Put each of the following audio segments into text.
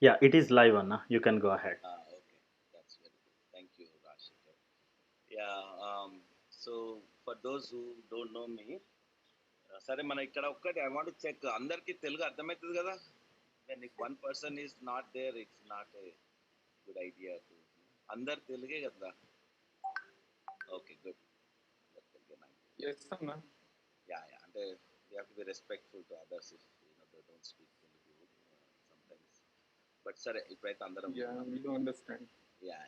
Yeah, it is live, Anna. You can go ahead. Okay, that's very good. Thank you, Rashikar. Yeah, so for those who don't know me, సరే మన ఇక్కడ ఒక్కటి I want check అందరికీ తెలుగు అర్థమవుతుంది కదా when if one person is not there it's not a good idea to అందరు తెలుగే కదా ఓకే గుడ్ తెలుగే Yes, Anna. yeah అంటే we have to be respectful to others if they don't speak Telugu sometimes but సరే ఇప్పుడైతే అందరం Yeah, we do understand. Yeah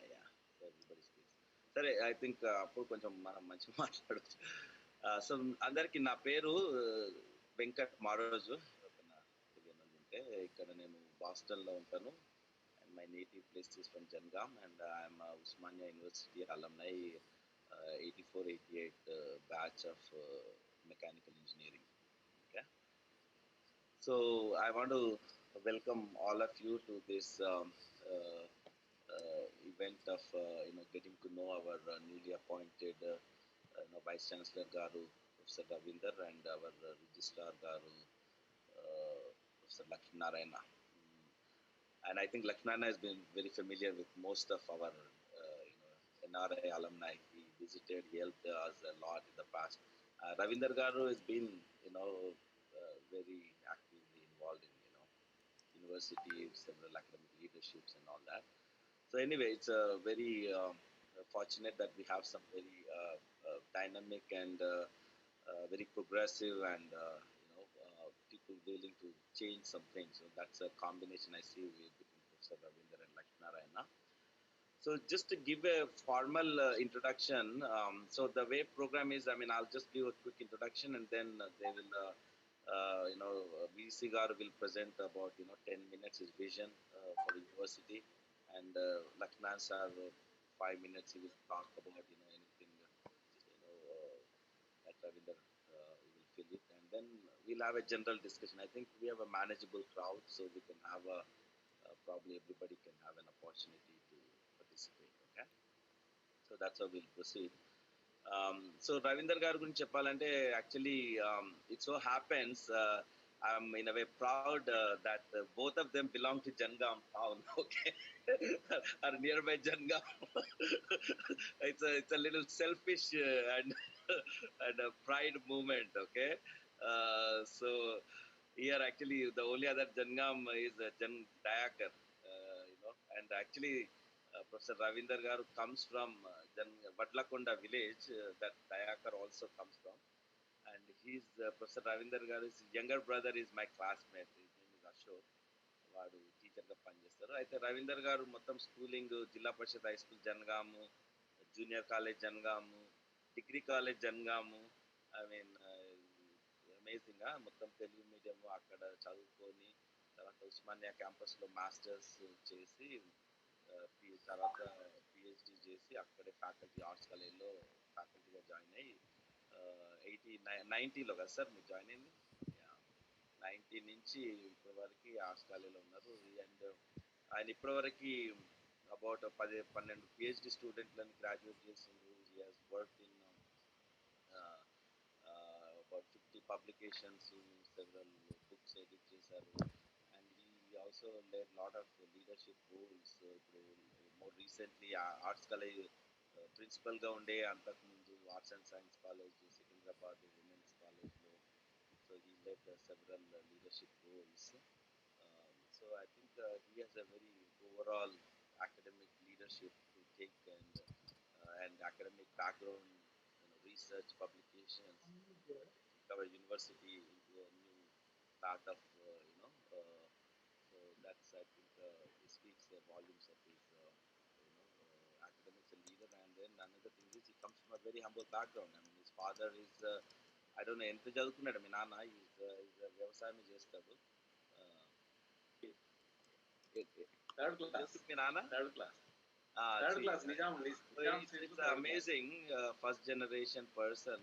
so everybody speaks సరే I think అప్పుడు కొంచెం మనం మంచిగా మాట్లాడచ్చు సో అందరికి నా పేరు వెంకట్ మారోజు తెలియని ఉంటే ఇక్కడ నేను బాస్టన్లో ఉంటాను and my native place is from Jangaon and I'm Osmania university alumni 84-88 batch of mechanical engineering okay so I want to welcome all of you to this event of getting to know our newly appointed Vice-Chancellor Garu, Professor Ravinder, and our Registrar Garu, Professor Laxminarayana. And I think Laxminarayana has been very familiar with most of our NRI alumni. He visited, he helped us a lot in the past. Ravinder Garu has been, very actively involved in, university, several academic leaderships and all that. So anyway, it's very fortunate that we have some very dynamic and very progressive and people willing to change some things. So that's a combination I see with between Professor Ravinder and Laxminarayana. So just to give a formal introduction, so the way program is, I mean, I'll just give a quick introduction and then they will, VC Gar will present about, 10 minutes his vision for the university and Lakshman sir, 5 minutes he will talk about, anything, that Ravinder will fill it and then we'll have a general discussion. I think we have a manageable crowd so we can have probably everybody can have an opportunity to participate. Okay, so that's how we'll proceed. So Ravinder గారి గురించి చెప్పాలంటే actually it so happens I'm in a way proud that both of them belong to Jangam town. Okay, are nearby Jangam. It's a little selfish and and a pride moment. Okay, so here actually the only other Jangam is Jan Dayakar, and actually Professor Ravinder Garu comes from Vadlakonda village that Dayakar also comes from. And he's Professor Ravinder Garu's younger brother is my classmate. His name is Ashok. వాడు టీచర్గా పనిచేస్తారు అయితే రవీందర్ గారు మొత్తం schooling Zilla Parishad high school Jangaon junior college Jangaon degree college Jangaon I mean అమేజింగ్గా మొత్తం Telugu medium అక్కడ చదువుకొని తర్వాత ఉస్మానియా క్యాంపస్లో మాస్టర్స్ చేసి తర్వాత పిహెచ్డి చేసి అక్కడే ఫ్యాకల్టీ ఆర్ట్స్ కాలేజ్లో ఫ్యాకల్టీగా జాయిన్ అయ్యి 90లో కదా సార్ మీరు జాయిన్ అయింది 90 నుంచి ఇప్పటి వరకు ఆర్ట్స్ కాలేజ్లో ఉన్నారు అండ్ ఆయన ఇప్పటివరకు అబౌట్ 10-12 పిహెచ్డి స్టూడెంట్లను గ్రాడ్యుయేట్ చేసిండ్రు he has work in about 50 publications, several books edit చేశారు and he also led lot of leadership roles. More recently arts college principal గా ఉండే అంతకుముందు arts and science college Secunderabad women's కాలేజ్లో so he led several leadership roles. So I think he has a very overall academic leadership to take and academic background, research publications, our university into a new path of so that's I think it speaks volumes of his academics and leader. And then another thing is he comes from a very humble background. I mean his father is I don't know ఎంత చదువుకున్నాడు మీ నాన్న వ్యవసాయం చేస్తాడు మీ నాన్న Third class. Third Class. Nizam. it's amazing first generation person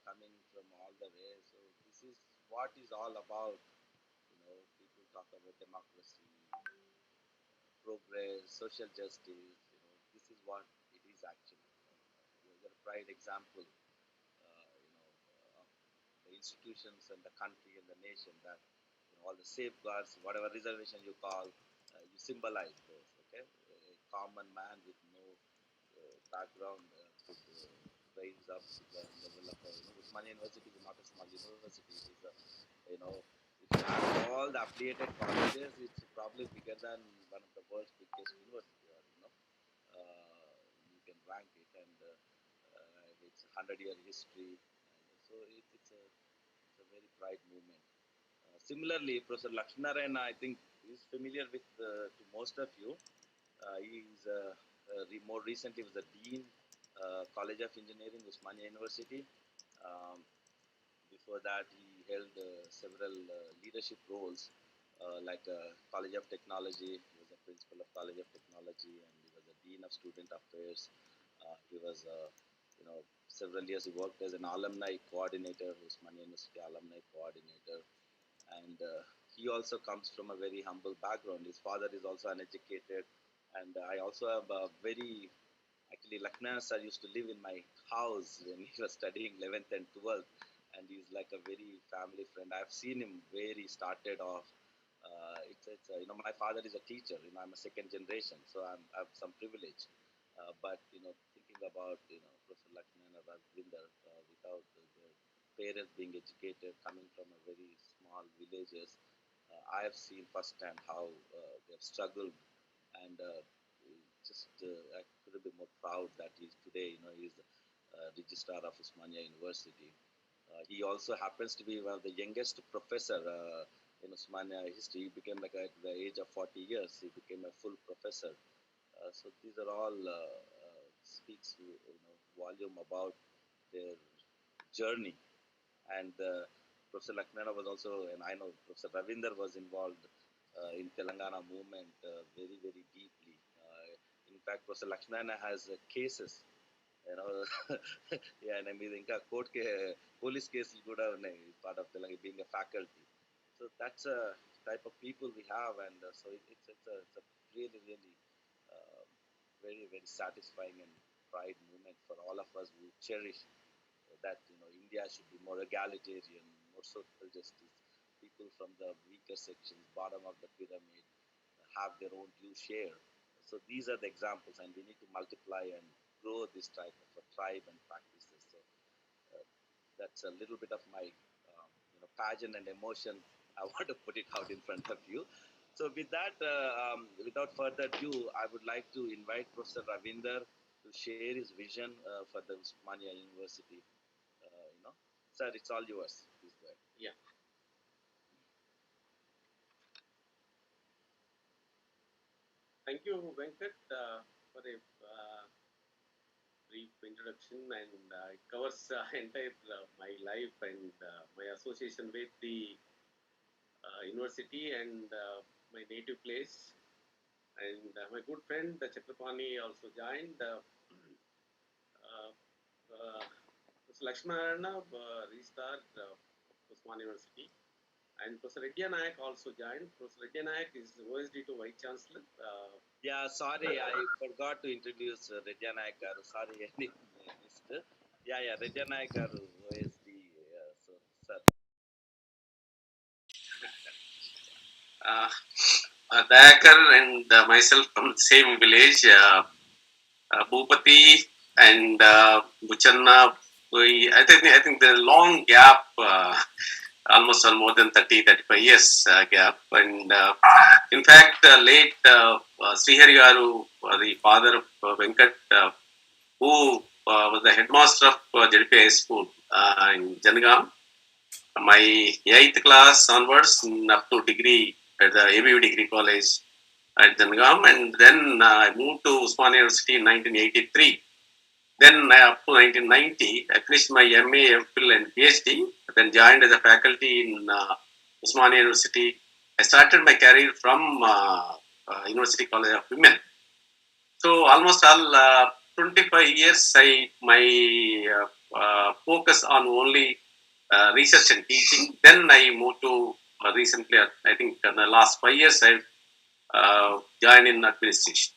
coming from all the way. So this is what is all about. People talk about democracy, progress, social justice. This is what it is actually. You're a pride example. Of the institutions and the country and the nation that all the safeguards, whatever reservation you call, you symbolize those. Okay, a common man with no background could rise up to the level of Osmania University is not a small university. It is a, you know, if you have all the affiliated colleges, it's probably bigger than one of the world's biggest university. Or, you can rank it, and it's a 100-year history. And so it's a very pride movement. Similarly, Professor Laxminarayana, I think, is familiar with to most of you. He's more recently was the dean, College of Engineering, Osmania University. Um, Before that, he held several leadership roles, like College of Technology. He was a principal of College of Technology, and he was a dean of student affairs. He was, several years he worked as an alumni coordinator, Osmania University alumni coordinator, and he also comes from a very humble background. His father is also uneducated, and I also have a very actually, Lakhna sir used to live in my house when he was studying 11th and 12th, and he's like a very family friend. I've seen him where he started off. My father is a teacher. I'm a second generation, so I have some privilege. But thinking about Professor Lakhna and Ravinder, without their parents being educated, coming from a very small villages, I have seen firsthand how they have struggled, and I couldn't be more proud that he's today, he's the registrar of Osmania University. He also happens to be one of the youngest professor in Osmania history. He became like at the age of 40 years, he became a full professor. So these are all speaks volume about their journey. And Professor Laxminarayana was also, and I know Professor Ravinder was involved in Telangana movement very, very deeply. In fact, Professor Laxminarayana has cases, you know, yeah, and I mean, ఇంకా court police cases కూడా ఉన్నాయి, part of Telangana being a faculty. So that's a type of people we have, and so it's a really, really uh, very, very satisfying and pride moment for all of us who cherish that India should be more egalitarian, more social justice. People from the weaker sections, bottom of the pyramid, have their own due share. So these are the examples, and we need to multiply and grow this type of a tribe and practices. So uh, that's a little bit of my passion and emotion. I want to put it out in front of you. So with that, without further ado, I would like to invite Professor Ravinder to share his vision for the Osmania University. Sir, it's all yours. Please go ahead. Yeah. Thank you, Venkat, for a brief introduction, and it covers entire my life and my association with the university and my native place. And my good friend, the Chakrapani, also joined. Laxminarayana, Registrar, Osmania University. And Professor Reddy Nayak also joined. Professor Reddy Nayak is OSD to Vice-Chancellor. Yeah, sorry, I forgot to introduce Reddy Nayak garu. Sorry, I missed. Yeah, Reddy Nayak garu, OSD. So, sir. Dayakar and myself from the same village, Bhupati and Buchanna. I think there's a long gap, almost on more than 30-35 years gap. And in fact, late Srihari Garu, the father of Venkat, who was the headmaster of JDPI school in Janagam, my 8th class onwards, up to degree at the ABU Degree College at Janagam, and then I moved to Osmania University in 1983. Then up to 1990, I finished my MA, MPhil and PhD, then joined as a faculty in Osmania University. I started my career from University College of Women. So almost all 25 years, my focus on only research and teaching. Then I moved to recently, I think in the last 5 years, I've joined in administration.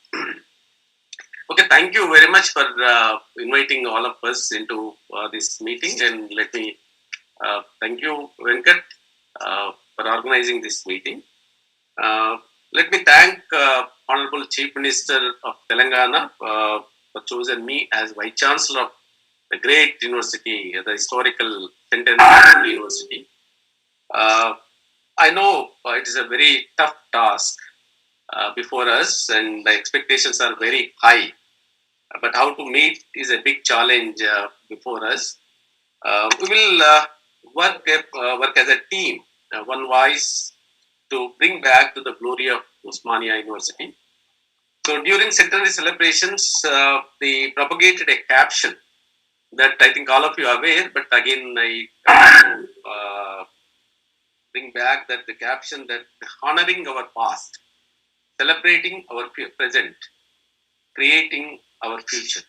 Okay, thank you very much for inviting all of us into this meeting, and let me thank you, Venkat, for organizing this meeting. let me thank Honorable Chief Minister of Telangana for choosing me as Vice-Chancellor of the great university, the historical Centennial University. I know it is a very tough task before us, and the expectations are very high. But how to meet is a big challenge before us. We will work as a team, one voice, to bring back to the glory of Osmania University. So during centenary celebrations, they propagated a caption that I think all of you are aware, but again I bring back that the caption that honoring our past, celebrating our present, creating our future.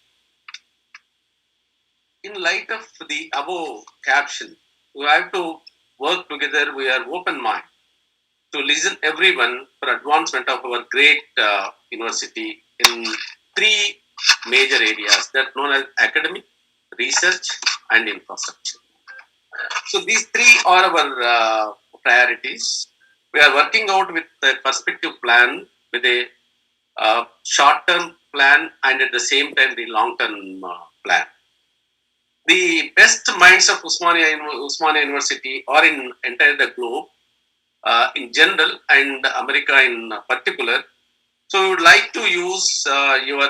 In light of the above caption, we have to work together. We are open mind to listen everyone for advancement of our great university in three major areas that known as academic, research, and infrastructure. So these three are our priorities. We are working out with a perspective plan, with a short-term plan, and at the same time the long-term plan. The best minds of Osmania University are in entire the globe in general and America in particular. So we would like to use your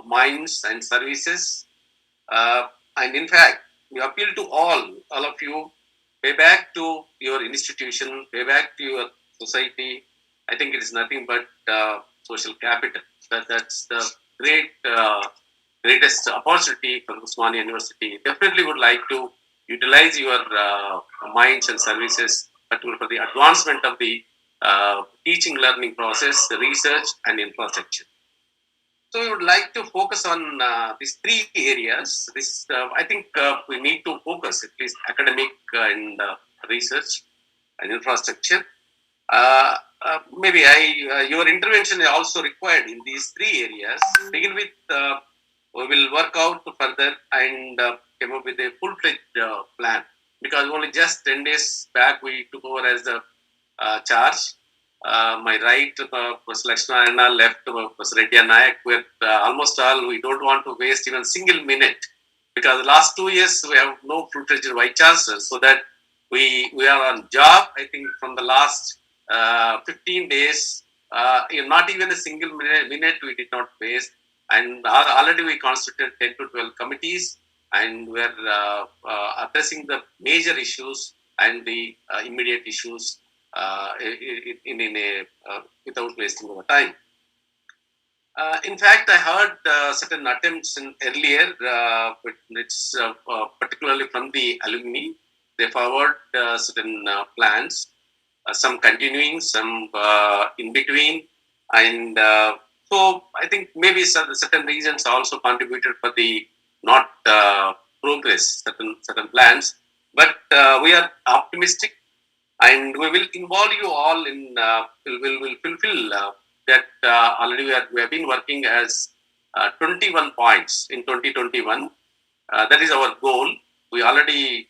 minds and services, and in fact, we appeal to all of you. Pay back to your institution, pay back to your society. I think it is nothing but social capital. That's the greatest opportunity for Osmania University. Definitely would like to utilize your minds and services, particularly for the advancement of the teaching learning process, the research, and infrastructure. So we would like to focus on these three areas. This I think we need to focus at least academic and research and infrastructure. Maybe your intervention is also required in these three areas. Begin with, we will work out further and come up with a full-fledged plan, because only just 10 days back we took over as the charge. My right, was Laxminarayana, left was Reddy and Nayak. With almost all, we don't want to waste even single minute, because the last 2 years we have no full-fledged Vice-Chancellor, so that we are on job. I think from the last 15 days, not even a single minute we did not waste, and already we constituted 10 to 12 committees, and we are addressing the major issues and the immediate issues without wasting our time. In fact, I heard certain attempts earlier, but it's particularly from the alumni. They forward certain plans, some continuing, some in between, and so I think maybe certain reasons also contributed for the not progress certain plans. But we are optimistic, and we will involve you all in. Will fulfill that. Already we have been working as 21 points in 2021. That is our goal. We already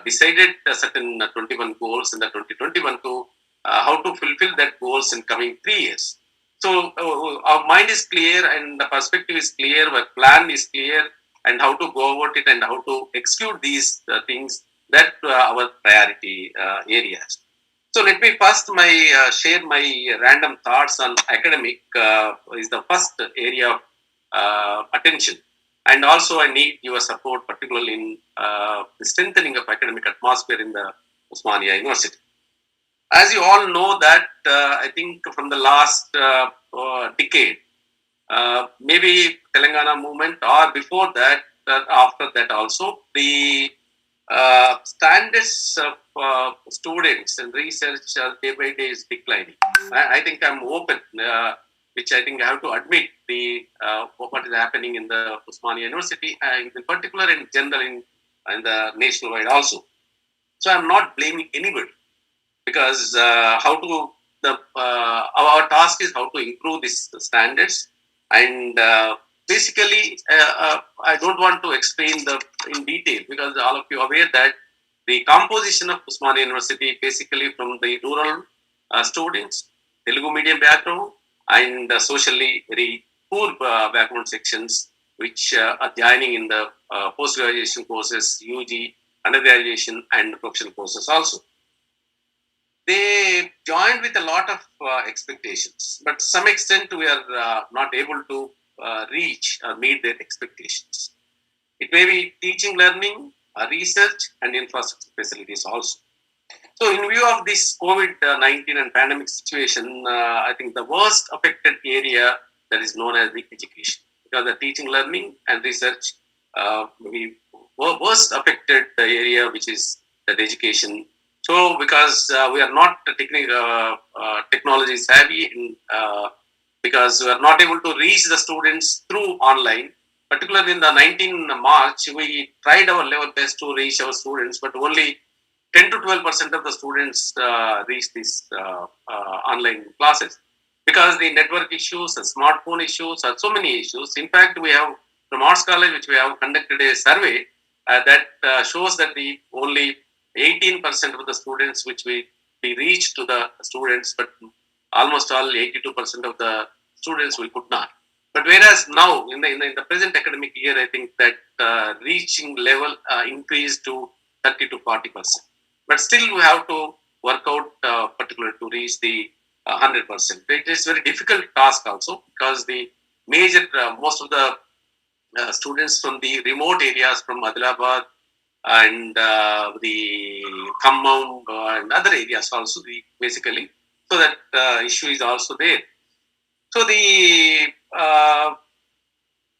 decided certain 21 goals in the 2021 to how to fulfill that goals in coming 3 years. So our mind is clear and the perspective is clear, our plan is clear, and how to go about it and how to execute these things, that our priority areas. So let me first share my random thoughts on academic is the first area of attention. And also I need your support, particularly in the strengthening of academic atmosphere in the Osmania University. As you all know that, I think from the last decade, maybe Telangana movement or before that, after that also, the standards of students and research day by day is declining. I think I'm open, which I think I have to admit the what is happening in the Osmania University, in particular in general in the nationwide also. So I'm not blaming anybody, because our task is how to improve these standards, and basically I don't want to explain in detail, because all of you are aware that the composition of Osmania University basically from the rural students Telugu medium background and socially very poor background sections which are joining in the post-graduation courses, UG, undergraduation and professional courses also. They joined with a lot of expectations, but to some extent we are not able to reach or meet their expectations. It may be teaching, learning, research and infrastructure facilities also. So in view of this COVID-19 and pandemic situation, I think the worst affected area that is known as the education, because the teaching, learning and research we worst affected the area which is that education. So because we are not technology savvy, because we are not able to reach the students through online, particularly in the 19 March, we tried our level best to reach our students, but only 10 to 12% of the students reach these online classes because the network issues, the smartphone issues, are so many issues. In fact, we have from Arts College, which we have conducted a survey that shows that the only 18% of the students which we reach to the students, but almost all 82% of the students we could not. But whereas now in the present academic year, I think that reaching level increased to 30 to 40%. But still we have to work out particularly to reach the 100%. It is very difficult task also because the major most of the students from the remote areas from Adilabad and the COMMENT and other areas also basically. So that issue is also there. So the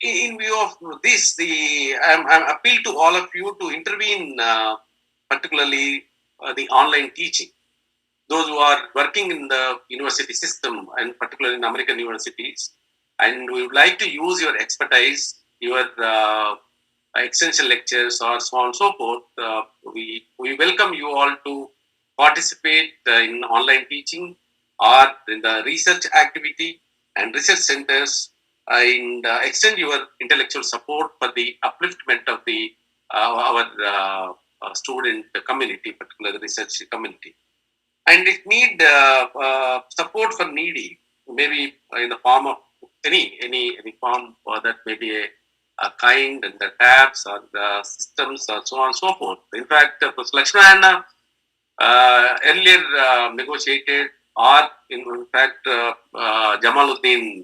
in view of this, I'm appeal to all of you to intervene, particularly the online teaching. Those who are working in the university system and particularly in American universities, and we would like to use your expertise, your extension lectures or so on and so forth. We welcome you all to participate in online teaching or in the research activity and research centers and extend your intellectual support for the upliftment of the our student community, particularly the research community. And it need support for needy, maybe in the form of any form, or that may be a kind and the tabs or the systems or so on and so forth. In fact, Prof. Laxminarayana earlier negotiated, or in fact Jamaluddin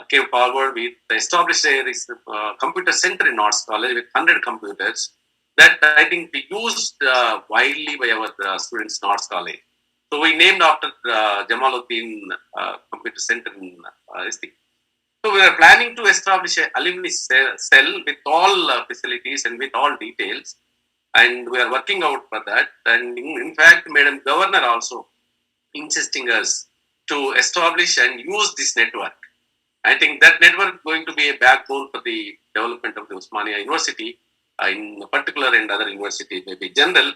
came forward with established a computer center in Arts College with 100 computers that I think we used widely by our students in Arts College. So we named after Jamaluddin Computer Center in this thing. So we are planning to establish an alumni cell with all facilities and with all details, and we are working out for that. And in fact, Madam Governor also insisting us to establish and use this network. I think that network is going to be a backbone for the development of the Osmania University, in particular, and other universities, maybe general.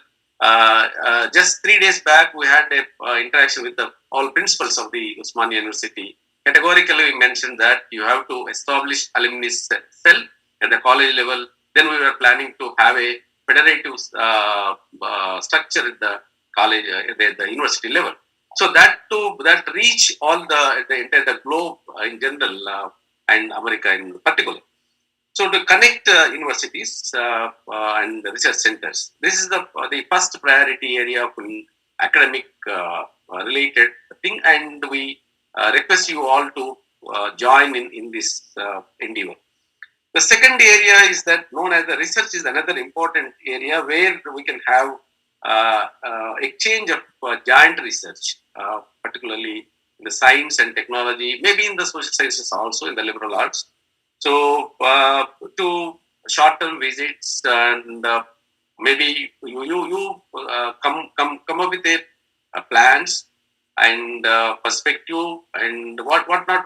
Just 3 days back, we had a interaction with all principals of the Osmania University. Categorically, we mentioned that you have to establish alumni cell at the college level. Then we were planning to have a federative structure at the college, at the university level. So that reach all the globe in general and America in particular. So to connect universities and research centers, this is the first priority area of academic related thing, and we request you all to join in this endeavor. The second area is that known as the research is another important area where we can have exchange of joint research, particularly in the science and technology, maybe in the social sciences also, in the liberal arts. So to short-term visits and maybe you come up with a plans and perspective and what not.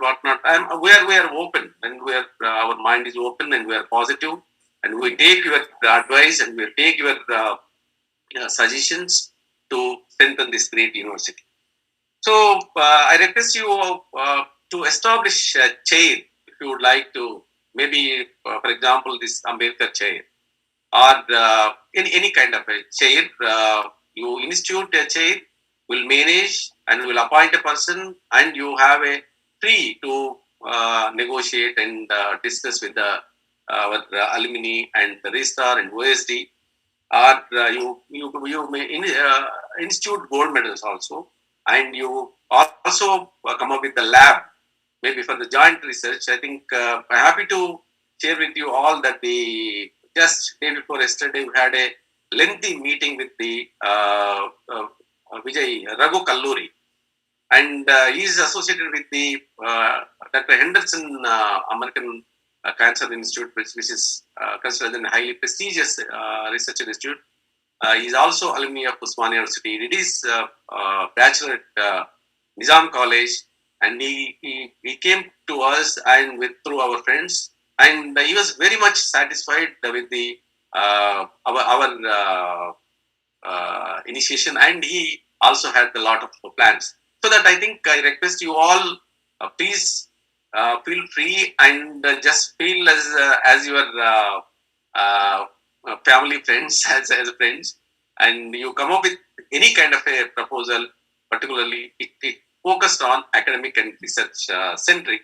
We are open, and our mind is open, and we are positive, and we take your advice and we take your suggestions to strengthen this great university. So I request you to establish a chair if you would like to, maybe for example this Ambedkar chair or any kind of a chair. You institute a chair will manage and will appoint a person, and you have a free to negotiate and discuss with the our alumni and the registrar and OSD, or you may institute gold medals also, and you also come up with the lab maybe for the joint research. I think I'm happy to share with you all that the just day before yesterday we had a lengthy meeting with the Vijay Raghu Kalluri, and he is associated with the Dr. Henderson American Cancer Institute, which is considered a highly prestigious research institute. He is also alumni of Osmania University. It is bachelor at Nizam College, and he came to us and through our friends, and he was very much satisfied with the our initiation, and he also had a lot of plans. So that I think I request you all, please feel free and just feel as your family friends, as friends, and you come up with any kind of a proposal, particularly it focused on academic and research centric.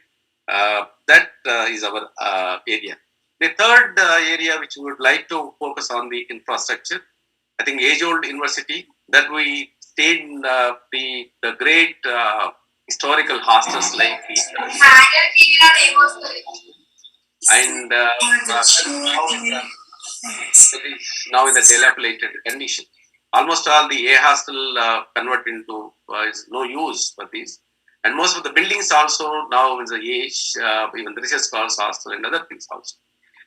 That is our area. The third area which we would like to focus on the infrastructure. I think age-old university that we stayed in the great historical hostels like and now in the dilapidated condition. Almost all the A hostel converted into is no use for these, and most of the buildings also now in the age, even the research scholars hostel and other things also.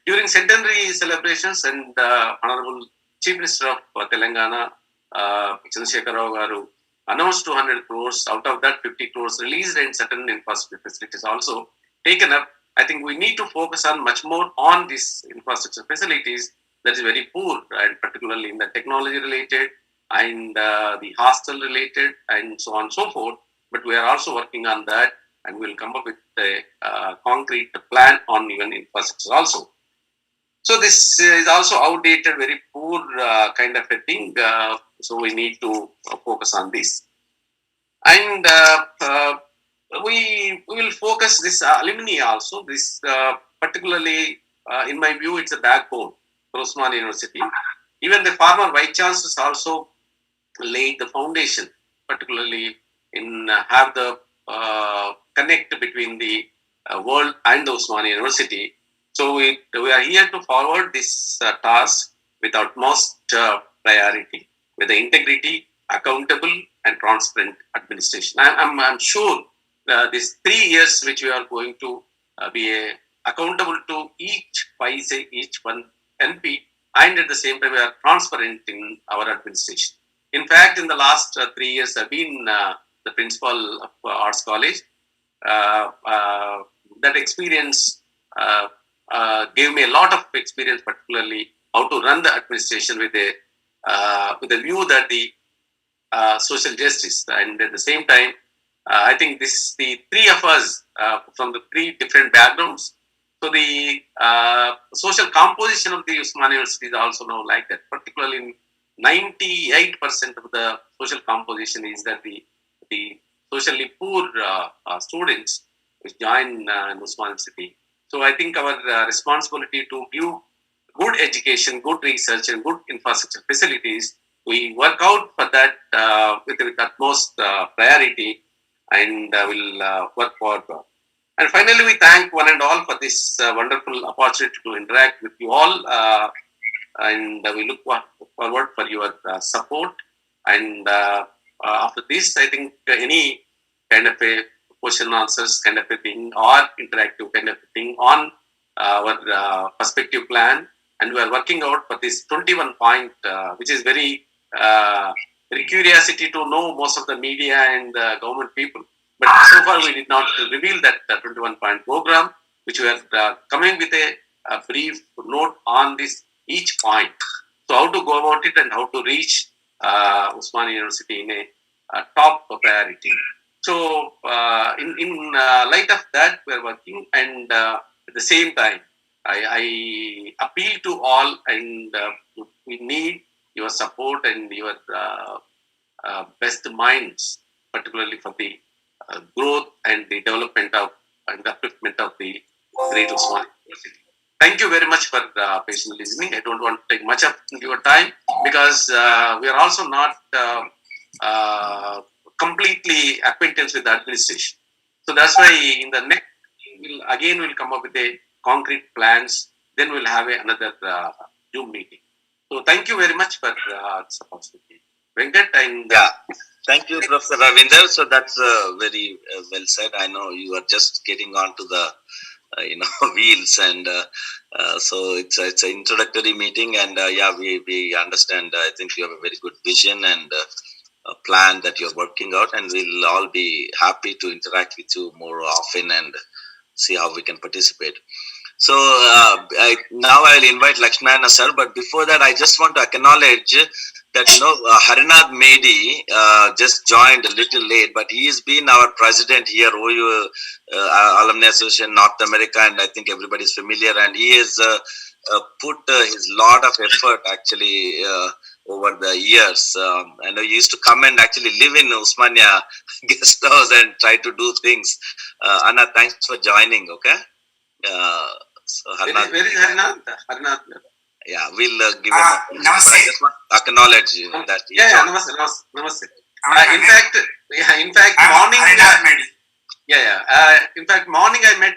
During centenary celebrations, and Honorable Chief Minister of Telangana, Chandrasekhar Rao Garu, announced 200 crores. Out of that, 50 crores released, and certain infrastructure facilities also taken up. I think we need to focus on much more on these infrastructure facilities that is very poor, and particularly in the technology related and the hostel related and so on and so forth. But we are also working on that, and we'll come up with a concrete plan on even infrastructure also. So this is also outdated, very poor kind of a thing. So we need to focus on this, and we will focus this alumni also. This particularly, in my view, it's a backbone for Osmania University. Even the former Vice-Chancellors also laid the foundation, particularly in have the connect between the world and the Osmania University. So we are here to forward this task with utmost priority, with the integrity, accountable and transparent administration. I'm sure these 3 years which we are going to be accountable to each each one NP, and at the same time we are transparent in our administration. In fact, in the last 3 years, I've been the principal of Arts College. That experience gave me a lot of experience, particularly how to run the administration with a view that the social justice, and at the same time, I think the three of us from the three different backgrounds. So the social composition of the Osmania University is also now like that. Particularly, 98% of the social composition is that the socially poor students which join Osmania University. So I think our responsibility to give good education, good research, and good infrastructure facilities, we work out for that with utmost priority, and will work forward. And finally, we thank one and all for this wonderful opportunity to interact with you all, and we look forward for your support. And after this, I think any kind of a question and answers kind of a thing, or interactive kind of a thing on our perspective plan, and we are working out for this 21 point, which is very curiosity to know most of the media and government people. But so far we did not reveal that 21 point program, which we are coming with a brief note on this each point. So how to go about it and how to reach Osmania University in a top priority. So in light of that, we are working, and at the same time, I appeal to all, and we need your support and your best minds, particularly for the growth and the development of and the upliftment of the great Osmania University. Thank you very much for patiently listening. I don't want to take much of your time because we are also not completely acquainted with the administration. So that's why in the next, we'll come up with a concrete plans. Then we'll have another Zoom meeting. So thank you very much for this opportunity. Venkat and thank you, Professor Ravinder. So that's very well said. I know you are just getting on to the wheels, and so it's an introductory meeting, and we understand. I think you have a very good vision and a plan that you're working out, and we'll all be happy to interact with you more often and see how we can participate. So now I'll invite Laxminarayana sir, but before that, I just want to acknowledge that Harinath Medi just joined a little late, but he's been our president here, OU Alumni Association North America, and I think everybody's familiar, and he has put his lot of effort actually over the years. I know he used to come and actually live in Osmania guest house and try to do things. Anna, thanks for joining. Okay. So Harinath, where is Harinath? Harinath. Yeah, we'll give him. I just want to acknowledge that. Namaste. In fact, morning. In fact, morning I met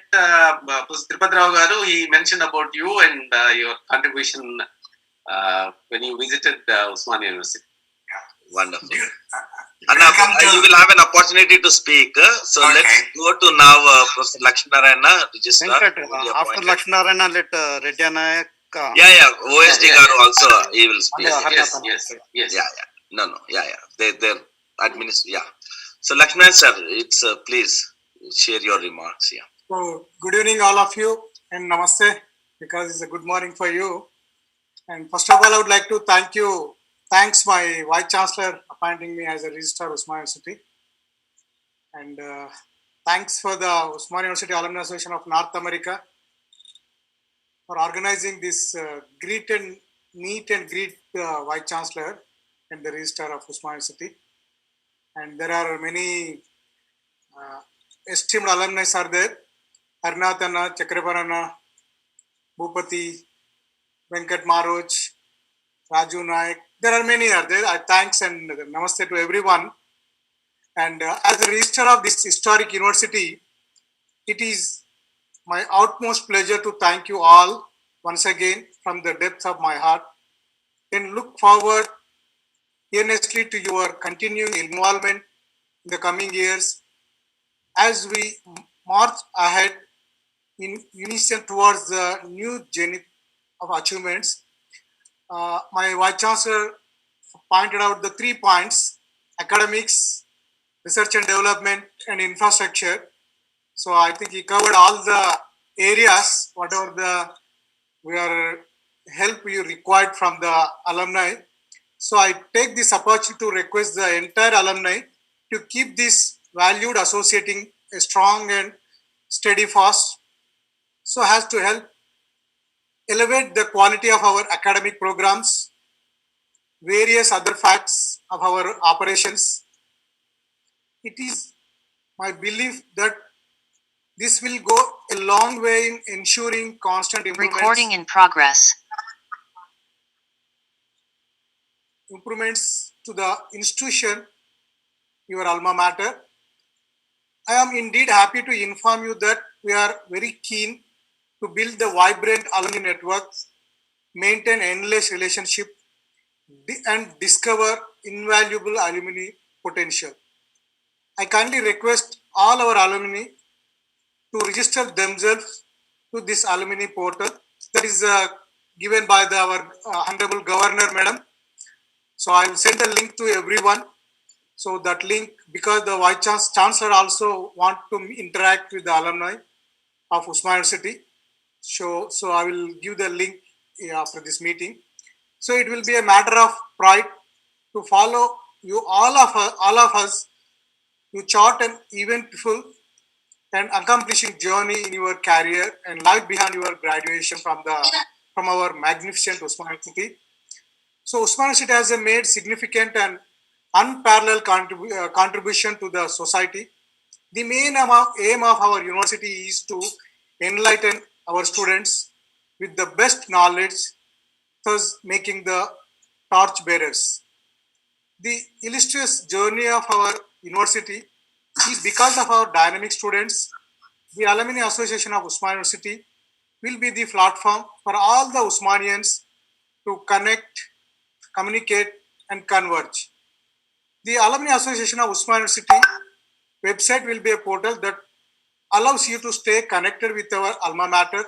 Professor Tripadrao Garu. He mentioned about you and your contribution when you visited Osmania University. Wonderful. Anna, you will have an opportunity to speak. So let's go to now Professor Laxminarayana, Registrar. After Laxminarayana, let Reddyanayak. OSD Garu also, he will speak. Yes. They're administration. Yeah. So Laxminarayana sir, it's please share your remarks. Yeah. So good evening all of you, and namaste, because it's a good morning for you. And first of all, I would like to thanks my Vice-Chancellor appointing me as a Registrar of Osmania University. And thanks for the Osmania University Alumni Association of North America for organizing this meet and greet Vice-Chancellor and the Registrar of Osmania University. And there are many esteemed alumni are there. Harinath Anna, Chakrabarana, Bhupati, Venkat Maroj, Raju Naik. There are many are there. I thanks and namaste to everyone. And as a registrar of this historic university, it is my utmost pleasure to thank you all once again from the depths of my heart, and look forward earnestly to your continuing involvement in the coming years as we march ahead in unison towards the new journey of achievements. My Vice-Chancellor pointed out the 3 points: academics, research and development, and infrastructure. So I think he covered all the areas, whatever help you required from the alumni. So I take this opportunity to request the entire alumni to keep this valued associating a strong and steady fast, so as to help elevate the quality of our academic programs, various other facts of our operations. It is my belief that this will go a long way in ensuring constant improvements. Recording in progress. Improvements to the institution, your alma mater. I am indeed happy to inform you that we are very keen to build the vibrant alumni networks, maintain endless relationship, and discover invaluable alumni potential. I kindly request all our alumni to register themselves to this alumni portal that is given by our Honorable Governor Madam. So I will send the link to everyone. So that link, because the Vice-Chancellor also want to interact with the alumni of Osmania University. So I will give the link after this meeting. So it will be a matter of pride to follow you, all of us, to chart an eventful and accomplishing journey in your career and life beyond your graduation from our magnificent Osmania University. So Osmania University has made significant and unparalleled contribution to the society. The main aim of our university is to enlighten our students with the best knowledge, thus making the torch bearers. The illustrious journey of our university is because of our dynamic students. The Alumni Association of Osmania University will be the platform for all the Osmanians to connect, communicate, and converge. The Alumni Association of Osmania University website will be a portal that allows you to stay connected with our alma mater.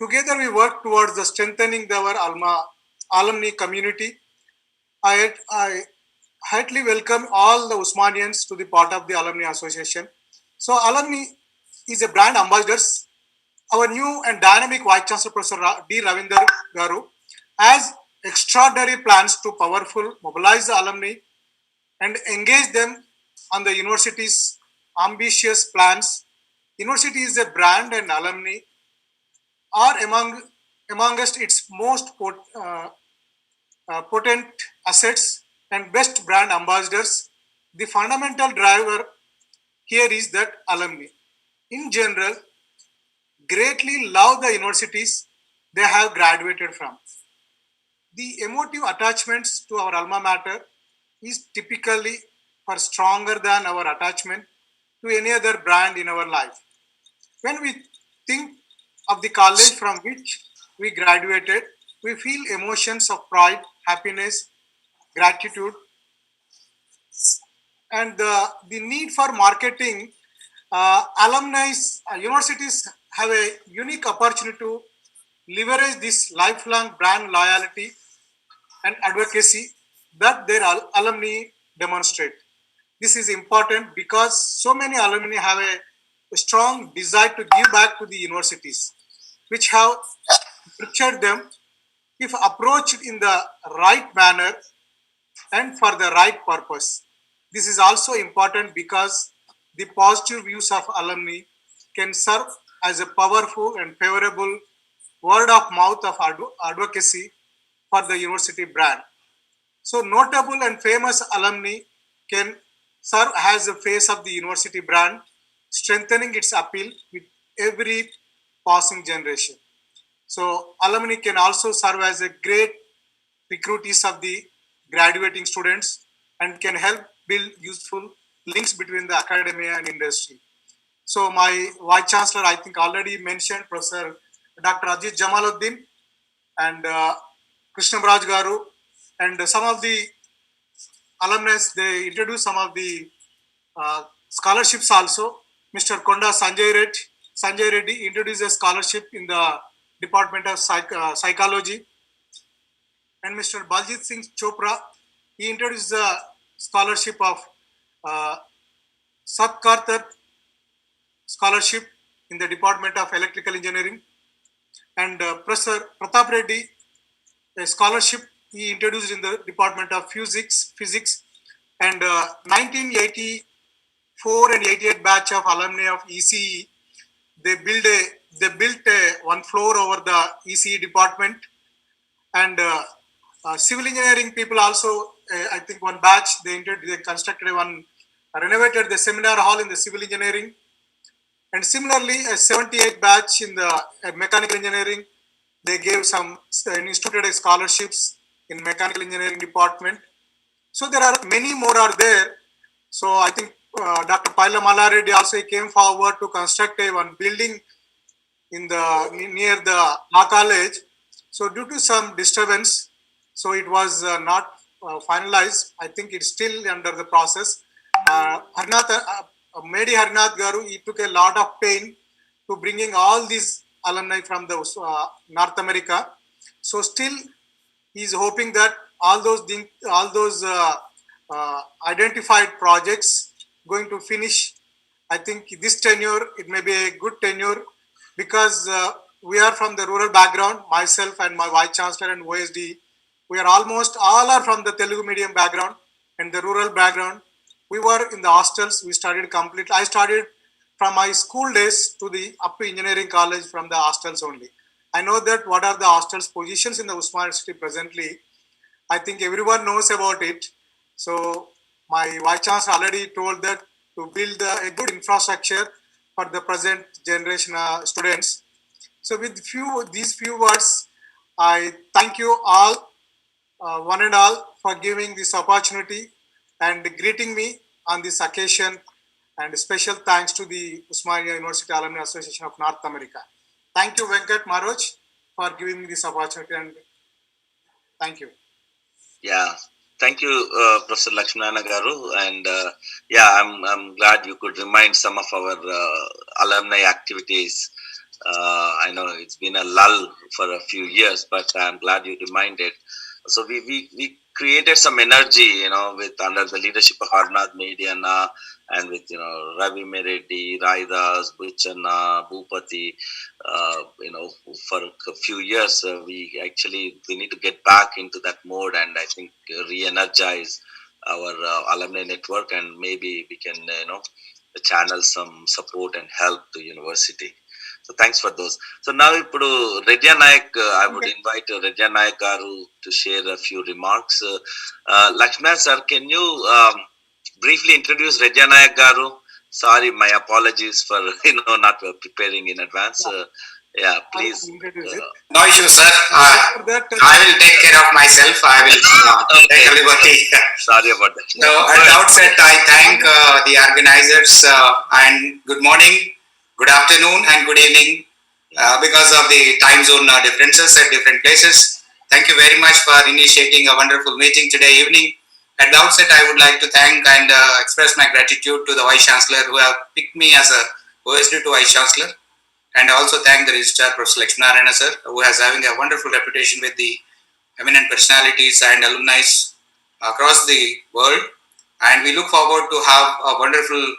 Together we work towards the strengthening our alumni community. I heartily welcome all the Osmanians to the part of the Alumni Association. So alumni is a brand ambassadors. Our new and dynamic Vice-Chancellor Professor D. Ravinder Garu has extraordinary plans to powerful mobilize the alumni and engage them on the university's ambitious plans. University is a brand and alumni are amongst its most potent assets and best brand ambassadors. The fundamental driver here is that alumni, in general, greatly love the universities they have graduated from. The emotive attachments to our alma mater is typically far stronger than our attachment to any other brand in our life. When we think of the college from which we graduated, we feel emotions of pride, happiness, gratitude, and the need for marketing. Alumni universities have a unique opportunity to leverage this lifelong brand loyalty and advocacy that their alumni demonstrate. This is important because so many alumni have a strong desire to give back to the universities, which have nurtured them if approached in the right manner and for the right purpose. This is also important because the positive views of alumni can serve as a powerful and favorable word of mouth of advocacy for the university brand. So notable and famous alumni can serve as the face of the university brand, strengthening its appeal with every passing generation. So alumni can also serve as a great recruitees of the graduating students and can help build useful links between the academia and industry. So my Vice Chancellor, I think already mentioned Professor Dr. Ajit Jamaluddin and Krishnamraj Garu, and some of the alumni, they introduced some of the scholarships also. Mr. Konda Sanjay Reddy introduced a scholarship in the Department of Psychology. And Mr. Baljit Singh Chopra, he introduced the scholarship of Satkartar scholarship in the Department of Electrical Engineering. And Professor Pratap Reddy, a scholarship he introduced in the Department of Physics. And 1984 and 88 batch of alumni of ECE, they built a one floor over the ECE department. And civil engineering people also, I think one batch, they constructed renovated the seminar hall in the civil engineering. And similarly, a 78 batch in the mechanical engineering, they gave instituted scholarships in mechanical engineering department. So there are many more are there. So I think Dr. Paila Malareddy also came forward to construct one building in the near the law college. So due to some disturbance, so it was not finalized. I think it's still under the process. Medi Harnath Garu, he took a lot of pain to bringing all these alumni from the North America. So still, he is hoping that all those identified projects going to finish. I think this tenure, it may be a good tenure because we are from the rural background. Myself and my Vice Chancellor and OSD, we are almost all are from the Telugu medium background and the rural background. We were in the hostels. We studied completely. I studied from my school days to the up to engineering college from the hostels only. I know that what are the hostels positions in the Osmania University presently. I think everyone knows about it. So my Vice Chancellor already told that to build a good infrastructure for the present generation students. So with these few words, I thank you all, one and all, for giving this opportunity and greeting me on this occasion. And special thanks to the Osmania University Alumni Association of North America. Thank you, Venkat Maroj, for giving me this opportunity, and thank you. Yeah, thank you, Professor Laxminarayana Garu, and I'm glad you could remind some of our alumni activities. I know it's been a lull for a few years, but I'm glad you reminded. So we created some energy, with under the leadership of Harnath Mediana and with Ravi Meredi, Raidas, Buchana, Bhupati. For a few years, we need to get back into that mode, and I think re-energize our alumni network, and maybe we can channel some support and help to university. So thanks for those. So now Redya Nayak, I would invite Redya Nayak Garu to share a few remarks. Lakshman sir, can you briefly introduce Redya Nayak Garu? Sorry, my apologies for not preparing in advance. Please. No issue, sir. I will take care of myself. I will take everybody. Sorry about that. So at the outset, I thank the organizers and good morning, good afternoon, and good evening because of the time zone differences at different places. Thank you very much for initiating a wonderful meeting today evening. At the outset, I would like to thank and express my gratitude to the Vice-Chancellor who have picked me as a OSD to Vice-Chancellor. And I also thank the Registrar, Prof. Laxminarayana sir, who has having a wonderful reputation with the eminent personalities and alumni across the world. And we look forward to have a wonderful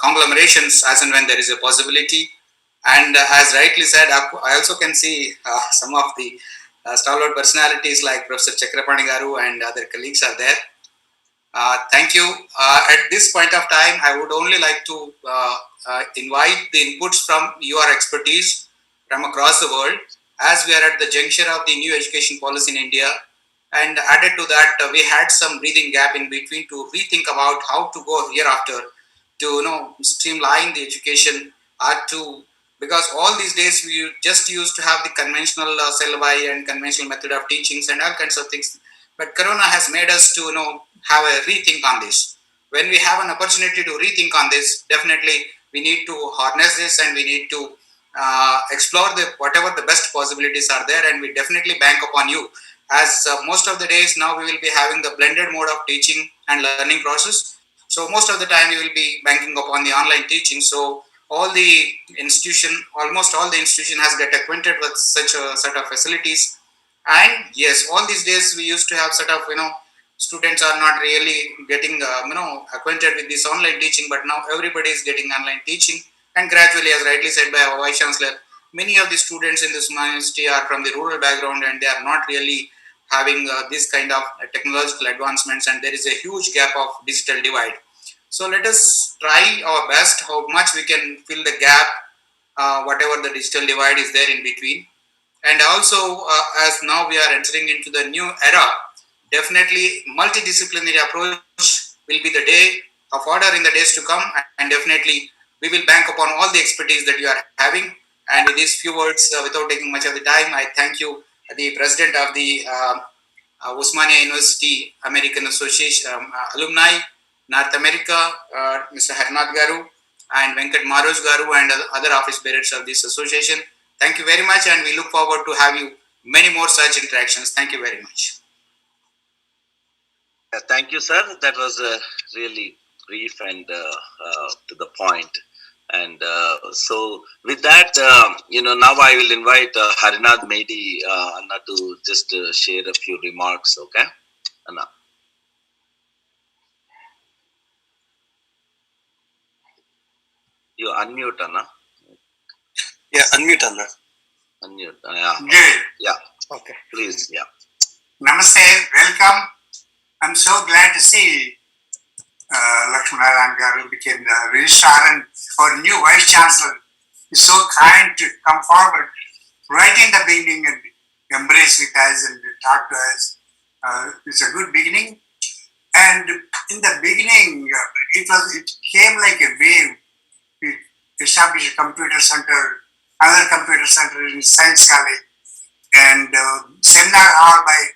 conglomerations as and when there is a possibility. And as rightly said, I also can see some of the stalwart personalities like Professor Chakrapani Garu and other colleagues are there. Thank you. At this point of time, I would only like to invite the inputs from your expertise from across the world, as we are at the juncture of the new education policy in India. And added to that, we had some breathing gap in between to rethink about how to go hereafter to streamline the education because all these days we just used to have the conventional syllabi and conventional method of teachings and all kinds of things. But Corona has made us to have a rethink on this. When we have an opportunity to rethink on this, definitely we need to harness this and we need to explore whatever the best possibilities are there, and we definitely bank upon you. As most of the days now we will be having the blended mode of teaching and learning process. So most of the time we will be banking upon the online teaching. So almost all the institution has get acquainted with such a set of facilities. And yes, all these days we used to have sort of students are not really getting acquainted with this online teaching, but now everybody is getting online teaching, and gradually, as rightly said by our Vice Chancellor, many of the students in this university are from the rural background and they are not really having this kind of technological advancements, and there is a huge gap of digital divide. So let us try our best how much we can fill the gap, whatever the digital divide is there in between. And also, as now we are entering into the new era, definitely multidisciplinary approach will be the day of order in the days to come, and definitely we will bank upon all the expertise that you are having. And with these few words, without taking much of the time, I thank you, the President of the Osmania University American Association Alumni, North America, Mr. Harnath Garu, and Venkat Maroj Garu, and other office bearers of this association. Thank you very much, and we look forward to have you many more such interactions. Thank you very much. Thank you, sir. That was really brief and to the point. And so with that, now I will invite Harinath Medi Anna to just share a few remarks, okay? Anna. You unmute, Anna. Yeah, unmute, Anna. Unmute. Yeah. Good. Yeah. Okay. Please. Yeah. Namaste. Welcome. I'm so glad to see Laxminarayana Garu became the registrar, and our new Vice Chancellor is so kind to come forward right in the beginning and embrace with us and talk to us. It's a good beginning. And in the beginning, it came like a wave. We established a computer center, another computer center in Science College, and seminar hall by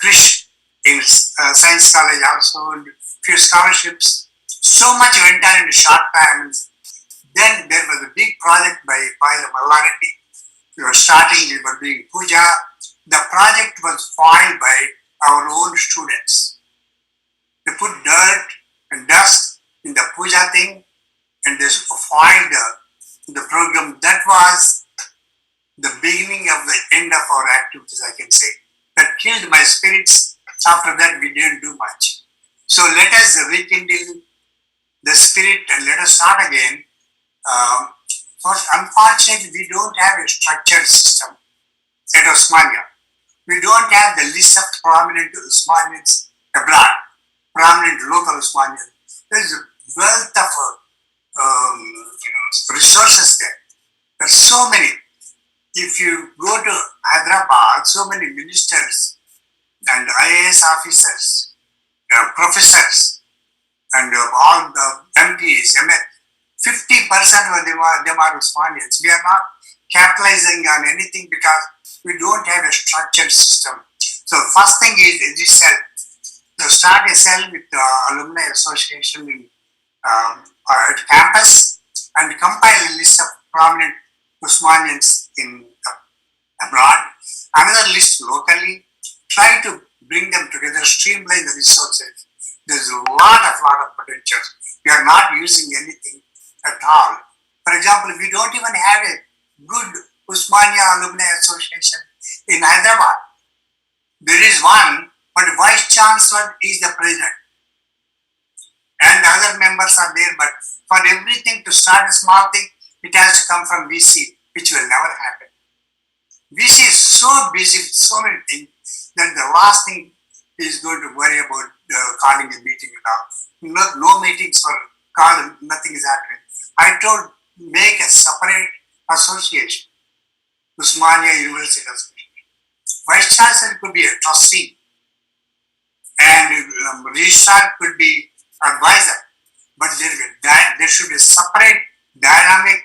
Krish in Science College also, and few scholarships. So much went on in a short time. Then there was a big project by Paila Mallareddy. We were starting, we were doing puja. The project was foiled by our own students. They put dirt and dust in the puja thing and they foiled the program. That was the beginning of the end of our activities, I can say. That killed my spirits. After that, we didn't do much. So let us rekindle the spirit and let us start again. First, unfortunately, we don't have a structured system at Osmania. We don't have the list of prominent Osmanians abroad, prominent local Osmanians. There is a wealth of resources there. There are so many. If you go to Hyderabad, so many ministers and IAS officers, professors, and all the MPs, 50% of them are Osmanians. We are not capitalizing on anything because we don't have a structured system. So first thing is, as you said, to start a cell with the alumni association in, at campus and compile a list of prominent Osmanians in abroad, another list locally, try to bring them together, streamline the resources. There's a lot of potential. We are not using anything at all. For example, we don't even have a good Osmania Alumni Association in Hyderabad. There is one, but Vice-Chancellor is the president. And other members are there, but for everything to start a small thing, it has to come from VC, which will never happen. VC is so busy with so many things that the last thing is going to worry about calling a meeting and all. No meetings for call, nothing is happening. I told, make a separate association, Osmania University Association. Vice-Chancellor could be a trustee and Registrar could be advisor, but there should be a separate dynamic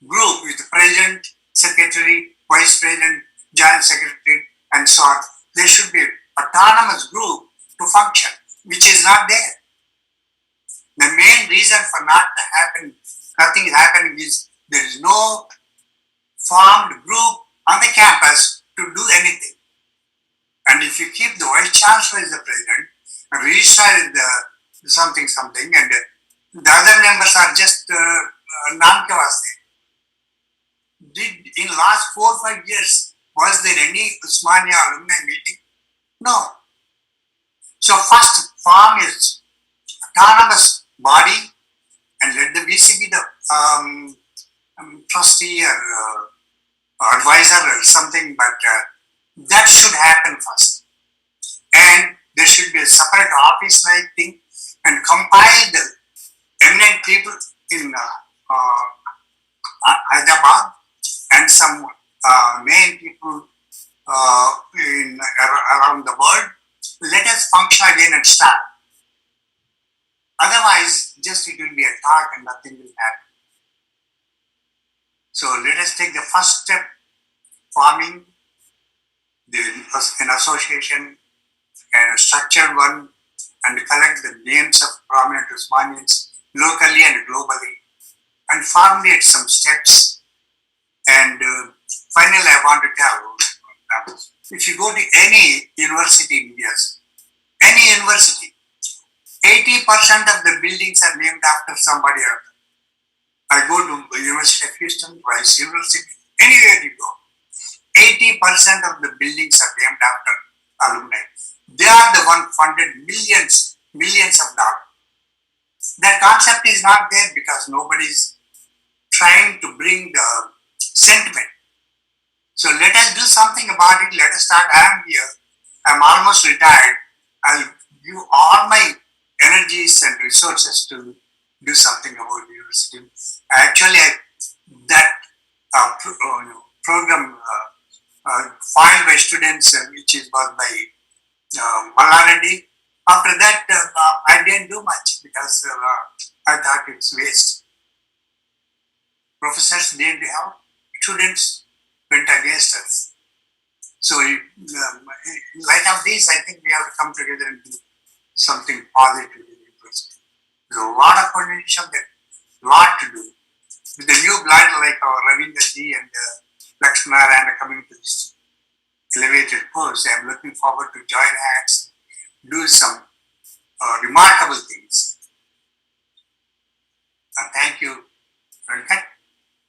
group with president, secretary, vice president, joint secretary, and so on. There should be an autonomous group to function, which is not there. The main reason for nothing is happening is there is no formed group on the campus to do anything. And if you keep the Vice-Chancellor as the president, and Registrar is the something, and the other members are just non-kavas. In last 4 or 5 years, was there any Osmania alumni meeting? No. So first form is autonomous body and let the VC be the trustee or advisor or something, but that should happen first. And there should be a separate office-like thing and compile the eminent people in Hyderabad and some main people around the world. Let us function again and start. Otherwise, just it will be a talk and nothing will happen. So let us take the first step, forming an association and a structured one, and collect the names of prominent Osmanians locally and globally, and formulate some steps. And finally, I want to tell, if you go to any university in India, any university, 80% of the buildings are named after somebody else. I go to the University of Houston, Rice University, anywhere you go, 80% of the buildings are named after alumni. They are the one funded millions of dollars. That concept is not there because nobody is trying to bring the sentiment. So let us do something about it. Let us start. I am here. I am almost retired. I'll give all my energies and resources to do something about the university. Actually, that program filed by students, which was by Malaradi. After that, I didn't do much because I thought it's waste. Professors didn't have, students went against us. So, in light of this, I think we have to come together and do something positive in the university. There's a lot of potential there, lot to do. With the new blood like our Ravinder ji and Laxminarayana coming to this elevated post, I'm looking forward to join hands, do some remarkable things. Thank you, Venkat.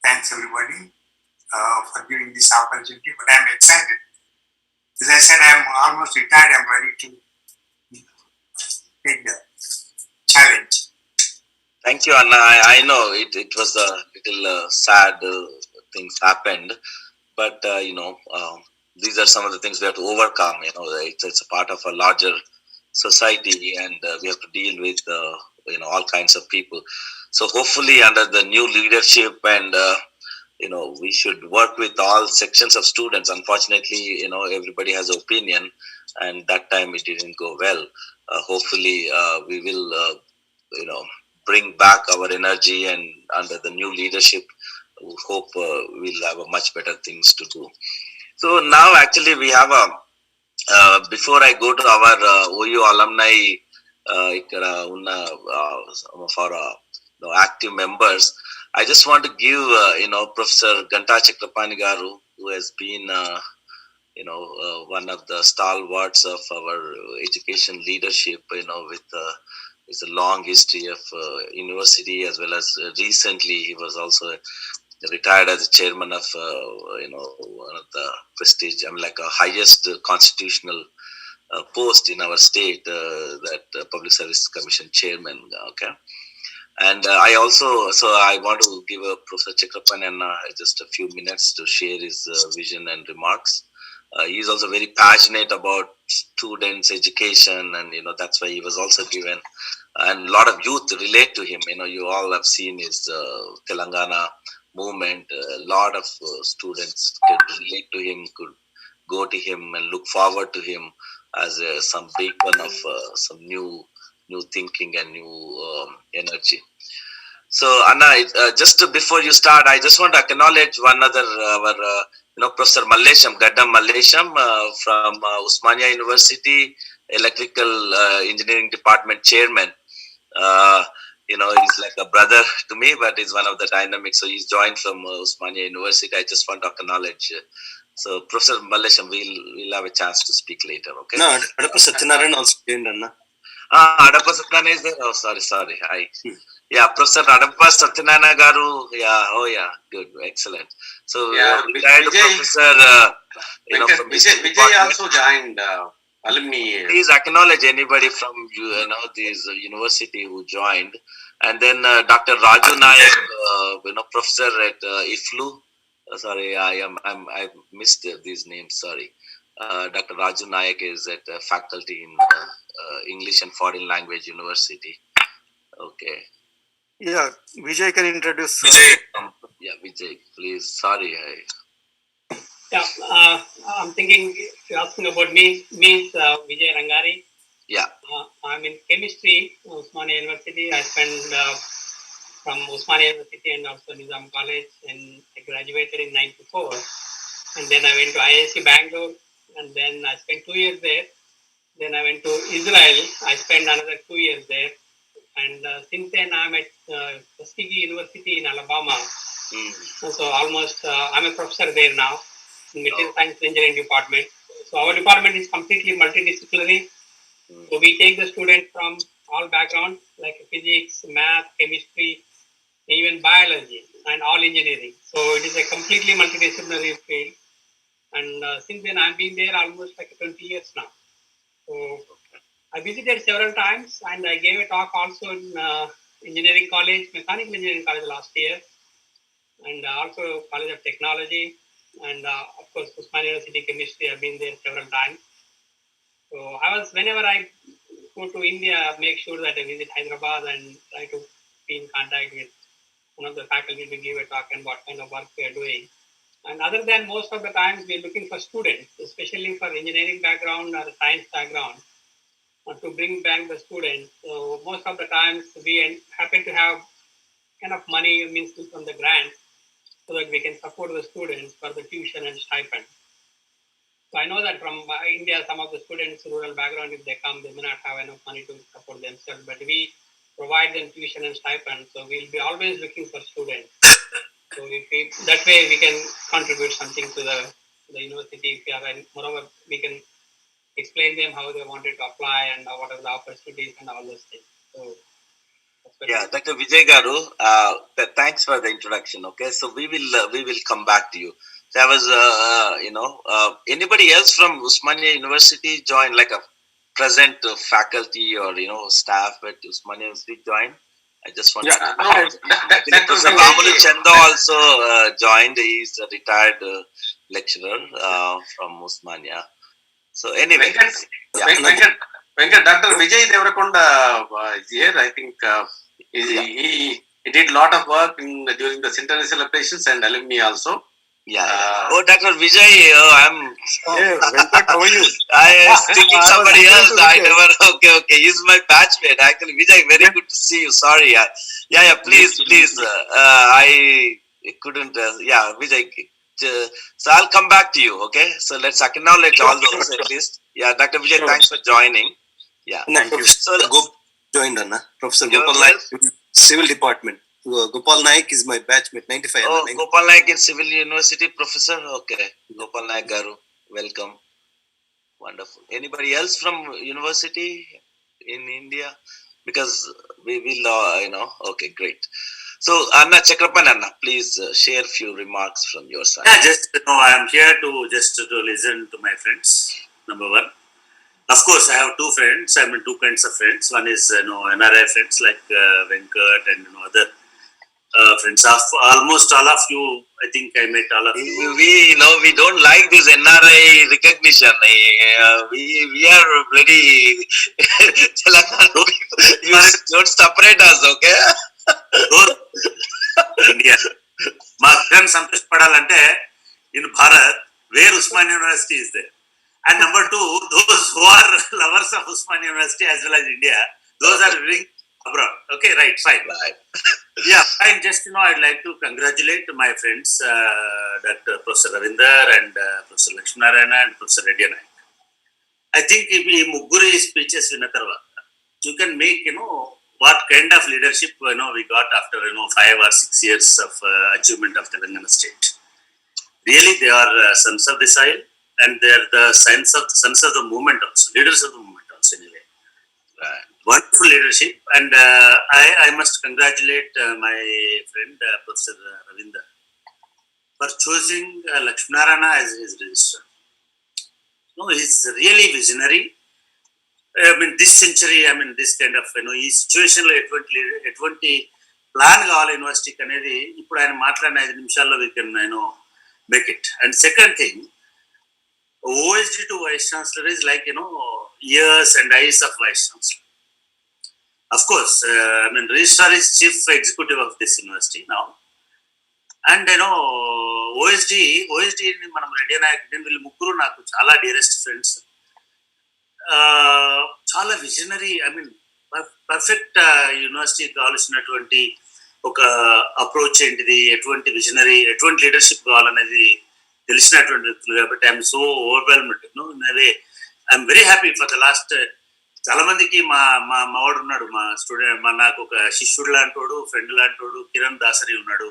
Thanks everybody for giving this opportunity, but I'm excited. As I said, I'm almost retired, I'm ready to take the challenge. Thank you, Anna. I know it was a little sad things happened, but these are some of the things we have to overcome. It's a part of a larger society, and we have to deal with all kinds of people. So hopefully, under the new leadership, and we should work with all sections of students. Unfortunately, everybody has an opinion, and that time it didn't go well. Hopefully, we will bring back our energy, and under the new leadership, we hope we'll have a much better things to do. So now, actually, we have a. Before I go to our OU alumni, some of our active members, I just want to give Professor Ganta Chakrapani Garu, who has been one of the stalwarts of our education leadership, with it's a long history of university, as well as recently he was also retired as chairman of one of the prestige, like a highest constitutional post in our state, that Public Service Commission chairman. Okay. And I want to give Professor Chakrapani just a few minutes to share his vision and remarks. He is also very passionate about students' education, and that's why he was also given, and a lot of youth relate to him. You all have seen his Telangana movement. A lot of students could relate to him, could go to him and look forward to him as some beacon of some new thinking and new energy. So Anna, just before you start, I just want to acknowledge one other Professor Mallesham, Gaddam Mallesham from Osmania University, Electrical Engineering Department Chairman. He's like a brother to me, but he's one of the dynamics. So he's joined from Osmania University. I just want to acknowledge. So Professor Mallesham, we'll have a chance to speak later. Okay. No, Adappa Satyanarayan also joined, Anna. Adappa Satyanarayan is there. Oh, sorry. Hi. Yeah, Professor Adappa Satyanarayan Garu. Yeah, oh yeah, good, excellent. So retired Professor. Vijay also joined alumni. Please acknowledge anybody from this university who joined, and then Dr. Raju Nayak, professor at IFLU. Sorry, I missed these names. Sorry. Dr. Raju Nayak is at faculty in English and Foreign Language University. Okay. Yeah, Vijay can introduce. Vijay. Yeah, Vijay, please. Sorry. Yeah, I'm thinking you're asking about me is Vijay Rangari. Yeah. I'm in chemistry, Osmania University. I spent from Osmania University and also Nizam College, and I graduated in '94. And then I went to IISc Bangalore, and then I spent 2 years there. Then I went to Israel. I spent another 2 years there. And since then, I'm at Tuskegee University in Alabama. So almost, I'm a professor there now in Material Science Engineering Department. So our department is completely multidisciplinary. So we take the students from all backgrounds, like physics, math, chemistry, even biology, and all engineering. So it is a completely multidisciplinary field. And since then, I've been there almost like 20 years now. So I visited several times, and I gave a talk also in engineering college, mechanical engineering college last year, and also College of Technology, and of course, Osmania University Chemistry. I've been there several times. So whenever I go to India, make sure that I visit Hyderabad and try to be in contact with one of the faculty to give a talk and what kind of work we are doing. And other than most of the times we're looking for students, especially for engineering background or science background, to bring back the students. So most of the times we happen to have enough money means from the grant so that we can support the students for the tuition and stipend. So I know that from India, some of the students, rural background, if they come, they may not have enough money to support themselves, but we provide them tuition and stipend. So we'll be always looking for students. So that way we can contribute something to the university. If we have, moreover, we can explain them how they wanted to apply and what are the opportunities and all those things. So yeah, Dr. Vijay Garu, thanks for the introduction. Okay, so we will come back to you. So I was, anybody else from Osmania University join, like a present faculty or staff at Osmania University join? I just want to know. Professor Bahul Chanda also joined. He's a retired lecturer from Osmania. So anyway, Venkat, Dr. Vijay Devarakonda is here. I think he did a lot of work during the centenary celebrations and alumni also. Yeah. Oh, Dr. Vijay, I'm. Venkat, how are you? I was thinking somebody else. I never. Okay. He's my batchmate. Actually, Vijay, very good to see you. Sorry. Yeah. Please. I couldn't. Vijay. So I'll come back to you. Okay. So let's acknowledge all those at least. Yeah, Dr. Vijay, thanks for joining. Yeah. Thank you. So joined, Anna. Professor Gopal Naik, Civil Department. Gopal Naik is my batchmate, 95. Oh, Gopal Naik in Civil University, Professor? Okay. Gopal Naik Garu, welcome. Wonderful. Anybody else from university in India? Because we will, okay, great. So, Anna Chakrapan, Anna, please share a few remarks from your side. Yeah, I am here to listen to my friends, number one. Of course, I have two friends. Two kinds of friends. One is, NRI friends like Venkat and other friends of almost all of you. I think I met all of you. We don't like this NRI recognition. We are very you don't separate us, okay? India. My friends Santosh Padalante in Bharat, where Osmania University is there. And number two, those who are lovers of Osmania University as well as India, those are living abroad. Okay, right, fine. Right. Yeah, and I'd like to congratulate my friends, Dr. Professor Ravinder and Professor Laxminarayana and Professor Yadav. I think if you Mugguri speeches in you can make, what kind of leadership, we got after, 5 or 6 years of achievement of Telangana state. Really, they are sons of the soil. And they are the sons of the movement also, leaders of the movement also anyway. Right. Wonderful leadership, and I must congratulate my friend Professor Ravinder for choosing Laxminarayana as his registrar. He's really visionary. This century, this kind of, ఈ situation లో ఎటువంటి plan కావాలి యూనివర్సిటీకి అనేది ఇప్పుడు ఆయన మాట్లాడిన 5 నిమిషాల్లో we can make it. And second thing, OSD to Vice Chancellor is like, ears and eyes of Vice Chancellor. Of course, Registrar is Chief Executive of this university now. And, OSD మనం ready నాయకుడు వీళ్ళు ముగ్గురు నాకు చాలా dearest friends. చాలా visionary, perfect యూనివర్సిటీకి కావాల్సినటువంటి ఒక అప్రోచ్ ఏంటిది, ఎటువంటి విజనరీ, ఎటువంటి లీడర్షిప్ కావాలనేది తెలిసినటువంటి వ్యక్తులు కాబట్టి I'm so overwhelmed. I'm very happy for the last. చాలా మందికి మావాడు ఉన్నాడు, మా స్టూడెంట్, నాకు ఒక శిష్యుడు లాంటోడు, ఫ్రెండ్ లాంటోడు కిరణ్ దాసరి ఉన్నాడు.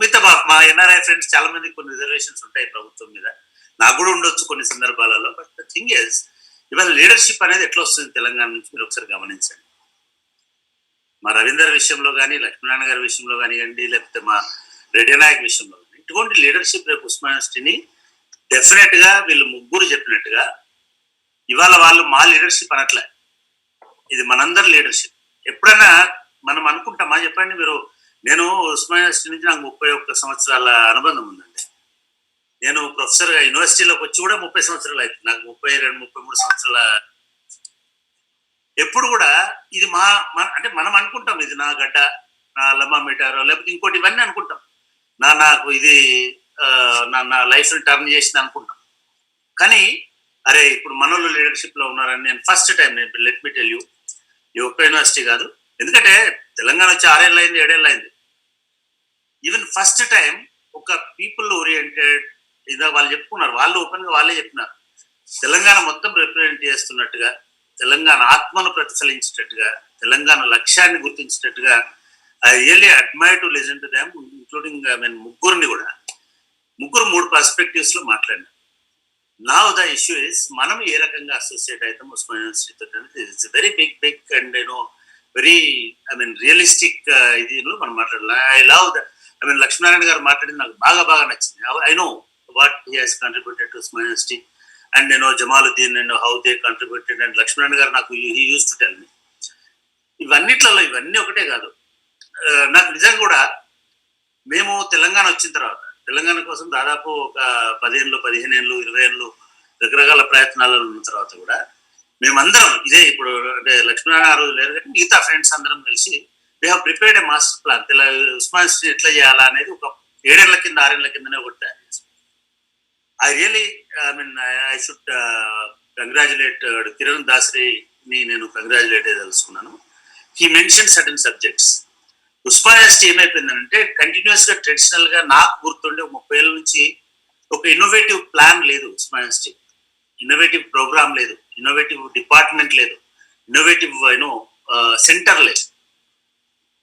మిగతా మా ఎన్ఆర్ఐ ఫ్రెండ్స్ చాలా మందికి కొన్ని రిజర్వేషన్స్ ఉంటాయి ప్రభుత్వం మీద, నాకు కూడా ఉండొచ్చు కొన్ని సందర్భాలలో. బట్ ద థింగ్ ఇస్, ఇవాళ లీడర్షిప్ అనేది ఎట్లా వస్తుంది తెలంగాణ నుంచి మీరు ఒకసారి గమనించండి. మా రవీందర్ విషయంలో కానీ, లక్ష్మీనారాయణ గారి విషయంలో కానివ్వండి, లేకపోతే మా రెడ్డి నాయక్ విషయంలో, ఇటువంటి లీడర్షిప్ రేపు ఉస్మానియా యూనివర్సిటీని డెఫినెట్ గా వీళ్ళు ముగ్గురు చెప్పినట్టుగా ఇవాళ వాళ్ళు మా లీడర్షిప్ అనట్లే, ఇది మనందరి లీడర్షిప్. ఎప్పుడైనా మనం అనుకుంటామా చెప్పండి మీరు? నేను ఉస్మానియా యూనివర్సిటీ నుంచి నాకు 31 సంవత్సరాల అనుబంధం ఉందండి. నేను ప్రొఫెసర్గా యూనివర్సిటీలోకి వచ్చి కూడా 30 సంవత్సరాలు అవుతుంది, నాకు 32-33 సంవత్సరాల. ఎప్పుడు కూడా ఇది అంటే మనం అనుకుంటాం ఇది నా గడ్డ, నా లమ్మా మీటారో లేకపోతే ఇంకోటి, ఇవన్నీ అనుకుంటాం. నాకు ఇది నా లైఫ్ని టర్న్ చేసింది అనుకుంటాం. కానీ అరే ఇప్పుడు మనోళ్ళు లీడర్షిప్లో ఉన్నారని నేను ఫస్ట్ టైం నేను లెట్ మీ టెల్ యూ, ఈ ఒక్క యూనివర్సిటీ కాదు, ఎందుకంటే తెలంగాణ వచ్చి 6 ఏళ్ళు అయింది 7 ఏళ్ళు అయింది. ఈవెన్ ఫస్ట్ టైం ఒక పీపుల్ ఓరియంటెడ్ ఇదా వాళ్ళు చెప్పుకున్నారు, వాళ్ళు ఓపెన్గా వాళ్ళే చెప్పినారు, తెలంగాణ మొత్తం రిప్రజెంట్ చేస్తున్నట్టుగా, తెలంగాణ ఆత్మను ప్రతిఫలించేటట్టుగా, తెలంగాణ లక్ష్యాన్ని గుర్తించేటట్టుగా I really admire to listen to them, including ముగ్గురిని కూడా. ముగ్గురు 3 పర్స్పెక్టివ్స్ లో మాట్లాడినారు. నా ద ఇష్యూ ఇస్ మనం ఏ రకంగా అసోసియేట్ అవుతాం ఉస్మానియా యూనివర్సిటీతో అనేది it's very big and very realistic ఇదిలో మనం మాట్లాడాలి. ఐ లవ్ ద లక్ష్మీనారాయణ గారు మాట్లాడింది నాకు బాగా నచ్చింది. I know what he has contributed to Osmania university and Jamaluddin and how they contributed and Lakshminarayana గారు నాకు he use to tell me. ఇవన్నీ ఒకటే కాదు, నాకు నిజంగా కూడా మేము తెలంగాణ వచ్చిన తర్వాత తెలంగాణ కోసం దాదాపు ఒక 10 ఏళ్ళు 15 ఏళ్ళు 20 ఏళ్ళు రకరకాల ప్రయత్నాలలో ఉన్న తర్వాత కూడా మేమందరం ఇదే ఇప్పుడు అంటే లక్ష్మీనారాయణ గారు లేరు కానీ మిగతా ఫ్రెండ్స్ అందరం కలిసి we have prepared A master plan. Osmania university ఎట్లా చేయాలనేది ఒక 7 ఏళ్ల కింద 6 ఏళ్ల కిందనే ఒకటి తయారు చేసాం. I really I should congratulate Kiran దాసరిని నేను కంగ్రాచులేట్ తెలుసుకున్నాను. He mention certain subjects. Osmania university ఏమైపోయిందంటే కంటిన్యూస్ గా ట్రెడిషనల్ గా నాకు గుర్తుండే 30 ఏళ్ళ నుంచి ఒక ఇన్నోవేటివ్ ప్లాన్ లేదు ఉస్మానియా యూనివర్సిటీ, ఇన్నోవేటివ్ ప్రోగ్రామ్ లేదు, ఇన్నోవేటివ్ డిపార్ట్మెంట్ లేదు, ఇన్నోవేటివ్ సెంటర్ లేదు.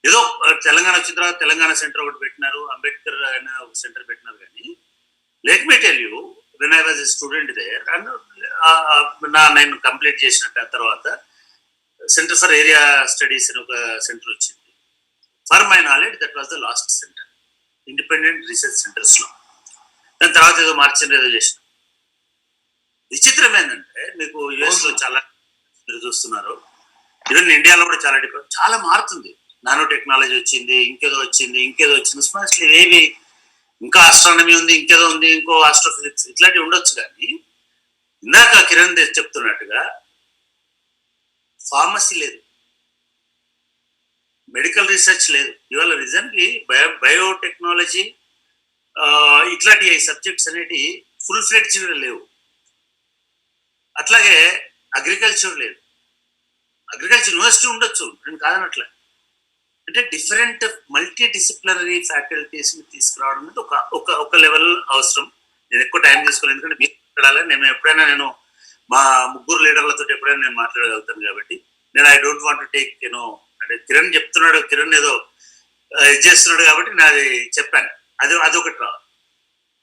ఏదో తెలంగాణ వచ్చిన తర్వాత తెలంగాణ సెంటర్ ఒకటి పెట్టినారు, అంబేద్కర్ అనే ఒక సెంటర్ పెట్టినారు. కానీ let me tell you, when I was a student there and నేను కంప్లీట్ చేసిన తర్వాత సెంటర్ ఫర్ ఏరియా స్టడీస్ అని ఒక సెంటర్ వచ్చింది. For my knowledge that was the last centre independent research centres లో. దాని తర్వాత ఏదో మార్చింది ఏదో చేసిన. విచిత్రం ఏంటంటే మీకు యుఎస్ లో చాలా మీరు చూస్తున్నారు, ఈవెన్ ఇండియాలో కూడా చాలా మారుతుంది. నానో టెక్నాలజీ వచ్చింది, ఇంకేదో వచ్చింది. స్పెషల్లీ ఏవి ఇంకా ఆస్ట్రానమీ ఉంది, ఇంకేదో ఉంది, ఇంకో ఆస్ట్రోఫిజిక్స్ ఇట్లాంటివి ఉండొచ్చు. కానీ ఇందాక కిరణ్ చెప్తున్నట్టుగా ఫార్మసీ లేదు, మెడికల్ రీసెర్చ్ లేదు. ఇవాళ రీజన్కి బయోటెక్నాలజీ ఇట్లాంటి సబ్జెక్ట్స్ అనేవి ఫుల్ ఫ్లెడ్జ్డ్ లేవు. అట్లాగే అగ్రికల్చర్ లేదు. అగ్రికల్చర్ యూనివర్సిటీ ఉండొచ్చు, నేను కాదనట్లే. అంటే డిఫరెంట్ మల్టీ డిసిప్లినరీ ఫ్యాకల్టీస్ని తీసుకురావడం అనేది ఒక లెవెల్ అవసరం. నేను ఎక్కువ టైం తీసుకోలేదు, ఎందుకంటే మీరు మాట్లాడాలి. నేను మా ముగ్గురు లీడర్లతో ఎప్పుడైనా నేను మాట్లాడగలుగుతాను. కాబట్టి నేను I don't want to take అంటే కిరణ్ చెప్తున్నాడు, కిరణ్ ఏదో ఇది చేస్తున్నాడు కాబట్టి నాది చెప్పాను. అదొకటి రావాలి.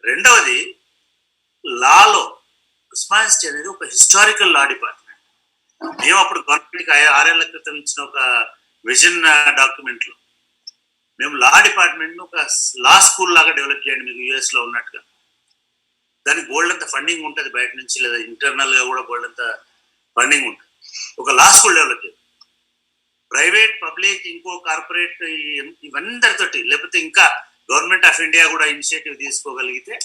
రెండవది, లాలో ఉస్మానియా యూనివర్సిటీ అనేది ఒక హిస్టారికల్ లా డిపార్ట్మెంట్. మేము అప్పుడు గవర్నమెంట్కి 6 ఏళ్ల క్రితం ఇచ్చిన ఒక విజన్ డాక్యుమెంట్ లో మేము లా డిపార్ట్మెంట్ ఒక లా స్కూల్ లాగా డెవలప్ చేయండి మీకు యుఎస్ లో ఉన్నట్టుగా. దానికి బోల్డ్ అంత ఫండింగ్ ఉంటుంది బయట నుంచి, లేదా ఇంటర్నల్ గా కూడా బోల్డ్ అంత ఫండింగ్ ఉంటుంది. ఒక లా స్కూల్ డెవలప్ చేయండి. ప్రైవేట్ పబ్లిక్ ఇంకో కార్పొరేట్ ఇవందరితోటి, లేకపోతే ఇంకా గవర్నమెంట్ ఆఫ్ ఇండియా కూడా ఇనిషియేటివ్ తీసుకోగలిగితే,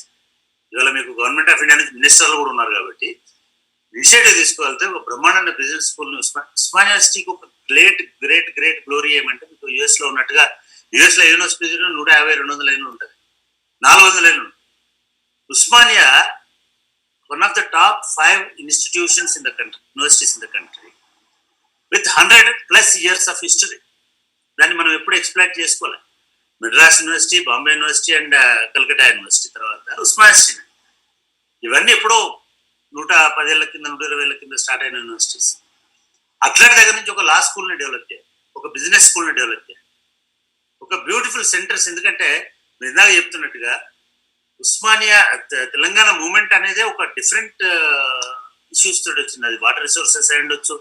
ఇవాళ మీకు గవర్నమెంట్ ఆఫ్ ఇండియా నుంచి మినిస్టర్లు కూడా ఉన్నారు కాబట్టి ఇనిషియేటివ్ తీసుకోగలిగితే ఒక బ్రహ్మాండ బిజినెస్ స్కూల్ ఉస్మానియా యూనివర్సిటీకి ఒక గ్రేట్ గ్లోరీ ఏమంటే మీకు యుఎస్ లో ఉన్నట్టుగా, యుఎస్ లో యూనివర్సిటీ 150-200 లైన్లు ఉంటుంది, 400 లైన్లు ఉంటుంది. Osmania one of the top 5 institutions in the country, universities in the country with 100+ years of history. దాన్ని మనం ఎప్పుడు ఎక్స్ప్లెయిట్ చేసుకోవాలి. Madras university, Bombay university and Calcutta university, తర్వాత ఉస్మానియా యూనివర్సిటీ. ఇవన్నీ ఎప్పుడో 110 ఏళ్ల కింద 120 ఏళ్ల కింద స్టార్ట్ అయిన యూనివర్సిటీస్. అట్లాంటి దగ్గర నుంచి ఒక లా స్కూల్ని డెవలప్ చేయాలి, ఒక బిజినెస్ స్కూల్ని డెవలప్ చేయాలి, ఒక బ్యూటిఫుల్ సెంటర్స్. ఎందుకంటే మీరు ఇందాక చెప్తున్నట్టుగా ఉస్మానియా తెలంగాణ మూమెంట్ అనేది ఒక డిఫరెంట్ ఇష్యూస్ తోటి వచ్చింది. అది వాటర్ రిసోర్సెస్ అయి ఉండొచ్చు,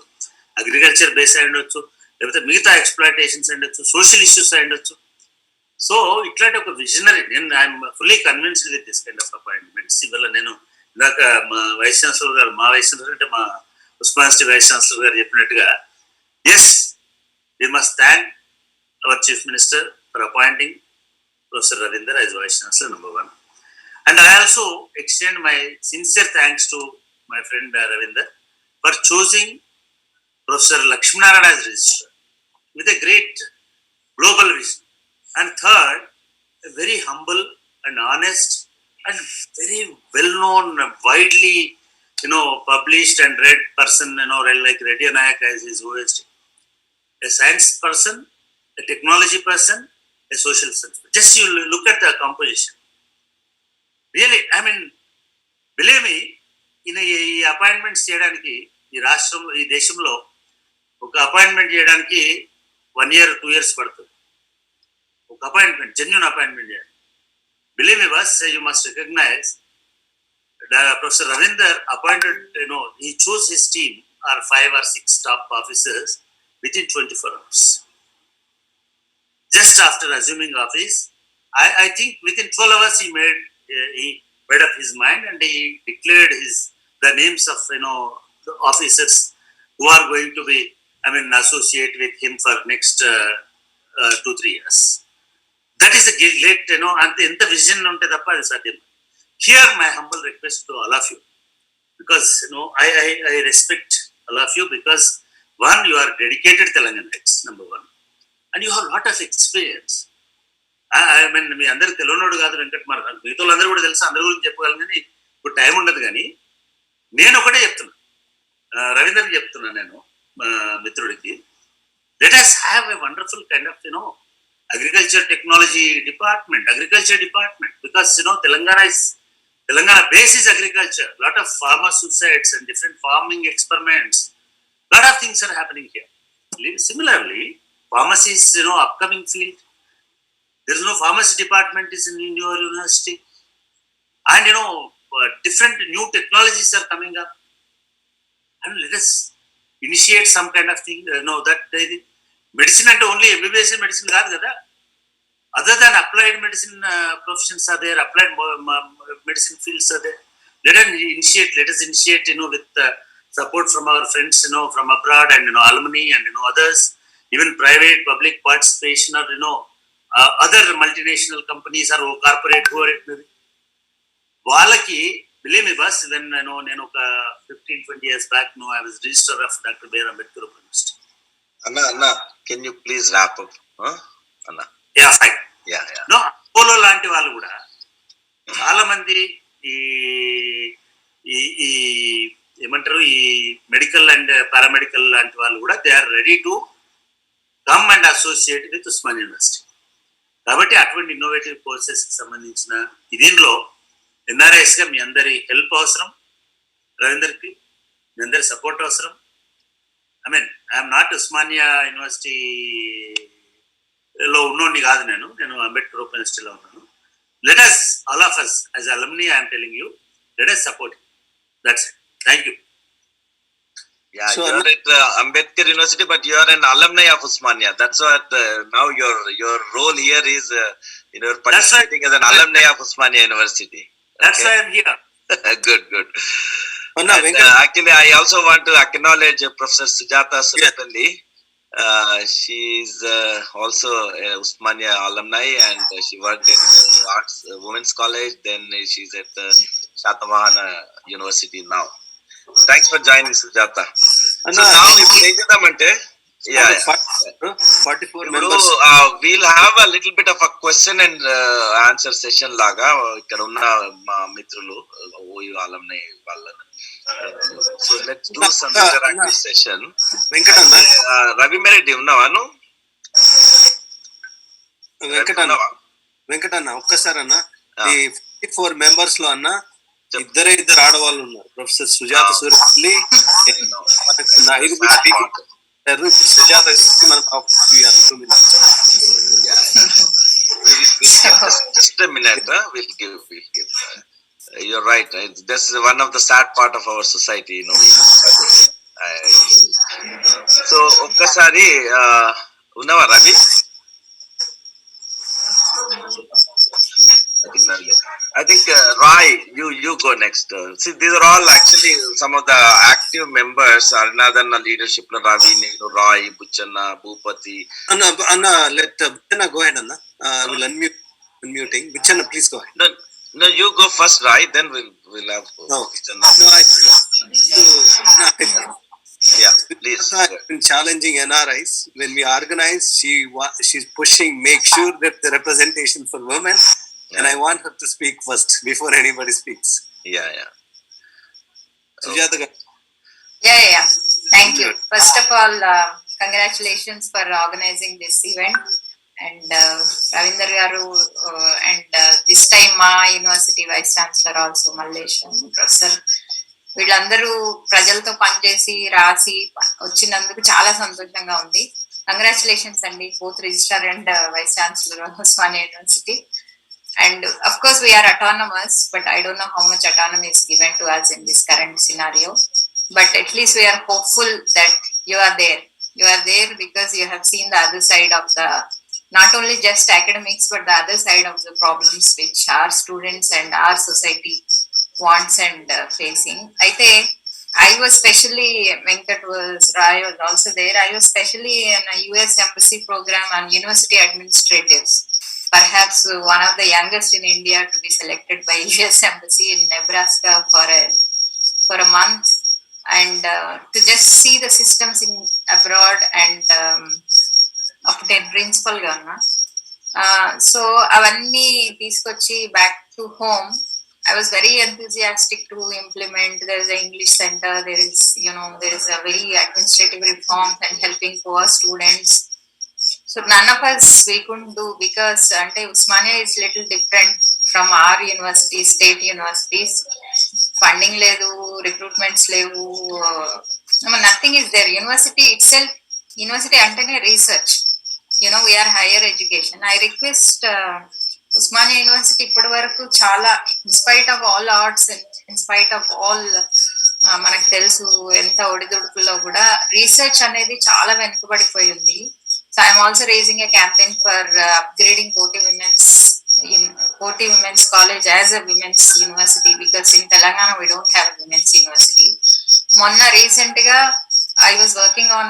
అగ్రికల్చర్ బేస్ అయి ఉండొచ్చు, లేకపోతే మిగతా ఎక్స్ప్లాయిటేషన్స్ అయి ఉండొచ్చు, సోషల్ ఇష్యూస్ అయి ఉండొచ్చు. సో ఇట్లాంటి ఒక విజనరీ, నేను I'm fully convinced with this kind of appointments. ఇవాళ నేను ఇందాక మా వైస్ ఛాన్సలర్ గారు, మా వైస్ ఛాన్సలర్ అంటే మా ఉస్మానియా యూనివర్సిటీ వైస్ ఛాన్సలర్ గారు చెప్పినట్టుగా, yes we must thank our chief minister for appointing Professor Ravinder as Vice Chancellor number 1. And I also extend my sincere thanks to my friend Ravinder for choosing Professor Laxminarayana as Registrar with a great global vision. And third, a very humble and honest and very well-known, widely, published and read person, like Reddy Nayak as his OSD. A science person, a technology person, a social person. Just you look at the composition. Really, I mean, believe me, ఈ appointments చేయడానికి ఈ రాష్ట్రంలో ఈ దేశంలో ఒక appointment చేయడానికి 1 year 2 years పడుతుంది. ఒక అపాయింట్మెంట్, జెన్యూన్ అపాయింట్మెంట్ చేయాలి. Believe me, boss, you must recognize Professor Ravinder appointed, he chose his team or 5 or 6 top officers within 24 hours. Just after assuming office, I think within 12 hours he made up his mind and he declared the names of the officers who are going to be associate with him for next 2-3 years. That is a great and the vision unte tappa adi sadyam. Here my humble request to all of you, because I respect all of you, because one, you are dedicated Telanganates, number one, and you have a lot of experience. I mean, మీ అందరికి తెలియనోడు కాదు వెంకట్ మార్గ, మిగతా వాళ్ళందరూ కూడా తెలుసు, అందరి గురించి చెప్పగలను, కానీ ఇప్పుడు టైం ఉండదు. కానీ నేను ఒకటే చెప్తున్నా, రవీందర్కి చెప్తున్నా, నేను మిత్రుడికి, let us have a wonderful kind of agriculture technology department, because Telangana base is agriculture. Lot of farmer suicides and different farming experiments. Lot of things are happening here. Similarly, pharmacy is upcoming field. There is no pharmacy department is in your university, and different new technologies are coming up. And let us initiate some kind of thing. That medicine and only MBBS medicine kaadu kada. Other than applied medicine professions are there, applied medicine fields are there. Let us initiate, with support from our friends, from abroad, and alumni and others, even private, public participation, or other multinational companies or corporate, whoever it may be. Valaki, believe me, boss, when నేను ఒక 15-20 years back, I was Registrar of Dr. Ambedkar University. Anna, can you please wrap up? Anna. Yeah, fine. Yeah. No, Apollo లాంటి వాళ్ళు కూడా చాలా మంది ఈ ఏమంటారు, ఈ మెడికల్ అండ్ పారామెడికల్ లాంటి వాళ్ళు కూడా they are ready to come and associate with Osmania university. కాబట్టి అటువంటి ఇన్నోవేటివ్ కోర్సెస్కి సంబంధించిన దీనిలో ఎన్ఆర్ఐస్గా మీ అందరి హెల్ప్ అవసరం, రవీందర్కి మీ అందరి సపోర్ట్ అవసరం. ఐఎమ్ నాట్ ఉస్మానియా యూనివర్సిటీలో ఉన్నోడిని కాదు, నేను అంబేద్కర్ ఓపెన్ యూనివర్సిటీలో ఉన్నాను. Let us, all of us as alumni, I am telling you, let us support him. That's it. Thank you. Yeah, so you are at Ambedkar University, but you are an alumni of Osmania. That's what now your role here is, participating as an alumni of Osmania University. That's why I am here. Good. Actually, I also want to acknowledge Professor Sujata Surapalli. She is also a Osmania alumni, and she worked at Arts Women's College. Then she's at Shatavahana University now. Thanks for joining, Sujata. So now Yeah. 44 members. We'll have a little bit of a question and answer session laga ikkada unna mitrulu OU alumni vallana. So let's do some interactive session. Venkatanna Ravinder unnava nu Venkatanna ఒక్కసారి అన్న ఈ 54 members లో అన్న ఇద్దరు ఆడవాళ్ళు ఉన్నారు. Professor Sujatha Suryapalli, Sujatha just a minute. We'll give. You're right. This is one of the sad part of our society, So ఒక్కసారి ఉన్నవా Ravi? I think Rai, you go next. See, these are all actually some of the active members. Arnadana leadership, Ravi, Nelu, Rai, Buchanna, Bhupati. Anna, let Buchanna go ahead, Anna. We'll unmuting. Buchanna, please go ahead. No, you go first, Rai. Then we'll have Buchanna. Yeah, please. I've been challenging NRIs. When we organize, she's pushing, make sure that the representation for women and I want her to speak first before anybody speaks. Yeah. Sujata garu. Yeah. Thank you. First of all, congratulations for organizing this event. And Ravinder garu, and this time మా university vice chancellor also Mallesh professor, వీళ్ళందరూ ప్రజలతో పనిచేసి రాసి వచ్చినందుకు చాలా సంతోషంగా ఉంది. Congratulations అండి, both registrar and vice chancellor of Osmania university. And of course we are autonomous, but I don't know how much autonomy is given to us in this current scenario. But at least we are hopeful that you are there. You are there because you have seen the other side of the, not only just academics, but the other side of the problems which our students and our society wants and facing. I was specially, Venkat was, Rai was also there. I was specially in a US embassy program on university administratives. Perhaps one of the youngest in India to be selected by US embassy in Nebraska for a month, and to just see the systems in abroad and obtain principal gana. So avanni teeskochi back to home. I was very enthusiastic to implement. There is an English center. There is a very administrative reforms and helping poor students. So none of us we couldn't do, because Osmania is little different from our universities, state universities. Funding ledu, recruitments levu, nothing is there. University itself, university antene research. We are higher education. I request Osmania University ippadi varaku chala, in spite of all odds and in spite of all మనకు తెలుసు ఎంత ఒడిదుడుకుల్లో కూడా research అనేది చాలా వెనుకబడిపోయి ఉంది. So I am also raising a campaign for upgrading Koti Women's College as a women's university, because in Telangana we don't have a women's university. Monna recent ga I was working on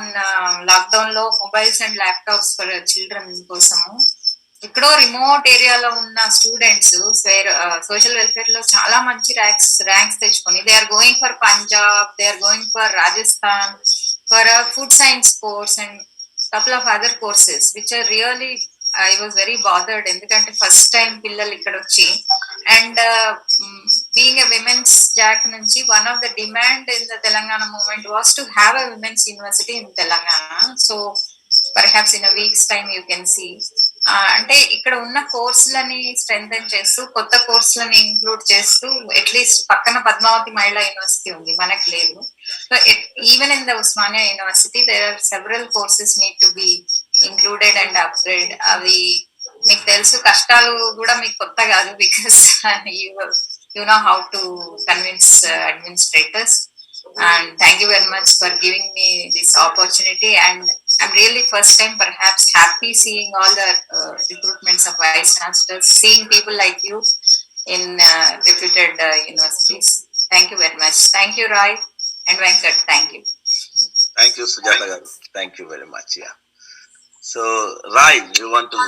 lockdown lo mobiles and laptops for children kosamu. Ikkado remote area lo unna students social welfare lo chala manchi ranks techukoni, they are going for Punjab, they are going for Rajasthan for a food science course and couple of other courses, which are really, I was very bothered ఎందుకంటే first time పిల్లలు ఇక్కడ వచ్చి, and being a women's jack నుంచి one of the demand in the Telangana movement was to have a women's university in Telangana. So perhaps in a week's time you can see, అంటే ఇక్కడ ఉన్న కోర్సులని strengthen చేస్తూ కొత్త కోర్సులని include చేస్తూ, at least పక్కన పద్మావతి మహిళా university ఉంది, మనకు లేదు. So even in the Osmania university there are several courses need to be included and upgrade. అవి మీకు తెలుసు, కష్టాలు కూడా మీకు కొత్త కాదు, because you know how to convince administrators. And thank you very much for giving me this opportunity, and I'm really first time perhaps happy seeing all the recruitments of vice chancellors, seeing people like you in reputed universities. Thank you very much. Thank you, Rai and Venkat. Thank you. Thank you, Sujata garu. Thank you very much. Yeah. So, Rai, you want to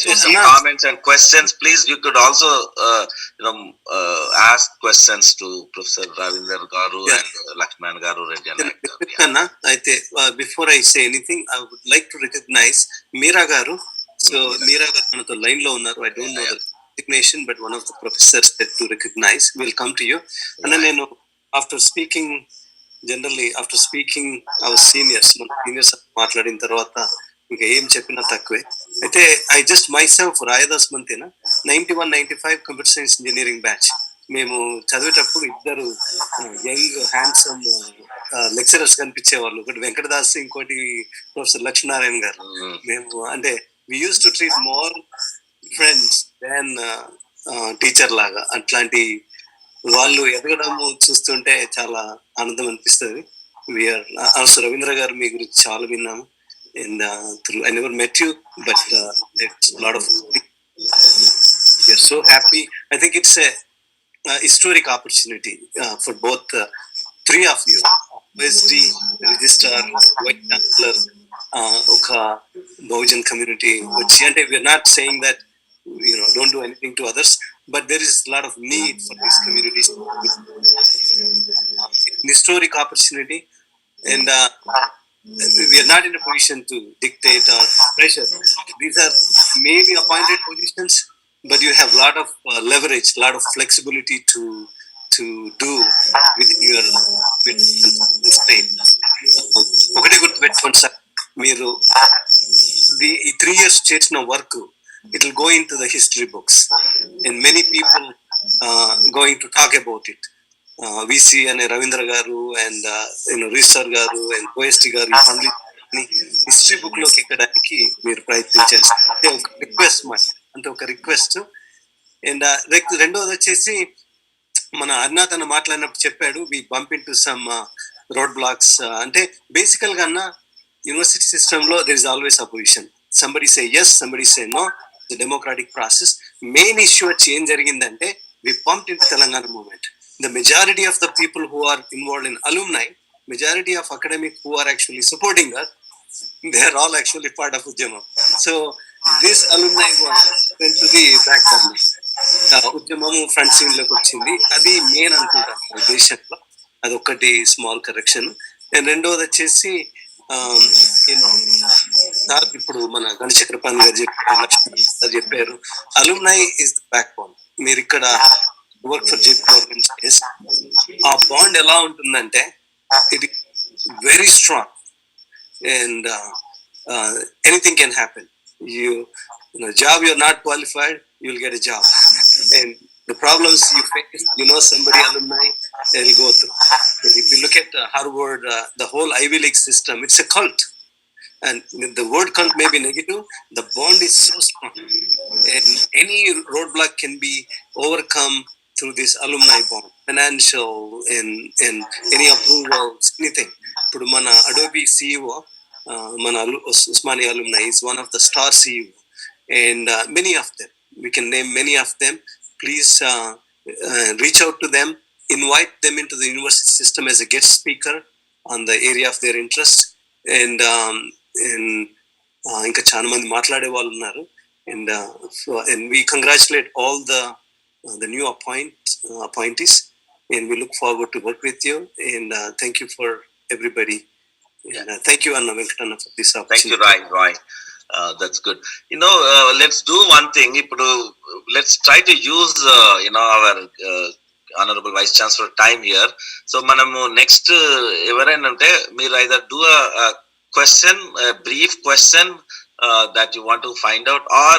share some comments and questions? Please, you could also, ask questions to Professor Ravinder garu and Laxman garu, Registrar. Before I say anything, I would like to recognize Meera garu. So, Meera garu manatho line lo unnaru. I don't know the designation, but one of the professors said to recognize. We'll come to you. And then, after speaking our seniors మాట్లాడిన తర్వాత ఇంకా ఏం చెప్పినా తక్కువే. అయితే I just myself Rayadas Mantena 91-95 computer science engineering batch. మేము చదివేటప్పుడు ఇద్దరు యంగ్ హ్యాండ్సమ్ లెక్చరర్స్ కనిపించేవాళ్ళు, ఒకటి వెంకటదాస్, ఇంకోటి ప్రొఫెసర్ లక్ష్మీనారాయణ గారు. మేము అంటే we use to treat more friends than teacher లాగా. అట్లాంటి వాళ్ళు ఎదగడము చూస్తుంటే చాలా ఆనందం అనిపిస్తుంది. వీఆర్ ఆల్సో రవీంద్ర గారు మీ గురించి చాలా విన్నాము, and I never met you, but it's a lot of we are so happy. I think it's a historic opportunity for both three of you, OSD, Registrar, Vice-Chancellor, Oka Bahujan community, which we are not saying that don't do anything to others, but there is a lot of need for these communities. Historic opportunity, and we are not in a position to dictate or pressure. These are maybe appointed positions, but you have a lot of leverage, a lot of flexibility to do with your state. ఒకటే గుర్తుపెట్టుకోండి sir, మీరు ఈ 3 years చేసిన work, it will go into the history books and many people going to talk about it. VC and Ravinder garu and Registrar garu and OST garu history book loki ekkadaniki meer prayatnincharu. Oka request ante oka request. And రెండోది వచ్చేసి మన అరుణాథ్ అన్న మాట్లాడినప్పుడు చెప్పాడు, we bump into some road blocks. అంటే basically అన్న university system లో there is always opposition. Somebody say yes, somebody say no, the democratic process. Main issue వచ్చి ఏం జరిగిందంటే, we pumped into Telangana movement. The majority of the people who are involved in alumni, majority of academic who are actually supporting us, they are all actually part of Udyamam. So this alumni was went to the back burner. Udyamam front scene loki vachindi. Adi main anukuntaru deshanlo. Adi okkati small correction. And రెండోది వచ్చేసి ఇప్పుడు మన గణశేఖరపాణి గారు చెప్పారు, alumni is the backbone. మీరు ఇక్కడ work for JP Morgan is ఆ bond ఎలా ఉంటుందంటే, ఇది very strong and anything can happen. You know, job you're not qualified, you'll get a job, and the problems you face, somebody alumni, they'll go through. If you look at Harvard, the whole Ivy League system, it's a cult, and the word cult may be negative, the bond is so strong, and any roadblock can be overcome through this alumni bond, financial and any approvals, anything. ఇప్పుడు మన Adobe CEO, మన Osmania alumni is one of the star CEO, and many of them, we can name many of them. Please reach out to them, invite them into the university system as a guest speaker on the area of their interest, and ఇంకా చాలా మంది మాట్లాడే వాళ్ళు ఉన్నారు. And we congratulate all the new appointees, and we look forward to work with you, and thank you for everybody. And thank you, Anna Venkatana, for this opportunity. Thank you, Roy. That's good. Let's do one thing. Let's try to use our honorable Vice Chancellor time here. So manamu next evaraina ante meer either do a question, a brief question that you want to find out, or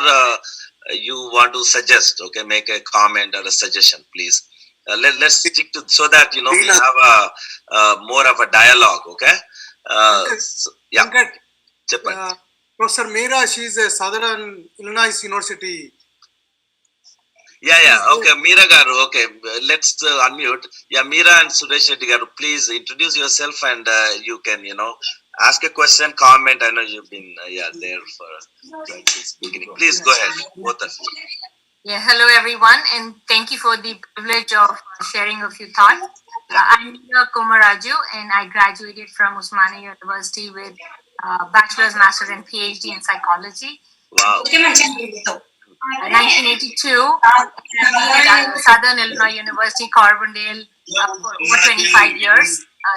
you want to suggest, okay, make a comment or a suggestion, please. Let's stick to, so that we have a more of a dialogue, okay? Professor Meera, she is a Southern Illinois University. Okay, Meera garu, okay, let's unmute. Meera and Suresh Reddy garu, please introduce yourself, and you can ask a question, comment. I know you've been there for this beginning. Please go ahead, both of you. Hello everyone, and thank you for the privilege of sharing a few thoughts. I'm Meera Komaraju, and I graduated from Osmania University with bachelor's, master's, and PhD in psychology. Wow. 1982, Southern Illinois University, Carbondale, for over 25 years,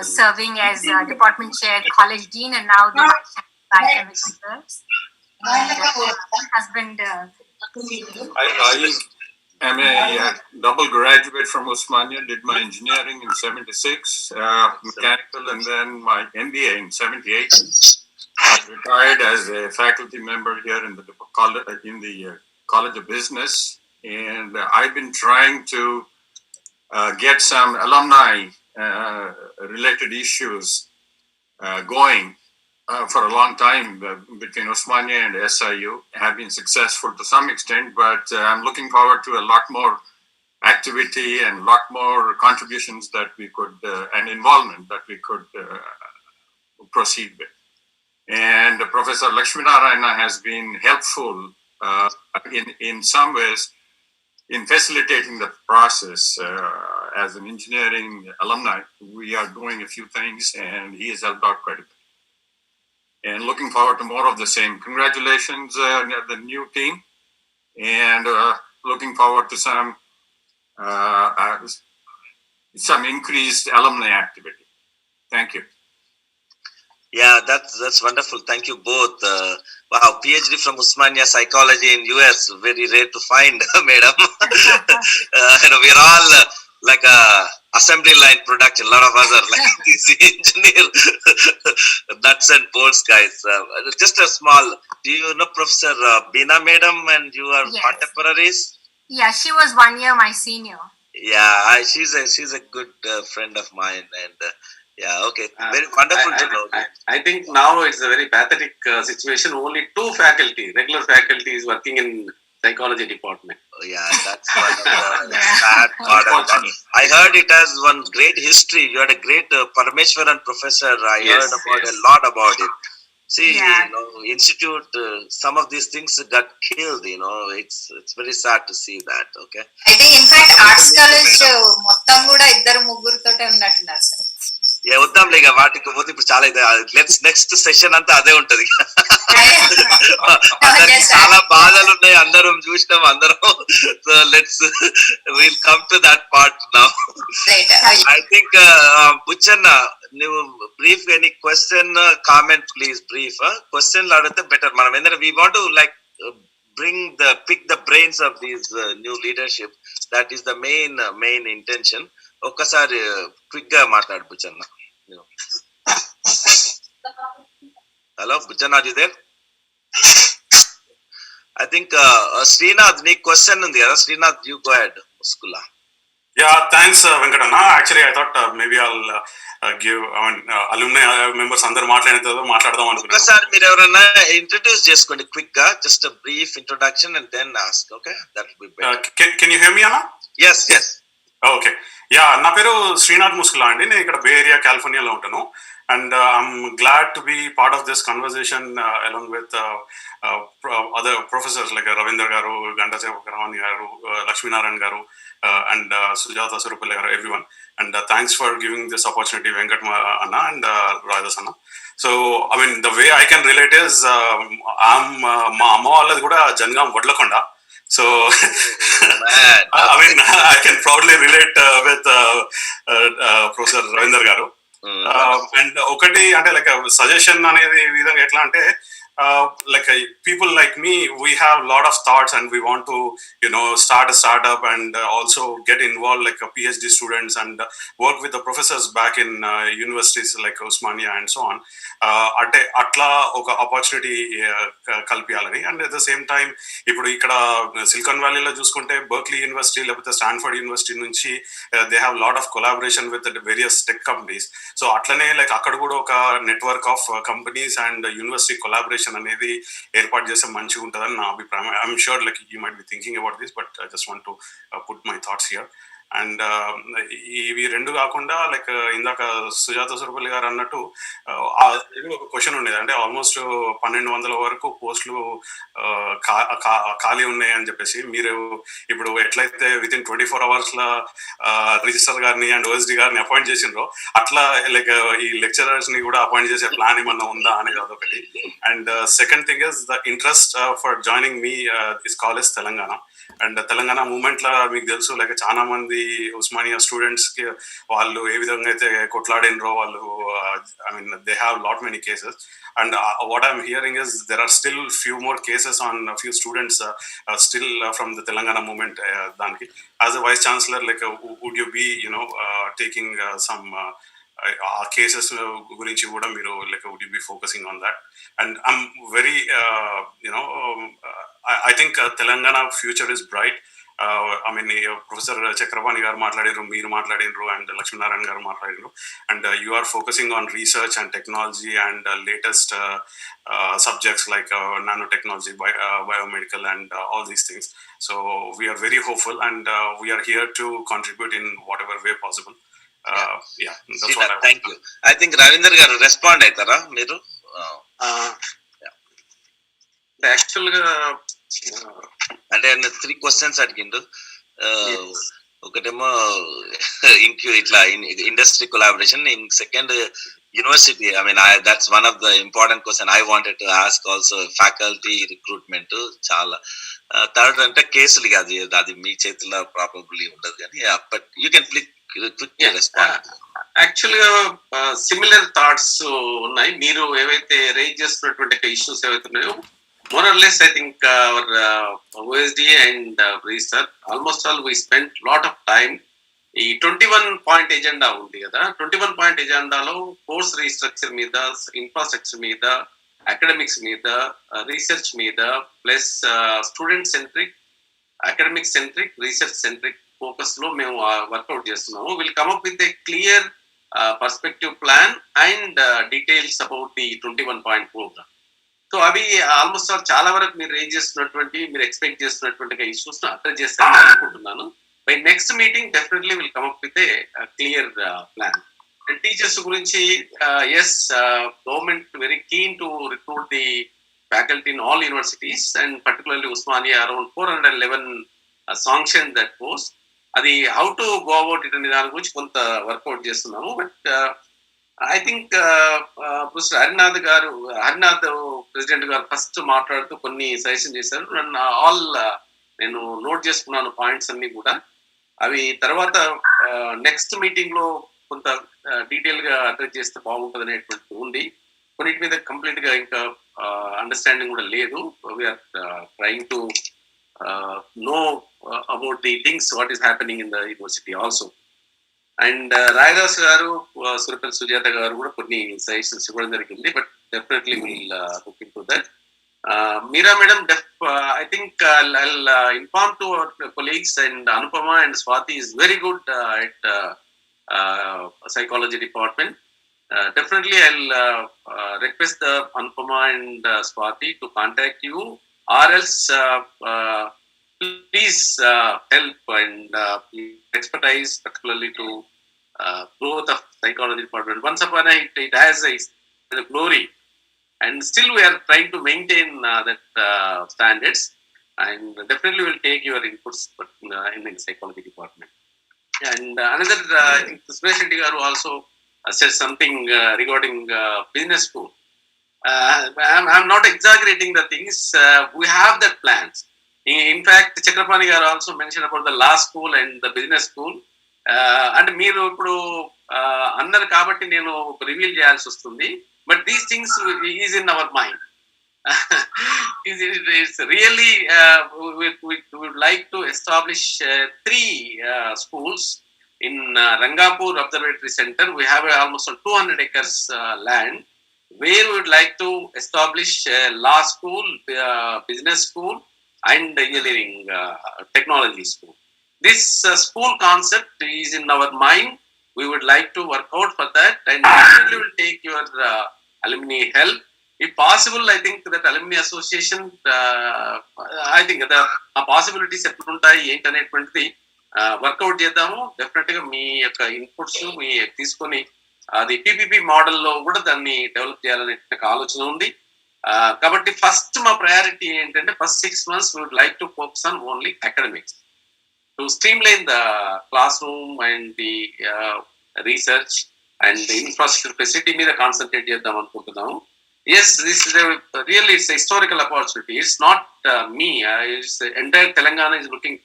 serving as department chair, college dean, and now the vice chancellor of academic affairs. And husband. I am a double graduate from Osmania, did my engineering in 76, mechanical, and then my MBA in 78. I retired as a faculty member here in the College of Business, and I've been trying to get some alumni related issues going for a long time between Osmania and SIU. Have been successful to some extent, but I'm looking forward to a lot more activity and a lot more contributions that we could and involvement that we could proceed with. And Professor Laxminarayana has been helpful in some ways in facilitating the process. As an engineering alumni, we are doing a few things, and he has helped out quite a bit. And looking forward to more of the same. Congratulations, the new team, and looking forward to some increased alumni activity. Thank you. Yeah, that's wonderful. Thank you both. Wow, PhD from Osmania psychology in US, very rare to find, madam. We're all like a assembly line product. A lot of us are like these engineer nuts and bolts guys. Just a small. Do you know Professor Bina, madam, and you are Yes. contemporaries? Yeah, she was 1 year my senior. Yeah, she's a good friend of mine, and yeah, okay, very wonderful to know. I think now it's a very pathetic situation. Only 2 faculty, regular faculty, is working in psychology department. Oh, yeah, that's one of the sad part of it. I heard it has one great history. You had a great Parameswaran professor. I heard about a lot about it. See, institute, some of these things got killed. It's very sad to see that. Okay. I think in fact arts college మొత్తం కూడా ఇద్దరు ముగ్గురుతోటే ఉన్నట్టున్నారు sir. వద్దాం లేక వాటికి పోతే ఇప్పుడు చాలా నెక్స్ట్ సెషన్ అంతా అదే ఉంటది. చాలా బాధలు ఉన్నాయి, అందరం చూసినాం అందరం. So we'll come to that part now. I think Buchanna, నువ్వు brief any question comment please brief. Question అడిగితే బెటర్. మనం ఏంటంటే we want to like pick the brains of these new leadership. That is the main intention. ఒక్కసారి quick గా మాట్లాడు Buchanna. Hello Buchanna, are you there? I think Srinath, నీ question ఉంది కదా. Srinath, you go ahead. Muskula. Yeah, thanks Venkatana. Actually I thought maybe I'll give alumni members అందరూ మాట్లాడదాం అనుకున్నాను. ఒకసారి మీరు ఎవరైనా ఇంట్రడ్యూస్ చేసుకోండి క్విక్ గా, just a brief introduction and then ask. Okay, that will be better. Can you hear me Anna? Yes. Okay, yeah, నా పేరు శ్రీనాథ్ ముస్కులా అండి. నేను ఇక్కడ బే ఏరియా కాలిఫోర్నియాలో ఉంటాను. And I'm glad to be part of this conversation along with other professors like Ravinder గారు, గంటా చక్రపాణి గారు, లక్ష్మీనారాయణ గారు, and Sujata Surupalli garu, everyone. And thanks for giving this opportunity, Venkat Anna and Rajas Anna. So, I mean, the way I can relate is, ma amma valladi kuda Jangam Vadlakonda. So, I mean, I can proudly relate with Professor Ravinder garu. And okati ante like a suggestion anedi vidhanga etla ante like people like me, we have a lot of thoughts and we want to start a startup and also get involved like a PhD students and work with the professors back in universities like Osmania and so on. Ante atla oka opportunity kalpiyalani. And at the same time ippudu ikkada Silicon Valley lo chuskunte Berkeley University lepothe Stanford University nunchi they have a lot of collaboration with the various tech companies. So atlane like akkada kuda oka network of companies and university collaboration అనేది ఏర్పాటు చేస్తే మంచిగా ఉంటుందని నా అభిప్రాయం. I'm sure like you might be thinking about this, but I just want to put my thoughts here. And ఇవి రెండు కాకుండా లైక్ ఇందాక సుజాత సురపల్లి గారు అన్నట్టు ఒక క్వశ్చన్ ఉండేది. అంటే ఆల్మోస్ట్ 1200 వరకు పోస్టులు ఖాళీ ఉన్నాయి అని చెప్పేసి, మీరు ఇప్పుడు ఎట్లయితే విత్ ఇన్ 24 hours రిజిస్టర్ గారిని అండ్ ఓఎస్డి గారిని అపాయింట్ చేసిండ్రో, అట్లా లైక్ ఈ లెక్చరర్స్ ని కూడా అపాయింట్ చేసే ప్లాన్ ఏమన్నా ఉందా అనేది అదొకటి. And second thing is the interest for joining me this college Telangana. And Telangana movement లా మీకు తెలుసు లైక్ చాలా మంది ఉస్మానియా స్టూడెంట్స్ కి వాళ్ళు ఏ విధంగా అయితే కొట్లాడినరో వాళ్ళు, I mean they have lot many cases. And what I'm hearing is there are still few more cases on a few students still from the Telangana movement. Danki, as a Vice-Chancellor, like would you be taking some cases gurinchi kuda meeru like would you be focusing on that? And I'm very I think Telangana future is bright. I mean, Professor Chakrapani garu maatladinru, meer maatladinru, and Laxminarayana garu maatladinru, and you are focusing on research and technology and latest subjects like nanotechnology, biomedical, and all these things. So we are very hopeful, and we are here to contribute in whatever way possible. Yeah, that's what I thank you. I think Ravinder garu respond aitara meeru. Actually అంటే 3 questions అడిగిండు. ఒకటేమో ఇట్లా industry collaboration, in second university. I mean that's one of the important question I wanted to ask also. Faculty recruitment చాలా. Third అంటే కేసులు కాదు, అది మీ చేతిలో ప్రాబబ్లీ ఉండదు కానీ, but you can quick respond. యాక్చువల్గా సిమిలర్ థాట్స్ ఉన్నాయి. మీరు ఏవైతే రేజ్ చేస్తున్నటువంటి ఇష్యూస్ ఏవైతే ఉన్నాయో more or less I think our OSD and register almost all we spend lot of time. ఈ 21 పాయింట్ ఎజెండా ఉంది కదా, 21 పాయింట్ ఎజెండాలో కోర్స్ రీస్ట్రక్చర్ మీద, ఇన్ఫ్రాస్ట్రక్చర్ మీద, అకాడమిక్స్ మీద, రీసెర్చ్ మీద, plus student centric, academic centric, research centric focus లో మేము వర్కౌట్ చేస్తున్నాము. Will come up with a clear perspective plan and details about the 21 point programme. So అవి ఆల్మోస్ట్ చాలా వరకు మీరు రేంజ్ చేస్తున్నటువంటి, మీరు ఎక్స్పెక్ట్ చేస్తున్నటువంటి ఇష్యూస్ అడ్రస్ చేస్తారని అనుకుంటున్నాను. By next meeting definitely will come up with a clear plan. And teachers గురించి yes, government very keen to recruit the faculty in all universities, and particularly Osmania around 411 sanctioned that course. Adi how to go about it ani dani gurinchi konta workout chestunnamo. But I think Professor Harinath President garu first మాట్లాడుతూ కొన్ని suggestion చేశారు. All నేను note చేసుకున్నాను points అన్ని కూడా. అవి తర్వాత next meeting లో కొంత డీటెయిల్ గా అడ్రస్ చేస్తే బాగుంటుంది అనేటువంటి ఉంది. కొన్నిటి మీద కంప్లీట్ గా ఇంకా అండర్స్టాండింగ్ కూడా లేదు. We're trying to know about the things what is happening in the university also. And Rayadas garu, Surapalli Sujatha garu కూడా కొన్ని సజెషన్స్ ఇవ్వడం జరిగింది. But definitely will look into that. Meera madam, I think I'll inform to our colleagues, and Anupama and Swati is very good at psychology department. Definitely I'll request the Anupama and Swati to contact you, or else please help and expertise, particularly to growth of psychology department. Once upon a it has a glory, and still we are trying to maintain that standards, and definitely will take your inputs in the psychology department. And another Suresh Reddy garu also said something regarding business school. I'm not exaggerating the things. We have that plans. In fact, Chakrapani garu also mentioned about the law school and the business school. And మీరు ఇప్పుడు అన్నారు కాబట్టి నేను reveal చేయాల్సి వస్తుంది. But these things is in our mind. It's really we would like to establish 3 schools in Rangapur Observatory Center. We have almost 200 acres land where we would like to establish a law school, business school, and engineering technology school. This school concept is in our mind. We would like to work out for that, and definitely will take your alumni help. If possible, I think that alumni association, I think the possibilities ఎట్లుంటాయి ఏంటనేటువంటిది work out చేద్దాము. డెఫినెట్గా మీ యొక్క inputs మీ తీసుకొని అది PPP మోడల్లో కూడా దాన్ని develop చేయాలనే ఆలోచన ఉంది. కాబట్టి ఫస్ట్ మా ప్రయారిటీ ఏంటంటే first 6 months we would like to focus on only academics to streamline the classroom and the research and the infrastructure facility మీద కాన్సన్ట్రేట్ చేద్దాం అనుకుంటున్నాము. Yes, this is really it's a historical opportunity. It's not me. It's entire Telangana is looking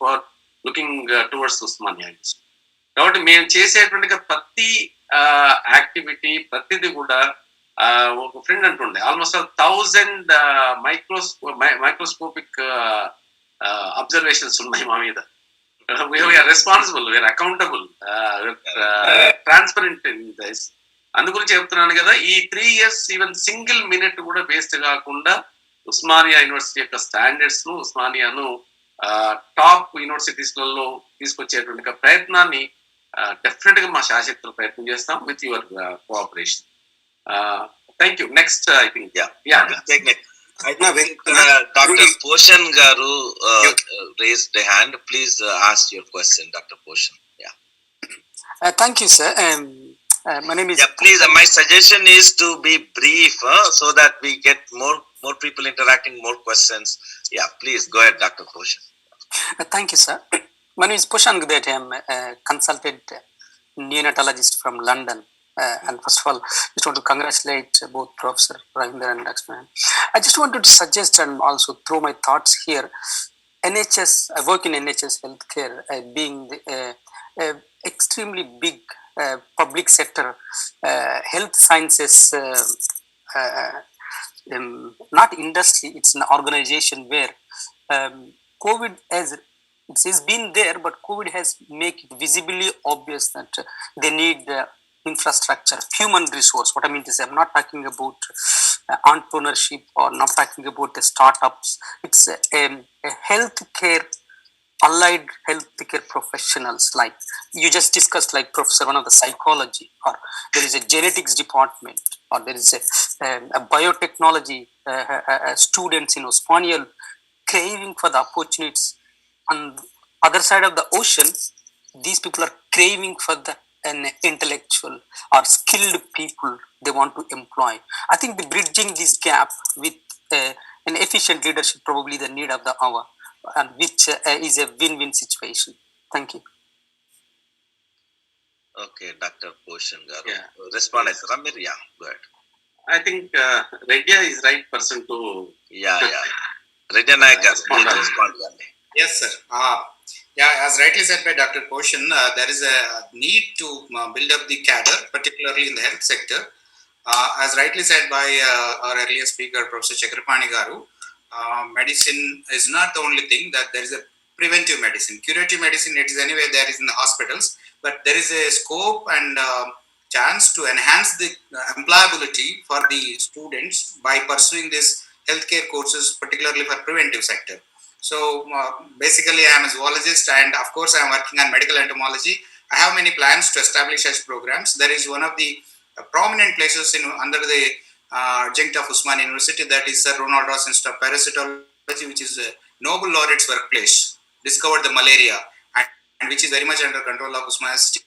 towards Osmania. కాబట్టి మేము చేసేటువంటి ప్రతి activity ప్రతిది కూడా ఒక ఫ్రెండ్ అంటుండే ఆల్మోస్ట్ 1000 మైక్రోస్కోపిక్ అబ్జర్వేషన్స్ ఉన్నాయి మా మీద. We are responsible, we are accountable, transparent in this. అందుగురించి చెప్తున్నాను కదా, ఈ 3 years ఈవెన్ సింగిల్ మినిట్ కూడా వేస్ట్ కాకుండా ఉస్మానియా యూనివర్సిటీ యొక్క స్టాండర్డ్స్ ను, ఉస్మానియాను టాప్ యూనివర్సిటీస్లలో తీసుకొచ్చేటువంటి ప్రయత్నాన్ని డెఫినెట్ గా మా శాశక్తులు ప్రయత్నం చేస్తాం with your cooperation. Thank you. Next I think Dr. Poshan garu raised a hand. Please ask your question, Dr. Poshan. Yeah. Thank you, sir. My name is. Yeah, please. My suggestion is to be brief, so that we get more people interacting, more questions. Yeah, please go ahead, Dr. Poshan. Thank you, sir. My name is Poshan Gudet. I am a consultant neonatologist from London. And first of all, I just want to congratulate both Professor Ravinder and Laxminarayana. I just wanted to suggest and also throw my thoughts here. NHS, I work in NHS healthcare, being extremely big public sector health sciences, not industry, it's an organization where COVID has been there, but COVID has made it visibly obvious that they need infrastructure, human resource. What I mean to say, I'm not talking about entrepreneurship or not talking about the startups. It's a healthcare, allied healthcare professionals, like you just discussed, like Professor, one of the psychology, or there is a genetics department, or there is a biotechnology students in Osmania craving for the opportunities. On the other side of the ocean, these people are craving for an intellectual or skilled people they want to employ. I think the bridging this gap with an efficient leadership probably the need of the hour, and which is a win-win situation. Thank you. Okay, Dr. Bhushan Garu. Yeah. Respond as Ramir. Yeah, go ahead. I think Redya is right person to. Yeah. Redya Nayak respond. Yes, sir. As rightly said by Dr. Bhushan, there is a need to build up the cadre, particularly in the health sector. As rightly said by our earlier speaker, Professor Chakrapani Garu, medicine is not the only thing, that there is a preventive medicine. Curative medicine, it is anyway there is in the hospitals, but there is a scope and chance to enhance the employability for the students by pursuing this healthcare courses, particularly for preventive sector. So basically I am a zoologist, and of course I am working on medical entomology. I have many plans to establish such programs. There is one of the prominent places under the adjunct of Osmania University, that is Sir Ronald Ross Institute of Parasitology, which is a Nobel laureate's workplace, discovered the malaria, and which is very much under control of Osmania.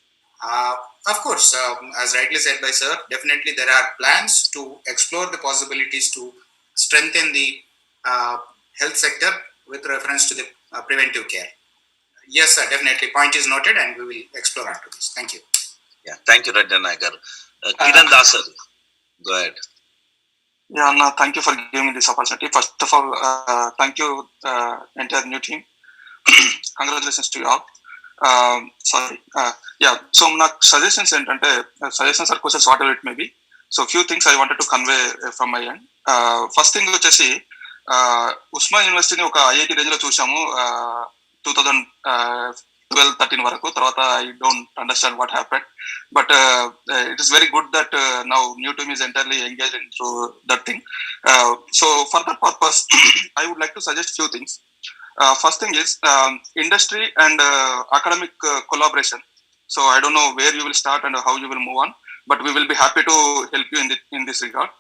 Of course, as rightly said by sir, definitely there are plans to explore the possibilities to strengthen the health sector with reference to the preventive care. Yes, sir, definitely. Point is noted, and we will explore onto this. Thank you. Yeah, thank you, Redya Nagar. Kiran Dasar, go ahead. Yeah, no, thank you for giving me this opportunity. First of all, thank you, entire new team. Congratulations to you all. So my suggestions suggestions or questions, whatever it may be. So few things I wanted to convey from my end. First thing వచ్చేసి ఉస్మానియా యూనివర్సిటీని ఒక IIT range లో చూసాము 2012-13 వరకు. తర్వాత I don't understand what happened, but it is very good that now new team is entirely engaged into that thing. So for that purpose I would like to suggest few things. First thing is industry and academic collaboration. So I don't know where you will start and how you will move on, but we will be happy to help you in this regard.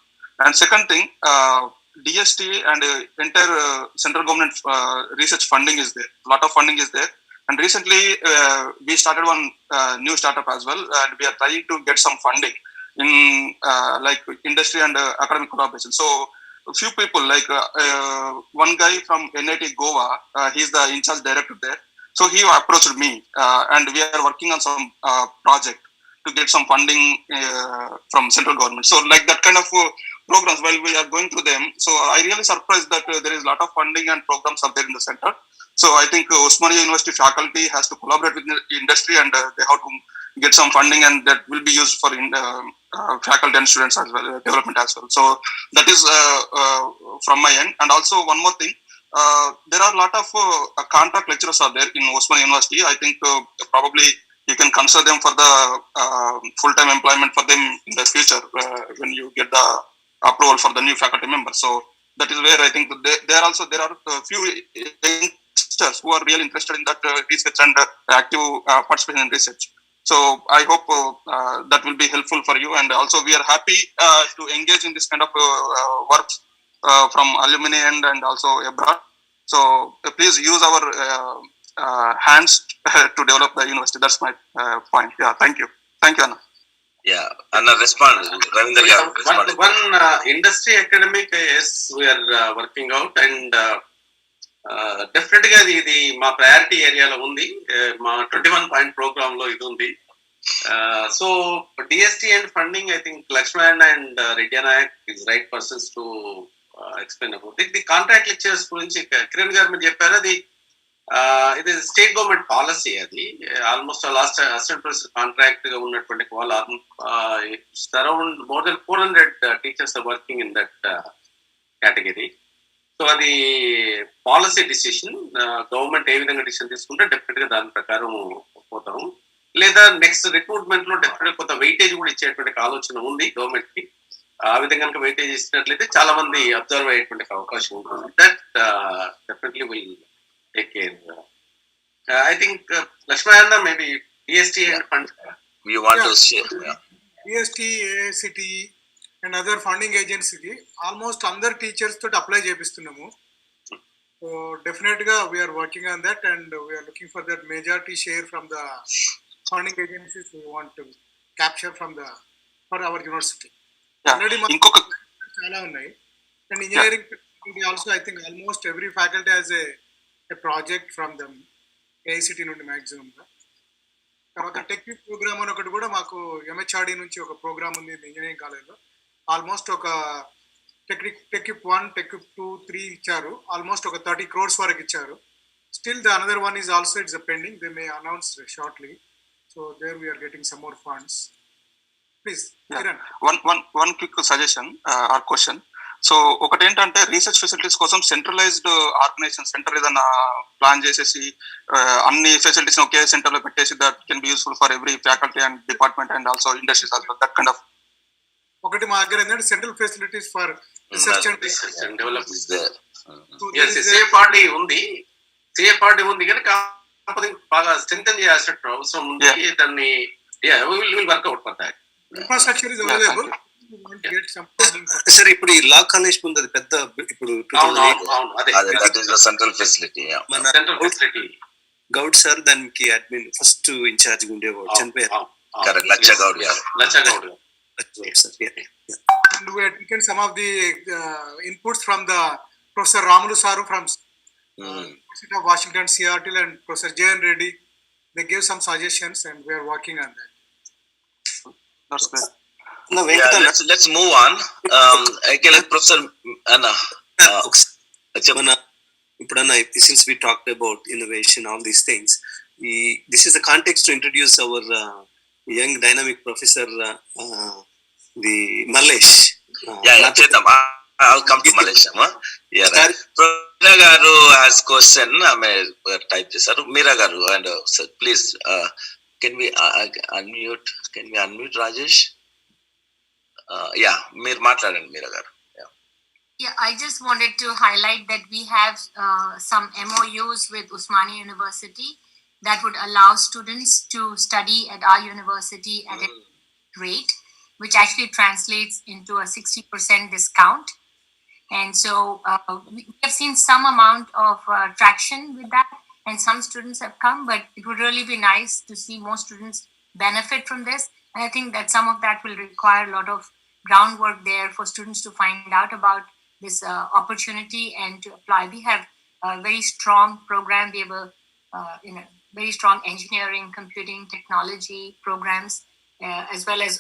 And second thing, DST and entire central government research funding is there. A lot of funding is there. And recently we started one new startup as well, and we are trying to get some funding in like industry and academic collaboration. So a few people, like one guy from NIT Goa, he's the in-charge director there. So he approached me, and we are working on some project to get some funding from central government. So like that kind of programs, while we are going through them, so I really surprised that there is a lot of funding and programs are there in the center. So I think Osmania University faculty has to collaborate with the industry, and they have to get some funding, and that will be used for faculty and students as well, development as well. So that is from my end. And also one more thing, there are a lot of contract lecturers are there in Osmania University. I think probably you can consider them for the full-time employment for them in the future when you get the approval for the new faculty members. So that is where I think there are a few youngsters who are really interested in that research and active participation in research. So I hope that will be helpful for you. And also we are happy to engage in this kind of work from alumni and also abroad. So please use our hands to develop the university. That's my point. Yeah, thank you. Thank you, Anna. Yeah, Anna, respond. Ravinder, one industry academic, yes, we are working out, and definitely ఇది మా priority ఏరియాలో ఉంది. మా 21 point programme లో ఇది ఉంది. So DST and funding, I think Laxminarayana and Redya Nayak is right persons to explain about it. The contract lectures గురించి కిరణ్ గారు మీరు చెప్పారు, అది ఇది స్టేట్ గవర్నమెంట్ పాలసీ. అది almost last assistant professor contract గా ఉన్నటువంటి వాళ్ళు around more than 400 teachers are working in that category. So అది పాలసీ డిసిషన్. గవర్నమెంట్ ఏ విధంగా డిసిషన్ తీసుకుంటే డెఫినెట్ గా దాని ప్రకారం పోతాము. లేదా నెక్స్ట్ రిక్రూట్మెంట్ లో డెఫినెట్ గా కొంత వెయిటేజ్ కూడా ఇచ్చేటువంటి ఆలోచన ఉంది గవర్నమెంట్ కి. ఆ విధంగా కనుక వెయిటేజ్ ఇచ్చినట్లయితే చాలా మంది అబ్జర్వ్ అయ్యేటువంటి అవకాశం ఉంటుంది. That definitely will take care. I think Laxminarayana, maybe DST and fund. You want to share? DST, AICT and other funding agency almost అందరు టీచర్స్ తోటి అప్లై చేపిస్తున్నాము. సో డెఫినెట్ గా we're working on that and we're looking for that majority share from the funding agencies we want to capture from the for our university. Already ఇంకొక చాలా ఉన్నాయి. And engineering also I think almost every faculty has a project from them. AICT నుండి maximum గా. తర్వాత technique programme అని ఒకటి కూడా మాకు MHRD నుంచి ఒక ప్రోగ్రామ్ ఉంది ఇంజనీరింగ్ కాలేజ్లో. ఆల్మోస్ట్ ఒక టెక్నిక్ 1, టెక్నిక్ 2, 3 ఇచ్చారు. ఆల్మోస్ట్ ఒక 30 crores వరకు ఇచ్చారు. Still the another one is also it's pending. They may announce shortly. So there we are getting some more funds. Please, Kiran. One quick suggestion or question. So ఒకటి ఏంటంటే research facilities కోసం centralised organisation centre ఏదైనా plan చేసేసి అన్ని facilities ఒకే centre లో పెట్టేసి that can be useful for every faculty and department and also industries also that kind of. ఒకటి మా దగ్గర ఏంటంటే central facilities for research and development is there. CFRD ఉంది. సిఎఫ్ఆర్డి ఉంది కనుక బాగా స్ట్రెంథెన్ చేయాల్సిన అవసరం ఉంది. దాన్ని will work out for that. Infrastructure is available. Sir ఇప్పుడు ఈ లా కాలేజ్ ముందు అది పెద్ద ఇప్పుడు సెంట్రల్ ఫెసిలిటీ గౌడ్ సార్ దానికి అడ్మిన్ ఫస్ట్ ఇన్ఛార్జ్ ఉండేవాడు, చనిపోయారు. లచ్చగౌడ్ గారు. And we had taken some of the inputs from the Professor Ramulu Saru from University of Washington, Seattle, and Professor J.N. Reddy. They gave some suggestions and we are working on that. That's good. No, let's move on. Okay, Professor Anna. Since we talked about innovation, all these things, this is the context to introduce our young dynamic professor, the Malesh. I'll come to Malaysia. Mira garu has question. Type this. Mira garu, and please, can we unmute? Can we unmute Rajesh? మీరు మాట్లాడండి మీరా గారు. Yeah, I just wanted to highlight that we have some MOUs with Osmania University that would allow students to study at our university at a rate, which actually translates into a 60% discount. And so we have seen some amount of traction with that, and some students have come, but it would really be nice to see more students benefit from this. And I think that some of that will require a lot of groundwork there for students to find out about this opportunity and to apply. We have a very strong program. We have a very strong engineering, computing, technology programs, as well as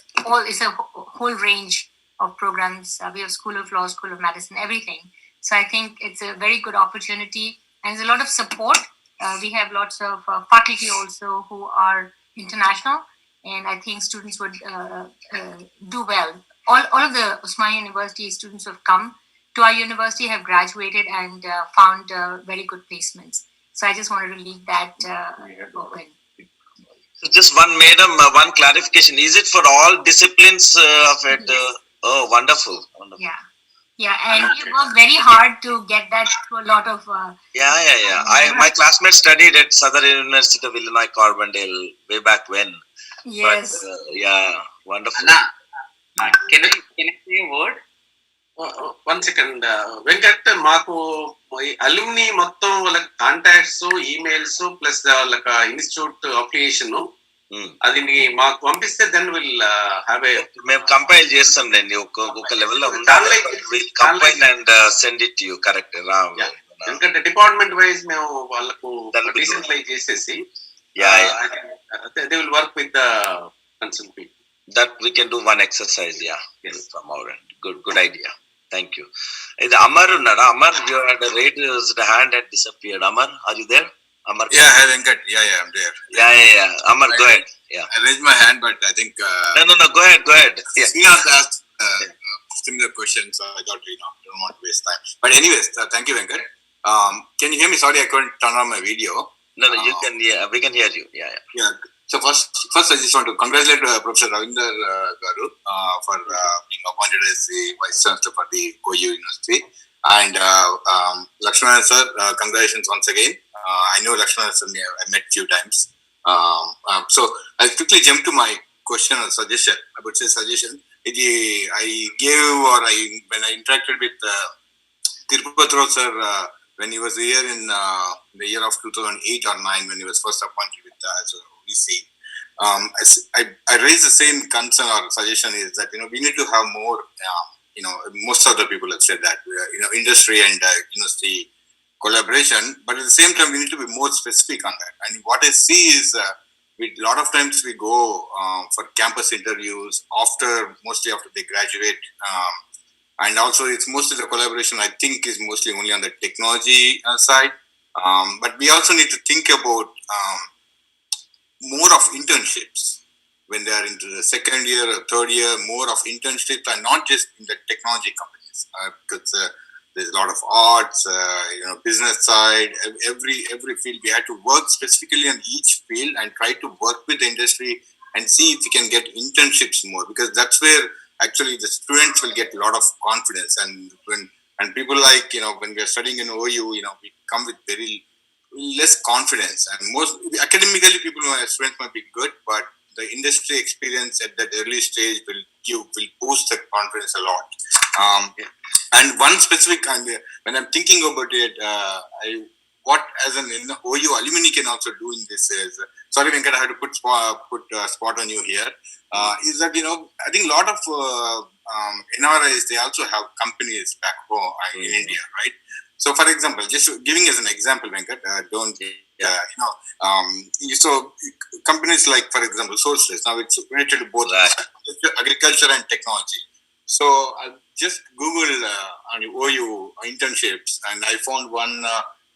it's a whole range of programs. We have School of Law, School of Medicine, everything. So I think it's a very good opportunity, and there's a lot of support. We have lots of faculty also who are international, and I think students would do well. All of the Osmania University students who have come to our university have graduated and found very good placements. So I just wanted to leave that open. So just one clarification. Is it for all disciplines of it? Yes. Oh, wonderful. Yeah, and we worked very hard to get that to a lot of. My classmates studied at Southern University of Illinois, Carbondale, way back when. Yes. But, wonderful. Anna, can I say a word? 1 second. Venkat, మాకు alumni మొత్తం వాళ్ళకి contacts, emails plus వాళ్ళకి institute application అది మాకు పంపిస్తే then will have a మేము compile చేస్తాం రండి. ఒక లెవెల్లో compile and send it you. Correct. ఎందుకంటే డిపార్ట్మెంట్ వైజ్ మేము వాళ్ళకు డీసెంట్రలైజ్ చేసేసి they will work with the concerned people. That we can do one exercise, from our end. Good idea. Thank you. Amar unnada. Amar, you had raised the hand and disappeared. Amar, are you there? Amar. Yeah, hi Venkat. Yeah, I'm there. Yeah. Amar, go ahead. Yeah. I raised my hand, but I think. No. Go ahead. Yeah. Srinath asked similar questions, so I thought, don't want to waste time. But anyways, thank you, Venkat. Can you hear me? Sorry, I couldn't turn on my video. No, you can. Yeah, we can hear you. Yeah. So first, I just want to congratulate Professor Ravinder Garu for being appointed as the Vice-Chancellor for the OU University. And Laxminarayana sir, congratulations once again. I know Laxminarayana sir I met few times. So I'll quickly jump to my question or suggestion. I would say suggestion. When I interacted with Tirupati sir when he was here in the year of 2008 or 9 when he was first appointed with as a VC, I raised the same concern or suggestion is that we need to have more. Most of the people have said that industry and university collaboration, but at the same time we need to be more specific on that. And what I see is a lot of times we go for campus interviews mostly after they graduate, and also it's mostly the collaboration I think is mostly only on the technology side, but we also need to think about more of internships when they are into the second year or third year, more of internships and not just in the technology companies, because there's a lot of arts, business side, every field. We had to work specifically on each field and try to work with the industry and see if we can get internships more, because that's where actually the students will get a lot of confidence. And when people when we are studying in OU, we come with very less confidence, and most academically students might be good, but the industry experience at that early stage will boost the confidence a lot. And one specific, when I'm thinking about it, what as an OU alumni can also do in this is, sorry Venkat, I had to put spot on you here, is that I think a lot of NRIs, they also have companies back home in India, right? So for example, just giving as an example, Venkat, so companies like, for example, Socialist, now it's related to both agriculture and technology. So I just Googled on OU internships, and I found one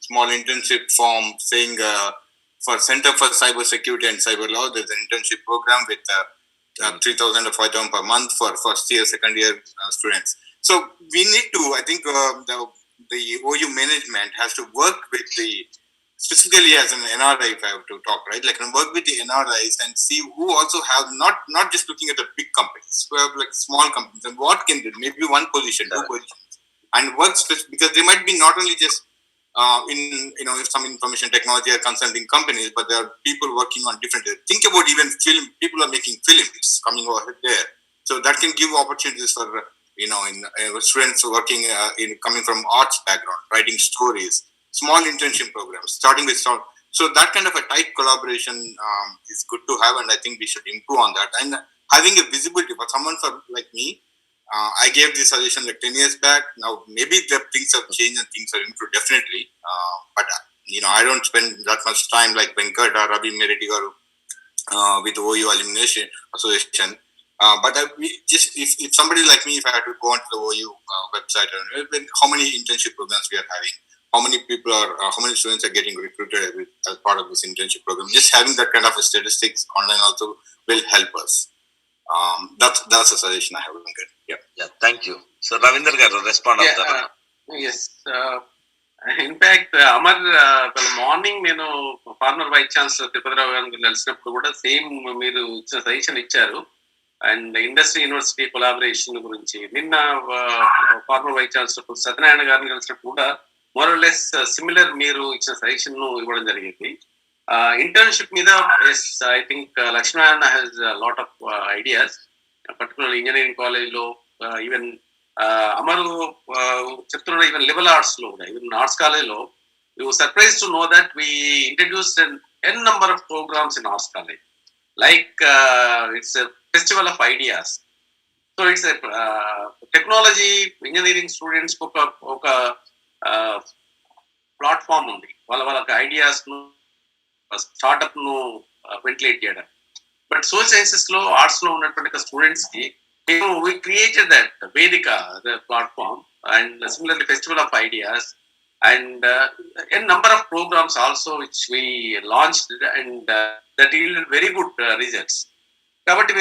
small internship form saying for Center for Cyber Security and Cyber Law, there's an internship program with 3,000 or 5,000 per month for first year, second year students. So we need to, I think the OU management has to work with specifically as an NRI, if I have to talk, right? Like work with the NRIs and see who also have not just looking at the big companies, who have like small companies, and what can do, maybe one position, two positions, and work because they might be not only just in some information technology or consulting companies, but there are people working on different. Think about even film. People are making films coming over there, so that can give opportunities for students working coming from arts background, writing stories. Small internship programs, starting with so that kind of a tight collaboration is good to have, and I think we should improve on that. And having a visibility for someone like me, I gave this suggestion like 10 years back. Now maybe the things have changed and things have improved definitely, but I don't spend that much time like Venkat or Ravi Meriti or with OU Alumni Association. But if somebody like me, if I had to go onto the OU website, how many internship programs we are having, how many students are getting recruited as part of this internship program. Just having that kind of statistics online also will help us. That's a suggestion I have. Yeah, thank you. So Ravinder garu respond on that. Yes. In fact, Amar morning నేను farmer vice chancellor Tirupathirao గారిని కలిసినప్పుడు కూడా same మీరు ఇచ్చిన suggestion ఇచ్చారు, and industry university collaboration గురించి. నిన్న farmer vice chancellor Satyanarayana గారిని కలిసినప్పుడు కూడా more or less సిమిలర్ మీరు ఇచ్చిన సజెషన్ ఇవ్వడం జరిగింది. ఇంటర్న్షిప్ మీద I think Lakshminarayana has lot of ideas, particular engineering కాలేజ్లో ఈవెన్ అమరు చెప్తున్న ఈవెన్ లిబరల్ ఆర్ట్స్ లో కూడా, ఈవెన్ ఆర్ట్స్ కాలేజ్లో you surprise to know that we introduced an number of programmes in arts college, like it's a festival of ideas. So it's technology engineering students ఒక platform ఉంది, వాళ్ళ ideas ను startup ను ventilate చేయడం. But social sciences లో arts లో ఉన్నటువంటి students కి we created that Vedika, the platform, and similarly Festival of Ideas. and a number of programs also which we launched, and that yielded very good results. కాబట్టి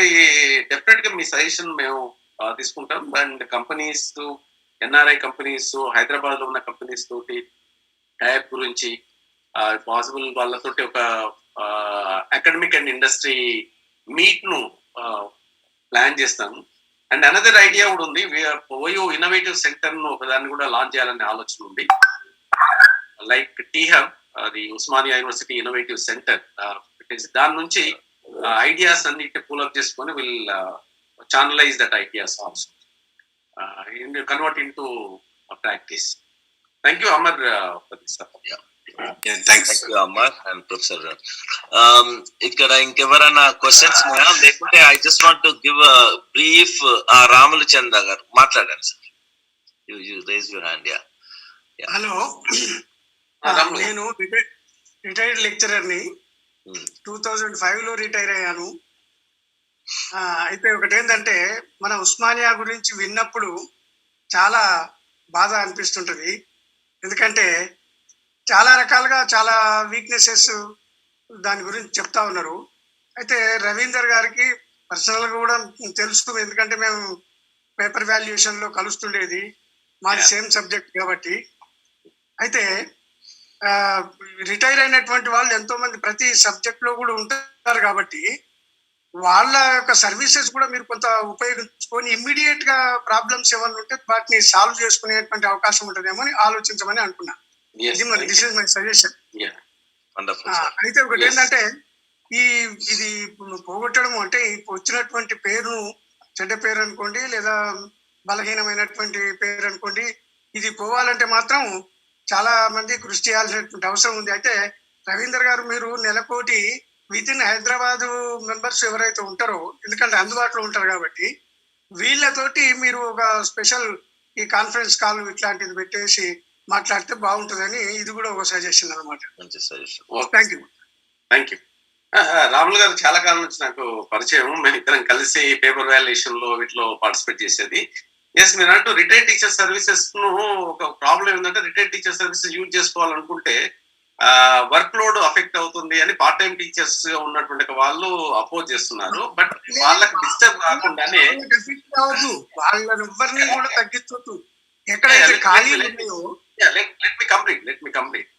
డెఫినెట్గా మీ suggestion మేము తీసుకుంటాం. And companies, NRI companies, హైదరాబాద్లో ఉన్న companies తోటి type గురించి possible వాళ్ళతోటి ఒక అకాడమిక్ అండ్ ఇండస్ట్రీ మీట్ను ప్లాన్ చేస్తాను. అండ్ అనదర్ ఐడియా కూడా ఉంది, ఓయో ఇన్నోవేటివ్ సెంటర్ను ఒకదాన్ని కూడా లాంచ్ చేయాలనే ఆలోచన ఉంది. లైక్ టీహబ్, అది ఉస్మానియా యూనివర్సిటీ ఇన్నోవేటివ్ సెంటర్, దాని నుంచి ఐడియాస్ అన్నిటి పూలప్ చేసుకొని will channelise that ideas also convert into practice. Thank you Amar for this. Thank you Amar and professor. ఇక్కడ ఇంకెవరైనా క్వశ్చన్స్ ఉన్నాయా? లేకుంటే I just want to give brief. Ramulu Chandra garu మాట్లాడండి sir. You raise your hand. Hello, నేను retired లెక్చరర్ని. 2005లో retire అయ్యాను. అయితే ఒకటేంటంటే, మన ఉస్మానియా గురించి విన్నప్పుడు చాలా బాధ అనిపిస్తుంటుంది. ఎందుకంటే చాలా రకాలుగా చాలా వీక్నెసెస్ దాని గురించి చెప్తా ఉన్నారు. అయితే రవీందర్ గారికి పర్సనల్గా కూడా తెలుసు, ఎందుకంటే మేము పేపర్ వాల్యుయేషన్లో కలుస్తుండేది, మాది సేమ్ సబ్జెక్ట్ కాబట్టి. అయితే రిటైర్ అయినటువంటి వాళ్ళు ఎంతో మంది ప్రతి సబ్జెక్ట్లో కూడా ఉంటారు కాబట్టి వాళ్ళ యొక్క సర్వీసెస్ కూడా మీరు కొంత ఉపయోగించుకొని ఇమ్మీడియట్ గా ప్రాబ్లమ్స్ ఏమైనా ఉంటే వాటిని సాల్వ్ చేసుకునేటువంటి అవకాశం ఉంటుందేమో అని ఆలోచించమని అనుకున్నా. This is my suggestion. అయితే ఒకటి ఏంటంటే, ఇది పోగొట్టడం అంటే వచ్చినటువంటి పేరును, చెడ్డ పేరు అనుకోండి లేదా బలహీనమైనటువంటి పేరు అనుకోండి, ఇది పోవాలంటే మాత్రం చాలా మంది కృషి చేయాల్సినటువంటి అవసరం ఉంది. అయితే రవీందర్ గారు, మీరు నెలకోటి విత్ ఇన్ హైదరాబాద్ మెంబర్స్ ఎవరైతే ఉంటారో, ఎందుకంటే అందుబాటులో ఉంటారు కాబట్టి, వీళ్ళతోటి మీరు ఒక స్పెషల్ ఈ కాన్ఫరెన్స్ కాల్ ఇట్లాంటిది పెట్టేసి మాట్లాడితే బాగుంటుందని ఇది కూడా ఒక సజెషన్ అనమాట. మంచి suggestion. Thank you. Thank you. Ramulu గారు చాలా కాలం నుంచి నాకు పరిచయం. మేము ఇద్దరం కలిసి పేపర్ వాల్యుయేషన్ లో వీటిలో పార్టిసిపేట్ చేసేది. ఎస్, మీరు అంటూ రిటైర్డ్ టీచర్ సర్వీసెస్ ను ఒక ప్రాబ్లం ఏంటంటే, రిటైర్డ్ టీచర్ సర్వీసెస్ యూజ్ చేసుకోవాలనుకుంటే వర్క్ లోడ్ అఫెక్ట్ అవుతుంది అని పార్ట్ టైం టీచర్స్ గా ఉన్నటువంటి వాళ్ళు అపోజ్ చేస్తున్నారు. బట్ వాళ్ళకి డిస్టర్బ్ కాకుండానే వాళ్ళని కూడా తగ్గించొద్దు. ఎక్కడైతే ఖాళీ ఉన్నాయో లెట్ మీ కంప్లీట్.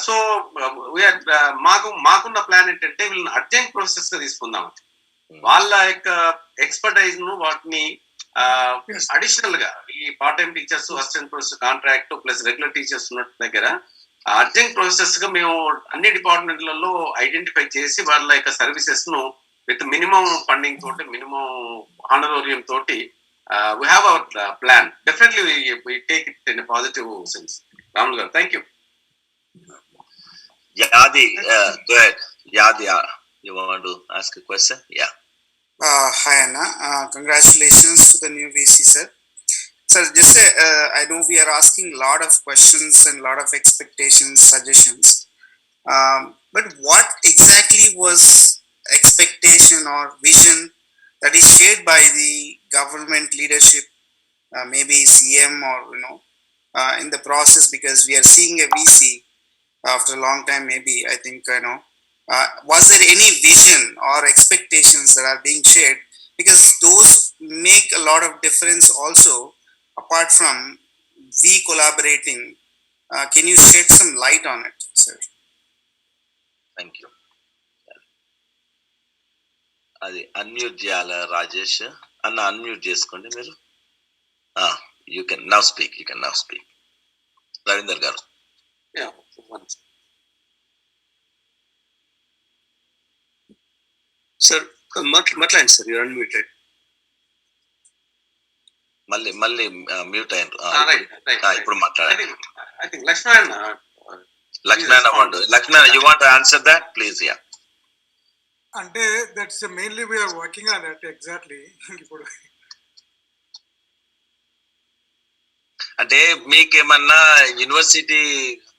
సో మాకున్న ప్లాన్ ఏంటంటే, వీళ్ళని అడ్జంక్ట్ ప్రొఫెసర్స్ గా తీసుకుందాం. వాళ్ళ యొక్క ఎక్స్పర్టైజ్ ను వాటిని అడిషనల్ గా ఈ part time teachers, assistant professor contract plus regular teachers ఉన్న దగ్గర అడ్జంక్ట్ ప్రొఫెసర్స్ గా మేము అన్ని డిపార్ట్మెంట్లలో ఐడెంటిఫై చేసి వాళ్ళ యొక్క సర్వీసెస్ ను విత్ మినిమం ఫండింగ్ తోటి, మినిమం ఆనరోరియం తోటి we have our plan. Definitely we take it in a positive sense. Ramul garu, thank you. Yadi, go ahead. Yadi, you want to ask a question? Yeah. Hi Anna, congratulations to the new VC sir. Sir, just I know we are asking a lot of questions and a lot of expectations, suggestions, but what exactly was expectation or vision that is shared by the government leadership, maybe CM or in the process, because we are seeing a VC after a long time, maybe I think was there any vision or expectations that are being shared, because those make a lot of difference also apart from we collaborating. Can you shed some light on it, sir? Thank you. అది unmute చేయాలా రాజేష్ అన్న? Unmute చేసుకోండి మీరు. You can now speak. Ravinder garu. Sir మాట్లాడండి sir, you're unmuted. మళ్ళీ mute అయినారు. ఇప్పుడు మాట్లాడండి. Lakshmana, you want to answer that please? Yeah. అంటే that's mainly we're working on that. Exactly. ఇప్పుడు అంటే మీకేమన్నా యూనివర్సిటీ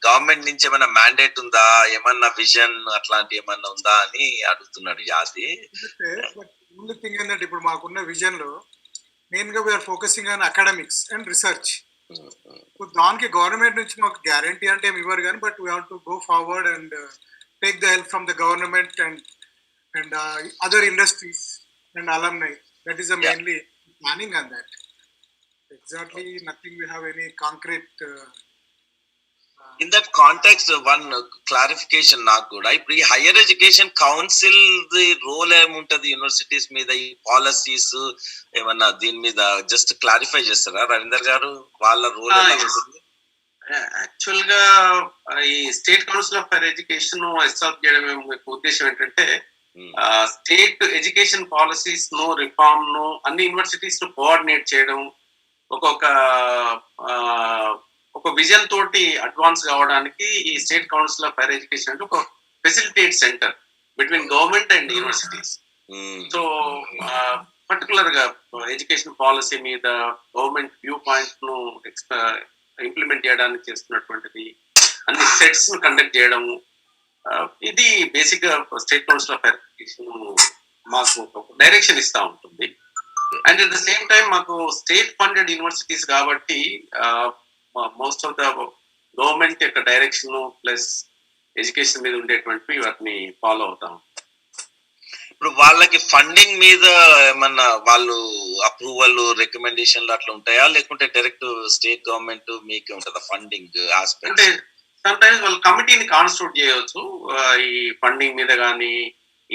గవర్నమెంట్ నుంచి ఏమన్నా మ్యాండేట్ ఉందా, ఏమన్నా విజన్ అట్లాంటి ఏమన్నా ఉందా అని అడుగుతున్నాడు యాది. ఓన్లీ థింగ్ ఏంటంటే, ఇప్పుడు మాకున్న విజన్ లో మెయిన్ గా we're focusing on academics and research. So దానికి గవర్నమెంట్ నుంచి మాకు గ్యారంటీ అంటే ఏమి ఇవ్వరు కానీ, but we have to go forward and take the help from the government and other industries and alumni. That is the mainly planning on that. Exactly, nothing we have any concrete. In that context, one clarification నాకు కూడా ఇప్పుడు ఈ higher education council the role ఏముంటది universities మీద, ఈ policies ఏమన్నా దీని మీద జస్ట్ క్లారిఫై చేస్తారా రవీందర్ గారు? వాళ్ళ రోల్ యాక్చువల్ గా ఈ state council of higher education establish చేయడం ఉద్దేశం ఏంటంటే స్టేట్ ఎడ్యుకేషన్ పాలసీస్ ను రిఫార్మ్ ను అన్ని యూనివర్సిటీస్ ను కోఆర్డినేట్ చేయడం, ఒక విజన్ తోటి అడ్వాన్స్ కావడానికి ఈ state council of higher education అంటే ఒక facilitate centre between government and universities. So particular గా ఎడ్యుకేషన్ పాలసీ మీద గవర్నమెంట్ వ్యూ పాయింట్ ను ఇంప్లిమెంట్ చేయడానికి చేస్తున్నటువంటిది, అన్ని సెట్స్ ను కండక్ట్ చేయడము, ఇది బేసిక్ గా state council of higher education మాకు డైరెక్షన్ ఇస్తా ఉంటుంది. And at the same time మాకు స్టేట్ ఫండెడ్ యూనివర్సిటీస్ కాబట్టి మోస్ట్ ఆఫ్ ద గవర్నమెంట్ యొక్క డైరెక్షన్ ప్లస్ ఎడ్యుకేషన్ మీద ఉండేటువంటి వాటిని ఫాలో అవుతాం. ఇప్పుడు వాళ్ళకి ఫండింగ్ మీద ఏమన్నా వాళ్ళు అప్రూవల్ రికమెండేషన్లు అట్లా ఉంటాయా, లేకుంటే డైరెక్ట్ స్టేట్ గవర్నమెంట్ మీకే ఉంటుందా ఫండింగ్ ఆస్పెక్ట్? అంటే సమ్ టైమ్స్ వాళ్ళు కమిటీని కాన్స్టిట్యూట్ చేయవచ్చు, ఈ ఫండింగ్ మీద కానీ,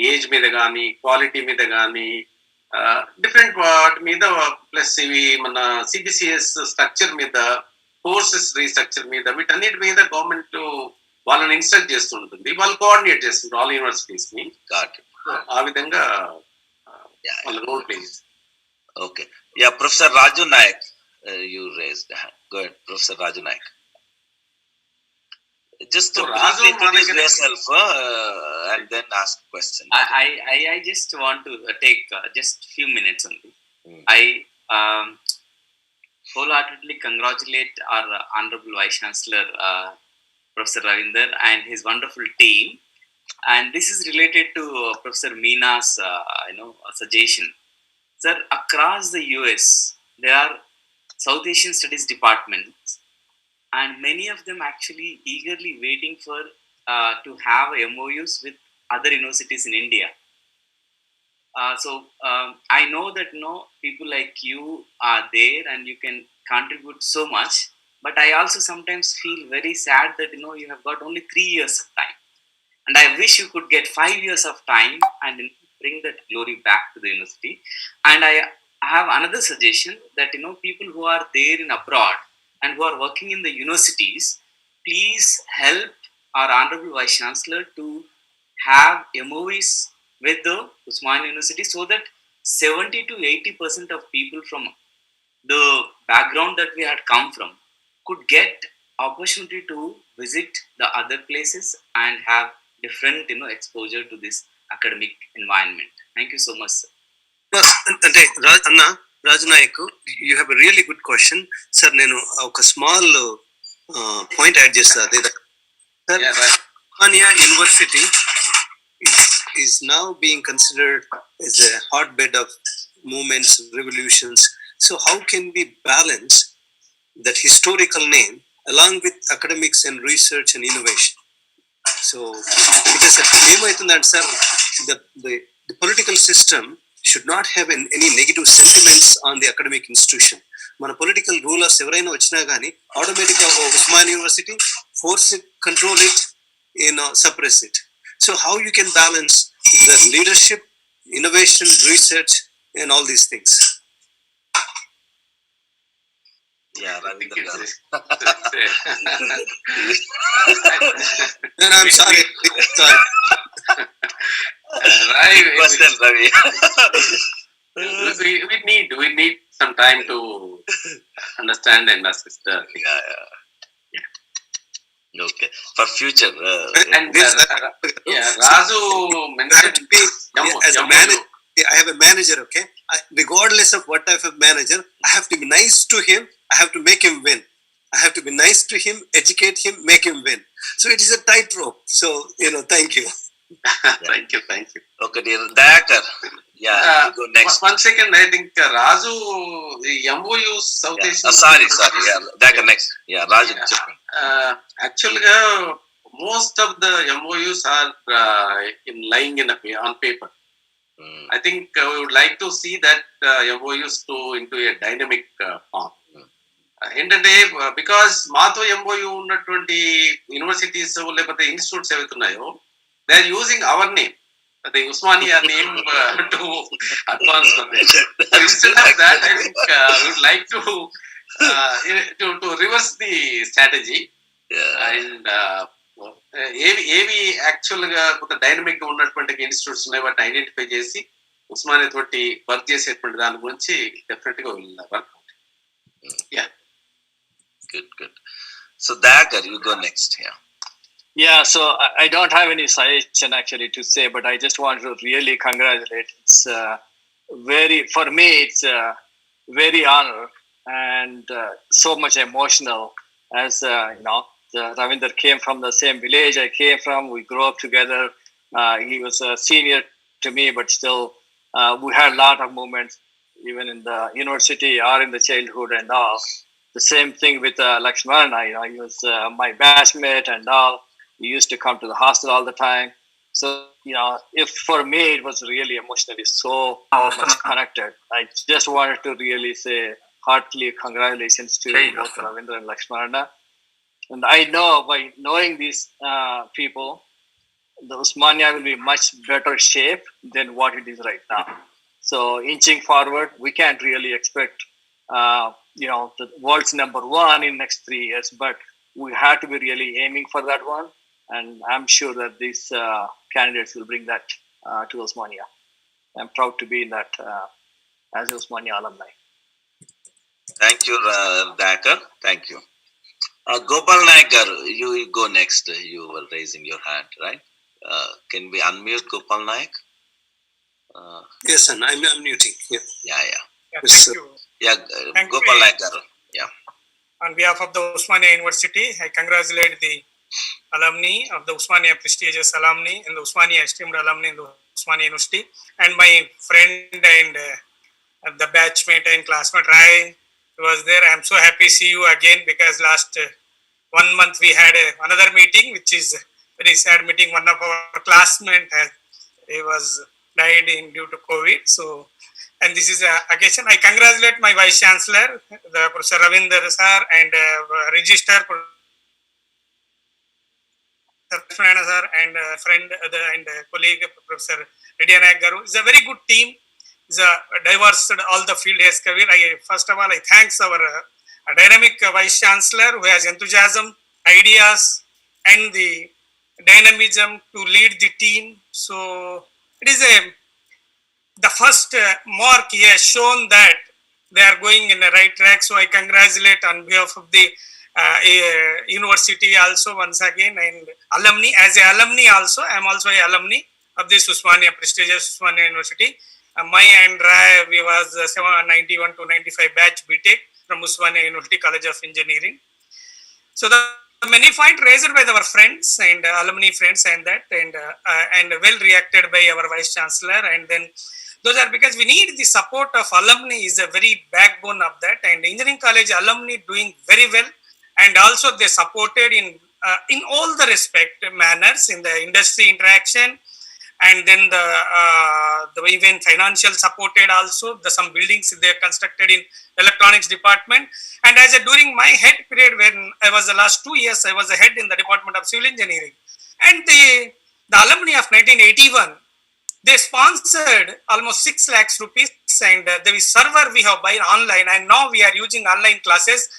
ఏజ్ మీద కానీ, క్వాలిటీ మీద కానీ, డిఫరెంట్ వాటి మీద, ప్లస్ ఇవి మన సిబిసిఎస్ స్ట్రక్చర్ మీద, కోర్సెస్ రీస్ట్రక్చర్ మీద, వీటన్నిటి మీద గవర్నమెంట్ వాళ్ళని ఇన్స్ట్రక్ట్ చేస్తుంటుంది, వాళ్ళు కోఆర్డినేట్ చేస్తుంటారు ఆల్ యూనివర్సిటీస్ ని. ఆ విధంగా వాళ్ళ రోల్ ప్లే చేస్తారు. Okay, yeah professor Raju Nayak, you raised hand. Go ahead professor Raju Nayak. Just to introduce yourself and then ask a question. I just want to take just few minutes only. I wholeheartedly congratulate our Honorable Vice-Chancellor, Professor Ravinder, and his wonderful team. And this is related to Professor Meena's, suggestion. Sir, across the US, there are South Asian Studies departments, and many of them actually eagerly waiting for to have MOUs with other universities in India. So I know that people like you are there and you can contribute so much, but I also sometimes feel very sad that you have got only 3 years of time, and I wish you could get 5 years of time and bring that glory back to the university. And I have another suggestion that people who are there in abroad and who are working in the universities, please help our Honorable Vice-Chancellor to have MOUs with the Osmania University, so that 70 to 80% of people from the background that we had come from could get opportunity to visit the other places and have different exposure to this academic environment. Thank you so much, sir. అంటే అన్న Raju Nayak, you have a really good question sir. నేను ఒక small point add చేస్తాను. అదే sir, Osmania university is now being considered as a hotbed of movements, revolutions. So how can we balance that historical name along with academics and research and innovation? So because ఏమవుతుందంటే sir, the political system should not have any negative sentiments on the academic institution. మన political rulers ఎవరైనా వచ్చినా కానీ ఆటోమేటిక్గా Osmania university force it, control it, suppress it. So how you can balance the leadership, innovation, research and all these things? Yeah, Ravinder. No, I'm sorry. Right. Question, Ravi. we need some time to understand and assist. Okay, for future. And Raju mentioned as a manager. I have a manager, okay? Regardless of what type of manager, I have to be nice to him. I have to make him win. I have to be nice to him, educate him, make him win. So it is a tightrope. So, thank you. Thank you. Okay, dear Dayakar. Yeah, you go next. 1 second, I think Raju, the MOU South Asian. Sorry. Yeah, that next. Yeah, Raju. Actually, most of the MOUs are lying on paper. I think we would like to see that MOUs into a dynamic form. ఏంటంటే because మాతో MOU ఉన్నటువంటి universities లేకపోతే institutes ఏవైతే ఉన్నాయో they are using our name the Osmania name to advance on it. So instead of that, I think we would like to reverse the strategy and ఏవి actual గా కొంత dynamic గా ఉన్నటువంటి institutes ఉన్నాయి వాటిని ఐడెంటిఫై చేసి ఉస్మానియా తోటి వర్క్ చేసేటువంటి దాని గురించి డెఫినెట్ గా work yeah good so దాకర్ you go next here. Yeah, so I don't have any suggestion actually to say, but I just want to really congratulate. It's for me, it's very honor and so much emotional as, Ravinder came from the same village I came from. We grew up together. He was a senior to me, but still we had a lot of moments, even in the university or in the childhood and all. The same thing with Laxminarayana. He was my batchmate and all. We used to come to the hostel all the time. So, if for me, it was really emotionally so much connected. I just wanted to really say heartily congratulations to both Ravinder and Laxminarayana. And I know by knowing these people, the Osmania will be much better shape than what it is right now. So, inching forward, we can't really expect, the world's number one in next 3 years, but we have to be really aiming for that one. And I'm sure that these candidates will bring that to Osmania. I'm proud to be in that as Osmania alumni. Thank you, Dakar. Thank you. Gopal Naik, you go next. You were raising your hand, right? Can we unmute Gopal Naik? Yes, sir. I'm unmuting. Yeah. Yes, thank you. Yeah, Gopal Naik. Yeah. On behalf of the Osmania University, I congratulate the alumni of the Osmania prestigious alumni and the Osmania esteemed alumni in the Osmania University, and my friend and the batchmate and classmate Rai was there. I'm so happy to see you again because last 1 month we had another meeting, which is very sad meeting. One of our classmates he was died due to COVID. So, and this is an occasion. I congratulate my Vice-Chancellor, the Professor Ravinder sir, and Registrar sir, and friend and colleague Professor Indianised. It's a very good team. It's a diverse, all the field has covered. First of all, I thanks our dynamic Vice-Chancellor who has enthusiasm, ideas, and the dynamism to lead the team. So it is the first mark he has shown that they are going in the right track. So I congratulate on behalf of the university also once again, and alumni. As a alumni also, I am also a alumni of this Osmania, prestigious Osmania University. My and Rai, we was 91 to 95 batch BTech from Osmania University College of Engineering. So the many points raised by our friends and alumni friends and well reacted by our Vice-Chancellor, and then those are because we need the support of alumni is a very backbone of that, and engineering college alumni doing very well. And also they supported in all the respect manners in the industry interaction, and then the even financial supported also. Some buildings they constructed in electronics department. And as during my head period when I was the last 2 years, I was the head in the Department of Civil Engineering. And the alumni of 1981, they sponsored almost 6 lakhs rupees, and the server we have buy online, and now we are using online classes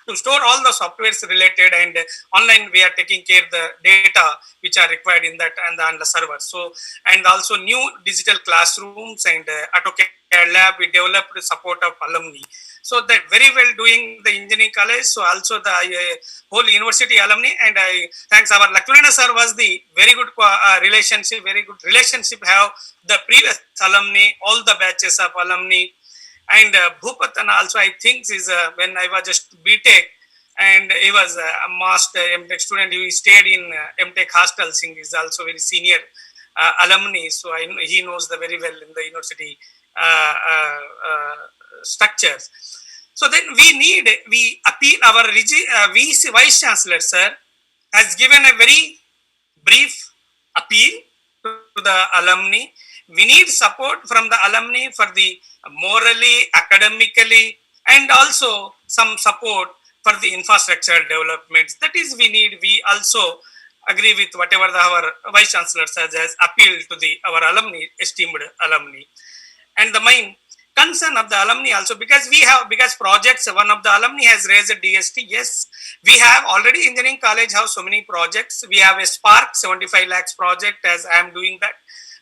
to store all the softwares related, and online we are taking care of the data which are required in that and on the server. So, and also new digital classrooms and AutoCAD lab we developed with support of alumni. So that very well doing the engineering college. So also the whole university alumni, and I thanks our Laxminarayana sir was the very good relationship have the previous alumni, all the batches of alumni. And Bhupatan also, I think, is when I was just BTech, and he was a master MTech student. He stayed in MTech hostels. He is also very senior alumni, so he knows the very well in the university structures. So then we appeal our Vice Chancellor, sir, has given a very brief appeal to the alumni. We need support from the alumni for the morally, academically, and also some support for the infrastructure developments. That is, we need. We also agree with whatever our Vice Chancellor says as appeal to our alumni, esteemed alumni. And the main concern of the alumni also, because projects, one of the alumni has raised a DST. Yes, we have already engineering college have so many projects. We have a Spark 75 lakhs project, as I am doing that.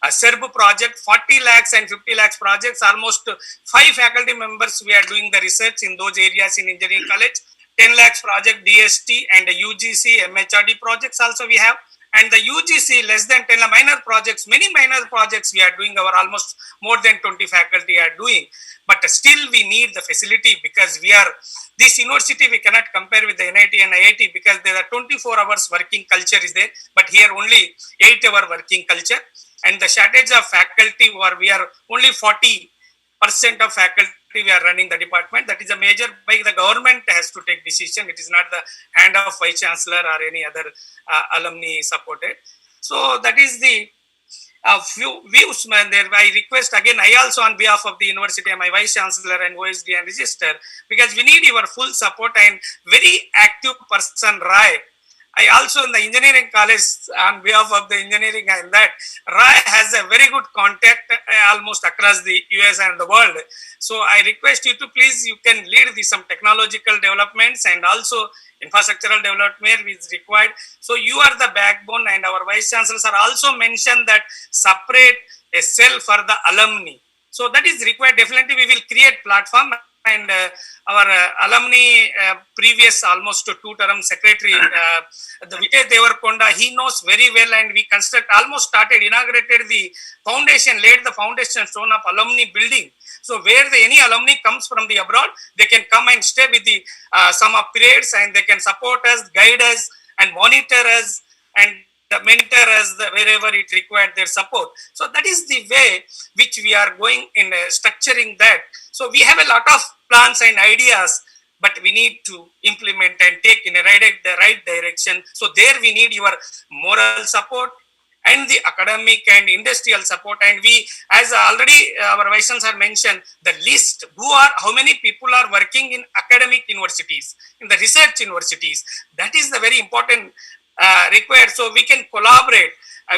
A SUBSCRIBE project, 40 lakhs and 50 lakhs projects, almost 5 faculty members we are doing the research in those areas in engineering college. 10 lakhs project DST and UGC, MHRD projects also we have. And the UGC less than 10 minor projects, many minor projects we are doing, our almost more than 20 faculty are doing. But still we need the facility, because this university we cannot compare with the NIT and IIT, because there are 24 hours working culture is there, but here only 8-hour working culture. And the shortage of faculty, we are only 40% of faculty we are running the department. That is a major, by the government has to take decision. It is not the hand of Vice Chancellor or any other alumni supported. So that is the few views, man. There, I request again, I also on behalf of the university, my Vice Chancellor and OSD and Register, because we need your full support, and very active person, Rai. I also in the engineering college, on behalf of the engineering, and that Rai has a very good contact almost across the US and the world. So I request you to please, you can lead some technological developments and also infrastructural development is required. So you are the backbone, and our Vice Chancellors are also mentioned that separate a cell for the alumni. So that is required. Definitely we will create platform. And our alumni previous almost 2-term secretary, the Vijay Devarkonda, he knows very well, and we inaugurated the foundation, laid the foundation stone of alumni building. So where any alumni comes from the abroad, they can come and stay with the some periods, and they can support us, guide us, and monitor us, and mentor us wherever it required their support. So that is the way which we are going in structuring that. So we have a lot of plans and ideas, but we need to implement and take in the right direction. So there we need your moral support and the academic and industrial support. And we, as already our Vice Chancellor mentioned, the list, how many people are working in academic universities, in the research universities. That is the very important required. So we can collaborate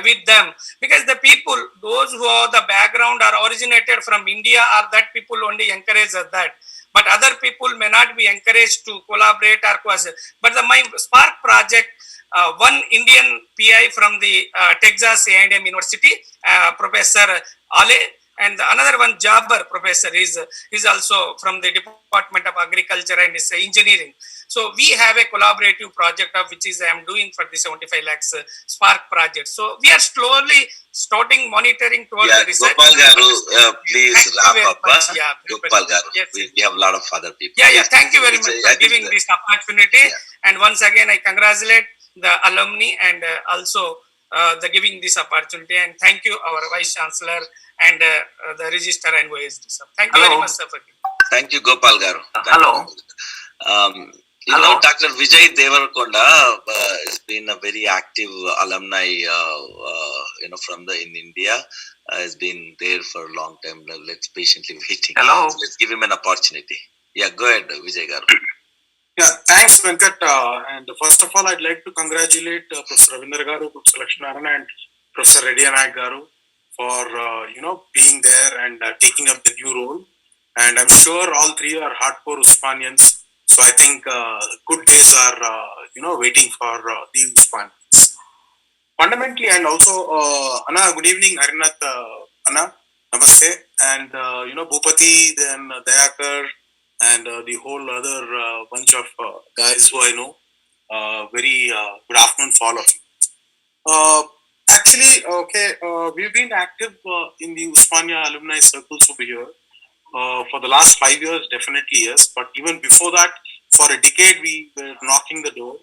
with them, because the people, those who are the background are originated from India, are that people only encourage that. But other people may not be encouraged to collaborate or but my Spark project, one Indian PI from the Texas A&M University, Professor Ale, and another one Jabbar professor is also from the Department of Agriculture and Engineering. So we have a collaborative project of which I am doing for the 75 lakhs Spark project. So we are slowly starting monitoring towards the research. Gopal Garu, please wrap up. Yeah, Gopal Garu, yes. We have a lot of other people. Yeah, thank you very much for giving this opportunity. Yeah. And once again, I congratulate the alumni and also the giving this opportunity. And thank you, our Vice Chancellor and the Registrar and OSD. Thank you very much, sir. Thank you, Gopal Garu. Hello. Dr. Vijay Devarkonda has been a very active alumni, from in India. Has been there for a long time. Let's patiently waiting. Hello. Let's give him an opportunity. Yeah, go ahead, Vijay Garu. Yeah, thanks, Venkat. And first of all, I'd like to congratulate Professor Ravinder Garu, Professor Laxminarayana, and Professor Indianised Garu for being there and taking up the new role. And I'm sure all three are hardcore Osmanians. So I think good days are waiting for the Osmanians. Fundamentally, and also Anna, good evening, Harinath, Anna, Namaste, and Bhupati, then Dayakar, and the whole other bunch of guys who I know. Very good afternoon for all of you. Actually, we've been active in the Osmania alumni circles over here for the last 5 years, definitely yes. But even before that, for a decade, we were knocking the door.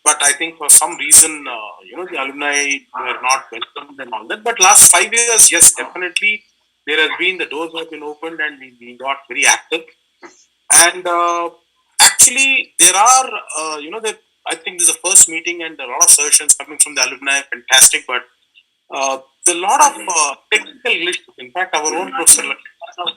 but I think for some reason, the alumni were not welcomed and all that. But last 5 years, yes, definitely, there has been, the doors have been opened and we got very active. And actually, there are, I think this is the first meeting and a lot of suggestions coming from the alumni, fantastic, but there are a lot of technical glitches. In fact, our own Professor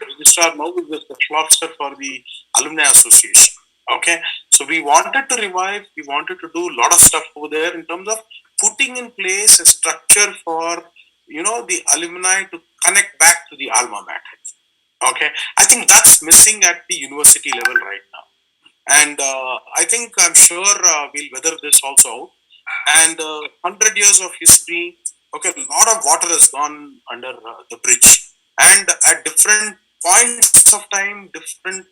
Registrar now is the special officer for the Alumni Association. Okay, so we wanted to revive, we wanted to do a lot of stuff over there in terms of putting in place a structure for, the alumni to connect back to the alma mater. Okay, I think that's missing at the university level right now. And I'm sure we'll weather this also out. And 100 years of history, okay, a lot of water has gone under the bridge. And at different points of time, different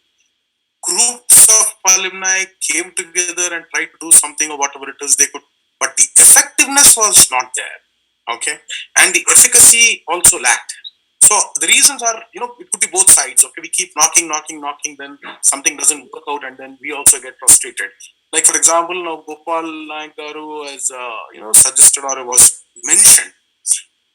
groups of alumni came together and tried to do something or whatever it is they could. But the effectiveness was not there. Okay. And the efficacy also lacked. So the reasons are, it could be both sides. Okay, we keep knocking, then something doesn't work out, and then we also get frustrated. Like, for example, now Gopal Naik Garu has, suggested or was mentioned,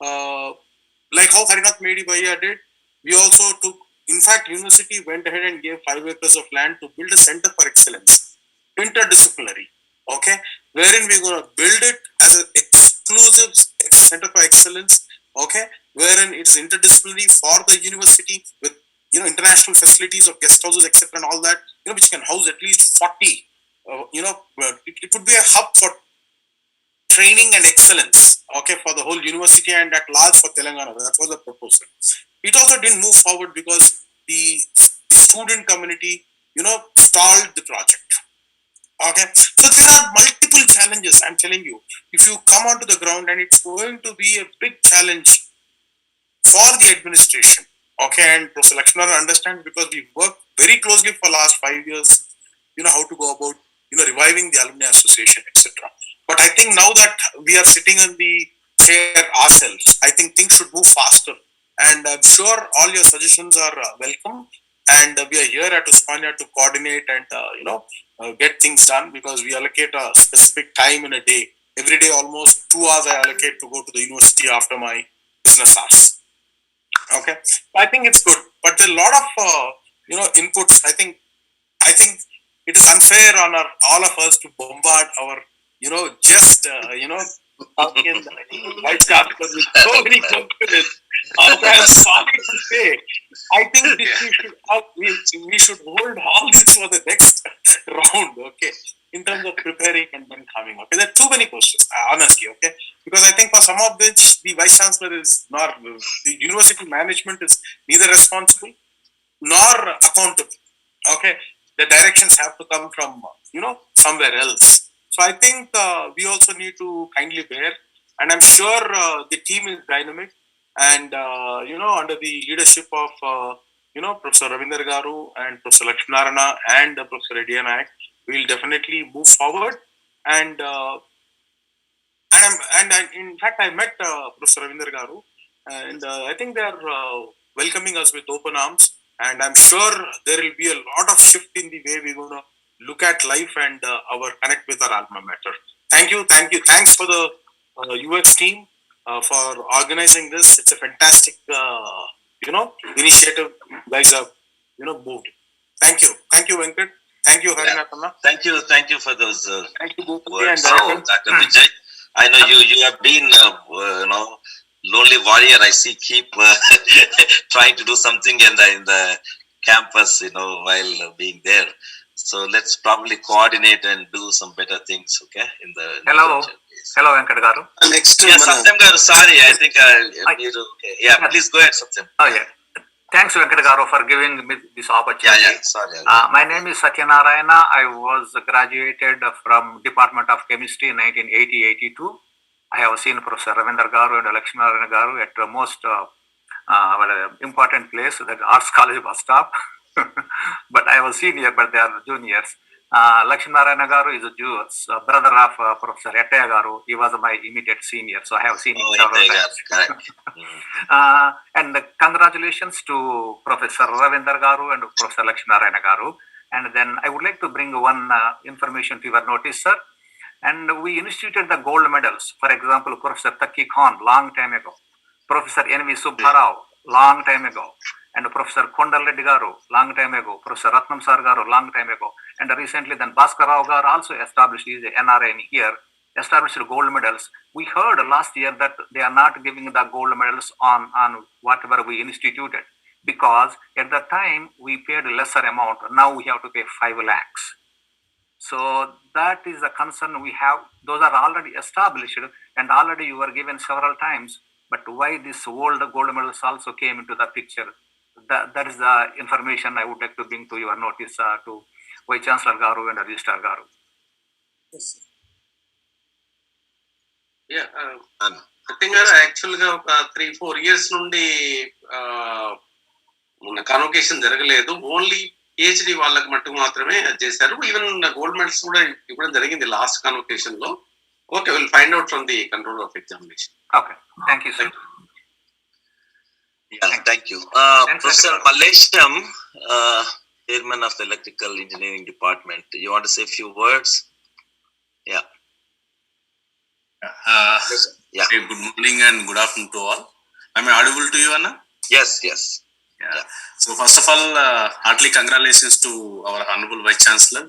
like how Harinath Medi Bhaiya did, we also took, in fact, university went ahead and gave 5 acres of land to build a center for excellence, interdisciplinary, okay, wherein we're going to build it as an exclusive center for excellence, okay, wherein it's interdisciplinary for the university with, international facilities of guest houses, etc. and all that, which can house at least 40, it would be a hub for training and excellence, okay, for the whole university and at large for Telangana. That was the proposal. It also didn't move forward because the student community, stalled the project. Okay, so there are multiple challenges. I'm telling you, if you come onto the ground, and it's going to be a big challenge for the administration. Okay, and Professor Laxminarayana understands because we worked very closely for the last 5 years. How to go about, reviving the alumni association, etc. But I think now that we are sitting in the chair ourselves, I think things should move faster. And I'm sure all your suggestions are welcome. And we are here at Osmania to coordinate and, get things done, because we allocate a specific time in a day. Every day, almost 2 hours I allocate to go to the university after my business hours. Okay. I think it's good. But there are a lot of, inputs. I think it is unfair on all of us to bombard our, Vice-Chancellor with so many confidence. I'm sorry to say, I think we should hold all this for the next round, okay, in terms of preparing and then coming. Okay, there are too many questions, honestly, okay, because I think for some of which the Vice-Chancellor is not, the university management is neither responsible nor accountable, okay. The directions have to come from, somewhere else. So I think we also need to kindly bear, and I'm sure the team is dynamic, and under the leadership of Professor Ravinder Garu and Professor Laxminarayana and Professor Yadav, we will definitely move forward. And in fact, I met Professor Ravinder Garu, and I think they are welcoming us with open arms. And I'm sure there will be a lot of shift in the way we're going to look at life and our connect with our alma mater. Thank you. Thanks for the UX team for organizing this. It's a fantastic, initiative you guys have, moved. Thank you, Venkat. Thank you, Harinath. Thank you for those thank you both words. Dr. Vijay, I know you have been, lonely warrior. I see keep trying to do something in the campus, while being there. So let's probably coordinate and do some better things, okay? Hello, Venkat Garu. Next, Satyam Garu, sorry, I think okay. Yeah, please go ahead, Satyam. Oh yeah. Thanks, Venkat Garu, for giving me this opportunity. Yeah, sorry. My name is Satyanarayana. I was graduated from Department of Chemistry in 1980-82. I have seen Professor Ravinder Garu and Laxminarayana Garu at the most important place, that Arts College bus stop. But I was senior, but they are juniors. Laxminarayana Garu is a brother of Professor Yadav Garu. He was my immediate senior, so I have seen him several times. And congratulations to Professor Ravinder Garu and Professor Laxminarayana Garu. And then I would like to bring one information to your notice, sir. And we instituted the gold medals. For example, Professor Taki Khan, long time ago. Professor N.V. Subbarao, long time ago. And Professor Kondareddy Garu, long time ago. Professor Ratnam Sar Garu, long time ago. And recently then Bhaskar Rao Garu also established, he is a NRN here, established gold medals. We heard last year that they are not giving the gold medals on whatever we instituted, because at that time we paid lesser amount. Now we have to pay 5 lakhs. So that is the concern we have. Those are already established and already you were given several times. But why this world gold medals also came into the picture? That is the information I would like to bring to your notice, to Vice-Chancellor Garu and Registrar Garu. Yes. Yeah, I think actually 3-4 years నుండి convocation జరగలేదు. Only PhD వాళ్ళకి మట్టుకు మాత్రమే చేశారు. Even gold medals కూడా ఇవ్వడం జరిగింది last convocation లో. Okay, will find out from the control of examination. Okay, thank you sir. Yeah, thank you. Professor Mallesham, Chairman of the Electrical Engineering Department, you want to say a few words? Yeah. Yeah. Hey, good morning and good afternoon to all. Am I audible to you, Anna? Yes, yes. Yeah. So first of all, heartily congratulations to our Honorable Vice-Chancellor,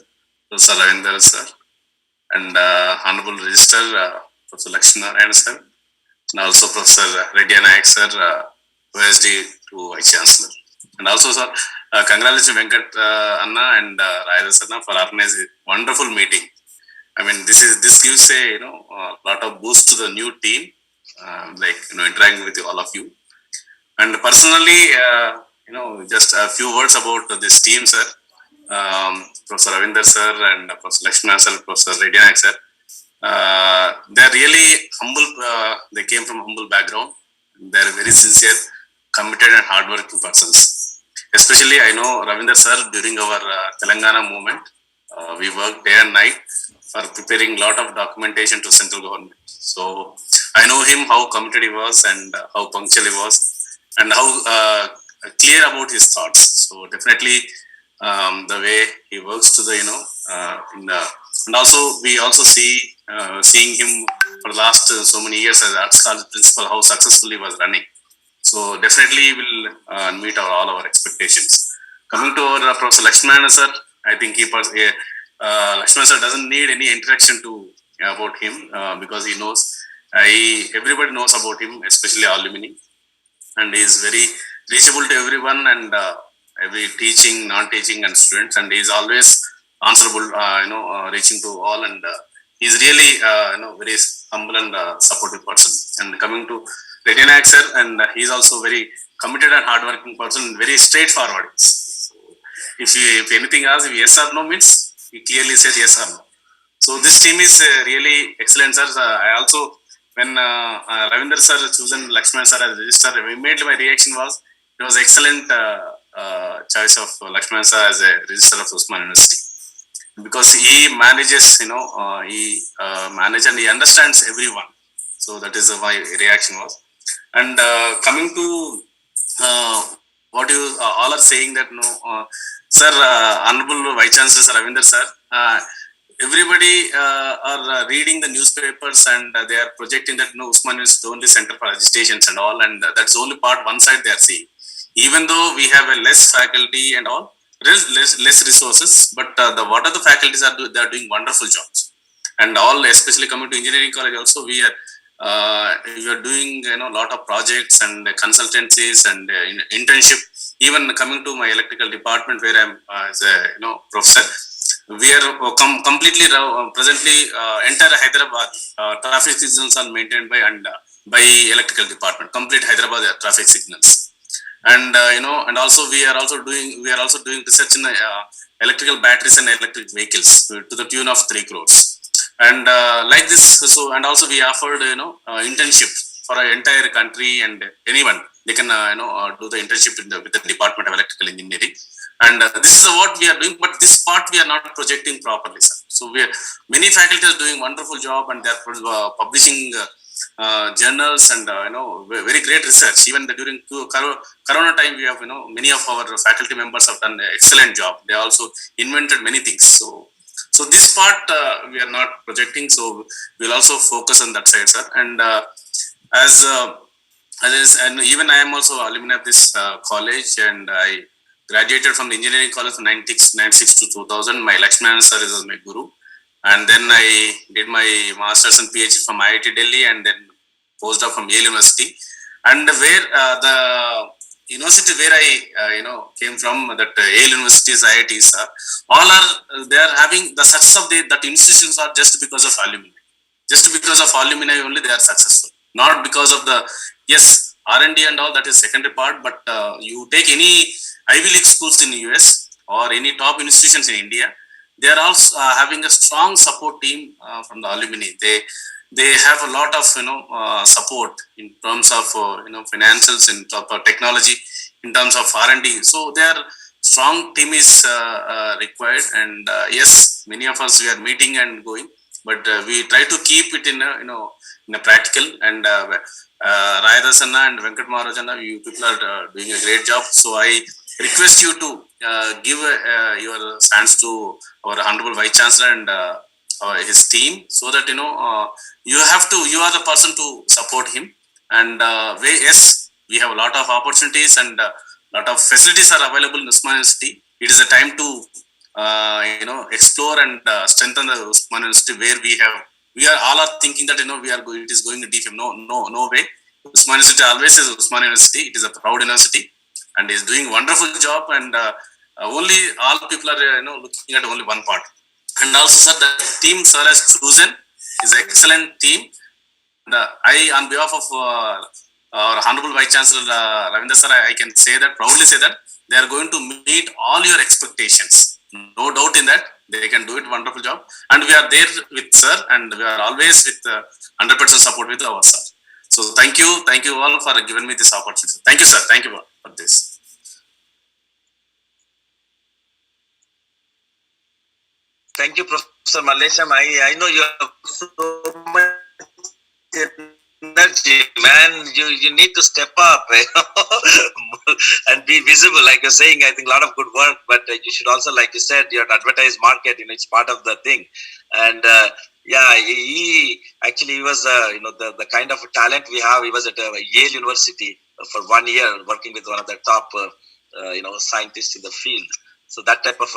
Professor Ravinder sir, and Honorable Registrar, Professor Laxminarayana sir, and also Professor Reddy Nayak sir, OSD to Vice-Chancellor. And also sir, congratulations Venkat Anna and Ravinder sir for organizing wonderful meeting. I mean, this gives a lot of boost to the new team, interacting with all of you. And personally, just a few words about this team, sir. Professor Ravinder sir and Professor Laxminarayana sir, Professor Reddy Nayak sir. They're really humble. They came from humble background. They're very sincere, committed, and hardworking persons. Especially, I know Ravinder sir during our Telangana movement. We worked day and night for preparing a lot of documentation to central government. So I know him, how committed he was and how punctual he was and how clear about his thoughts. So definitely the way he works to the, and also we also seeing him for the last so many years as arts college principal, how successfully he was running. So definitely will meet all our expectations. Coming to our Professor Laxminarayana sir, I think Laxminarayana sir doesn't need any introduction about him because he knows, everybody knows about him, especially alumni, and he is very reachable to everyone and every teaching, non-teaching and students, and he is always answerable, reaching to all, and he is really very humble and supportive person. And coming to Reddy Nayak sir, and he is also very committed and hardworking person, very straightforward. So if anything else, if yes or no means, he clearly said yes or no. So this team is really excellent, sir. I also, when Ravinder sir chosen Laxminarayana sir as registrar, immediately my reaction was, it was excellent choice of Laxminarayana sir as a registrar of Osmania University, because he manages, he manages and he understands everyone. So that is my reaction was. And coming to what you all are saying, that sir, Honorable Vice-Chancellor Ravinder sir, everybody are reading the newspapers and they are projecting that Osmania is the only center for registrations and all, and that's only part one side they are seeing. Even though we have a less faculty and all, less resources, but what are the faculties they are doing wonderful jobs. And all, especially coming to engineering college also, we are doing lot of projects and consultancies and internship. Even coming to my electrical department where I'm as a professor, we are completely presently entire Hyderabad traffic signals are maintained by electrical department, complete Hyderabad traffic signals. And and also we are also doing research in electrical batteries and electric vehicles to the tune of 3 crores. And like this, so, and also we offered internship for our entire country, and anyone they can do the internship with the Department of Electrical Engineering. And this is what we are doing, but this part we are not projecting properly, sir. So many faculty are doing wonderful job, and they are publishing journals and very great research. Even during Corona time, we have many of our faculty members have done an excellent job. They also invented many things. So So this part we are not projecting, so we'll also focus on that side, sir. And and even I am also alumni of this college, and I graduated from the engineering college from 96 to 2000. My Laxminarayana sir is my guru, and then I did my masters and PhD from IIT Delhi, and then postdoc from Yale University. And where the university where I came from, that Yale University's IITs are all are they are having the success of that institutions are just because of alumni. Just because of alumni only they are successful, not because of the R&D and all, that is secondary part. But you take any Ivy League schools in the US or any top institutions in India, they are also having a strong support team from the alumni. They have a lot of support in terms of financials, in terms of technology, in terms of R&D. So their strong team is required. And yes, many of us we are meeting and going, but we try to keep it in a practical. And Rayadasanna and Venkat Maharajana, you people are doing a great job. So I request you to give your thanks to our Honorable Vice-Chancellor and his team, so that you are the person to support him. And yes, we have a lot of opportunities and a lot of facilities are available in Osmania University. It is a time to explore and strengthen the Osmania University, where we are all are thinking that it is going deep. No way. Osmania University always is Osmania University. It is a proud university and is doing wonderful job. And only all people are looking at only one part. And also, sir, the team sir has chosen is an excellent team. And I, on behalf of our Honorable Vice-Chancellor Ravinder sir, I can proudly say that they are going to meet all your expectations. No doubt in that. They can do it wonderful job. And we are there with sir, and we are always with 100% support with our sir. So thank you all for giving me this opportunity. Thank you, sir. Thank you for this. Thank you, Professor Mallesham. I know you have so much energy, man. You need to step up and be visible. Like you're saying, I think a lot of good work, but you should also, like you said, your advertised market, it's part of the thing. And he was the kind of talent we have. He was at Yale University for 1 year, working with one of the top scientists in the field. So that type of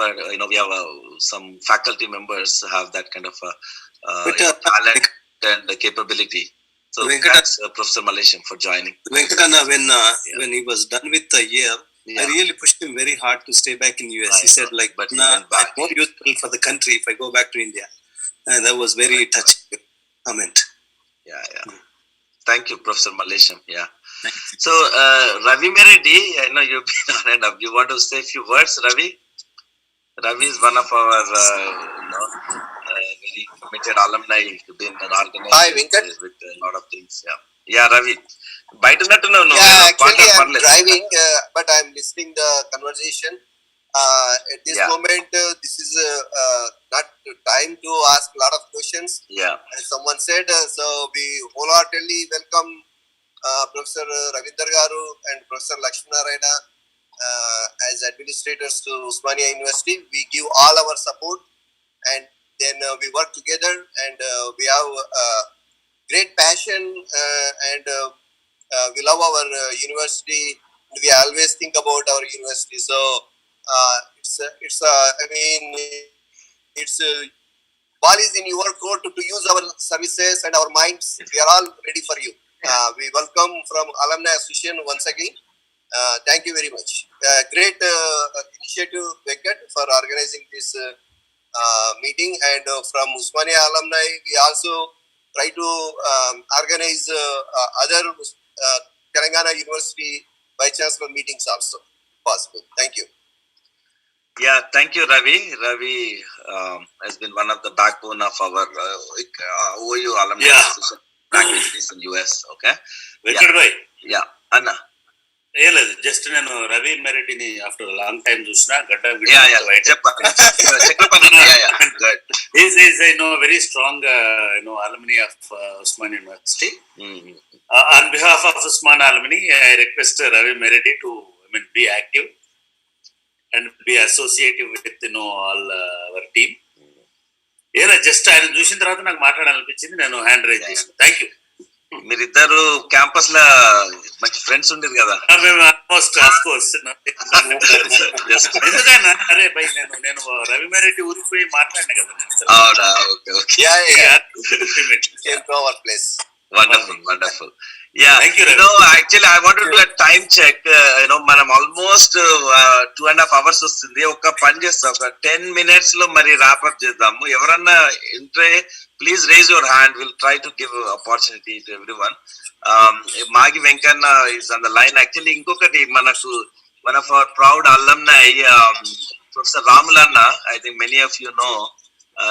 we have some faculty members have that kind of talent and capability. So thanks, Professor Mallesham, for joining. Venkatana, when he was done with the year, I really pushed him very hard to stay back in US. He said, I'm more useful for the country if I go back to India. And that was very touching comment. Thank you, Professor Mallesham. So, Ravi Meredi, I know you've been on and up. You want to say a few words, Ravi? Ravi is one of our very committed alumni. You've been an organizer. Hi, Venkat. With a lot of things. Yeah, Ravi. Actually, I'm driving, but I'm listening the conversation. At this moment, this is not time to ask a lot of questions. As someone said, so we wholeheartedly welcome Professor Ravinder Garu and Professor Laxminarayana as administrators to Osmania University. We give all our support, and then we work together, and we have great passion, and we love our university. We always think about our university. So ball is in your court to use our services and our minds. We are all ready for you. We welcome from Alumni Association once again. Thank you very much. Great initiative, Venkat, for organizing this meeting. And from Osmania alumni, we also try to organize other Telangana University Vice-Chancellor meetings also possible. Thank you. Yeah, thank you, Ravi. Ravi has been one of the backbone of our OU alumni association activities in US. Okay. Venkat bhai. Yeah, Anna. Just Ravi Meredini after a long time Jusna Gata. He is very strong alumni of Osmania University. On behalf of Osmania alumni, I request Ravi Meredi to be active and be associated with all our team. ఏదో just ఆయన చూసిన తర్వాత నాకు మాట్లాడాలనిపించింది, నేను hand raise చేసిన. Thank you. మీరిద్దరు campus లో మంచి ఫ్రెండ్స్ ఉండేది కదా? మేము ఆల్మోస్ట్ ఆఫ్ కోర్స్. ఎందుకైనా అరే బై నేను రవిమారెడ్డి ఊరికి పోయి మాట్లాడినా కదా. అవునా? Okay okay. Wonderful, wonderful. Yeah, thank you. Actually, I wanted to do a time check. మనం almost 2.5 hours వస్తుంది. ఒక పని చేస్తాం, ఒక 10 minutes లో మరి wrap up చేద్దాము. ఎవరన్నా please raise your hand. We'll try to give opportunity to everyone. Magi Venkana is on the line. Actually, ఇంకొకటి మనకు one of our proud alumni, Professor Ramulanna. I think many of you know.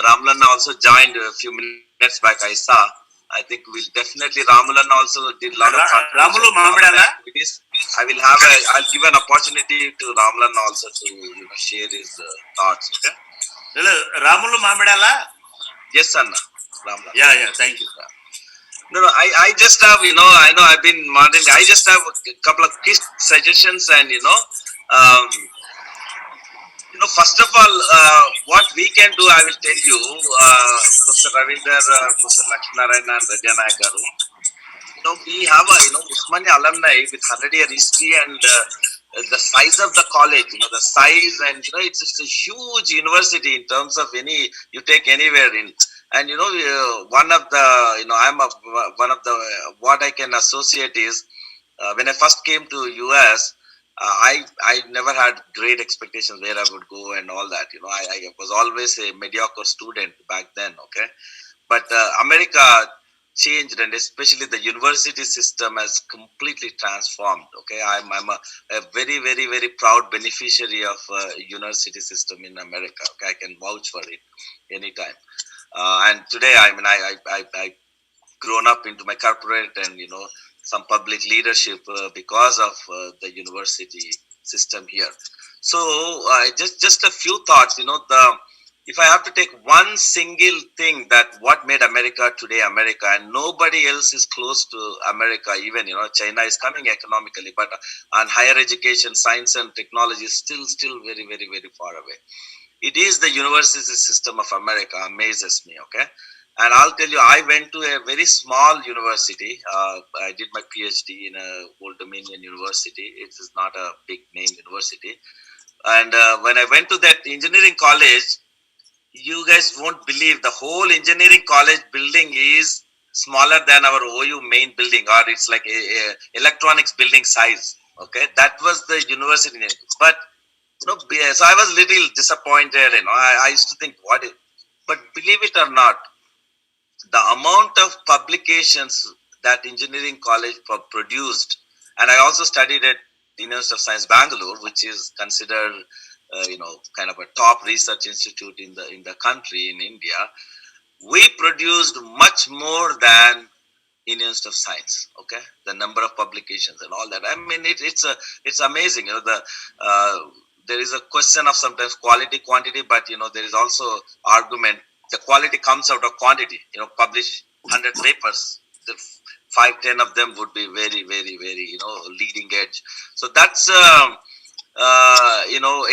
Ramulanna also joined a few minutes back. I saw. I think we'll definitely, Ramulan also did a lot of Ramulu Mamdala. I'll give an opportunity to Ramulan also to share his thoughts. Okay. Hello, Ramulu Mamdala. Yes, Anna. Ramulan. Yeah. Thank you. No, I just have, I know I've been monitoring. I just have a couple of key suggestions, and first of all, what we can do, I will tell you, Professor Ravinder, Professor Laxminarayana, and Registrar garu. We have a Osmania alumni with 100-year history, and the size of the college, the size, and it's a huge university in terms of you take anywhere in. And one of the what I can associate is when I first came to US. I never had great expectations where I would go and all that. I was always a mediocre student back then. Okay, but America changed, and especially the university system has completely transformed. Okay, I'm a very, very, very proud beneficiary of university system in America. Okay, I can vouch for it anytime. And today, I grown up into my corporate and some public leadership because of the university system here. So just a few thoughts. If I have to take one single thing that what made America today America, and nobody else is close to America, even China is coming economically, but on higher education, science and technology is still very, very, very far away. It is the university system of America amazes me. Okay. And I'll tell you, I went to a very small university. I did my PhD in a Old Dominion University. It is not a big name university. And when I went to that engineering college, you guys won't believe the whole engineering college building is smaller than our OU main building, or it's like a electronics building size. Okay, that was the university name. But so I was little disappointed. I used to think, but believe it or not, the amount of publications that engineering college produced, and I also studied at the University of Science Bangalore, which is considered kind of a top research institute in the country in India. We produced much more than University of Science. Okay, the number of publications and all that. I mean, it's amazing. There is a question of sometimes quality, quantity, but there is also argument. The quality comes out of quantity. Publish 100 papers, the 5-10 of them would be very, very, very leading edge. So that's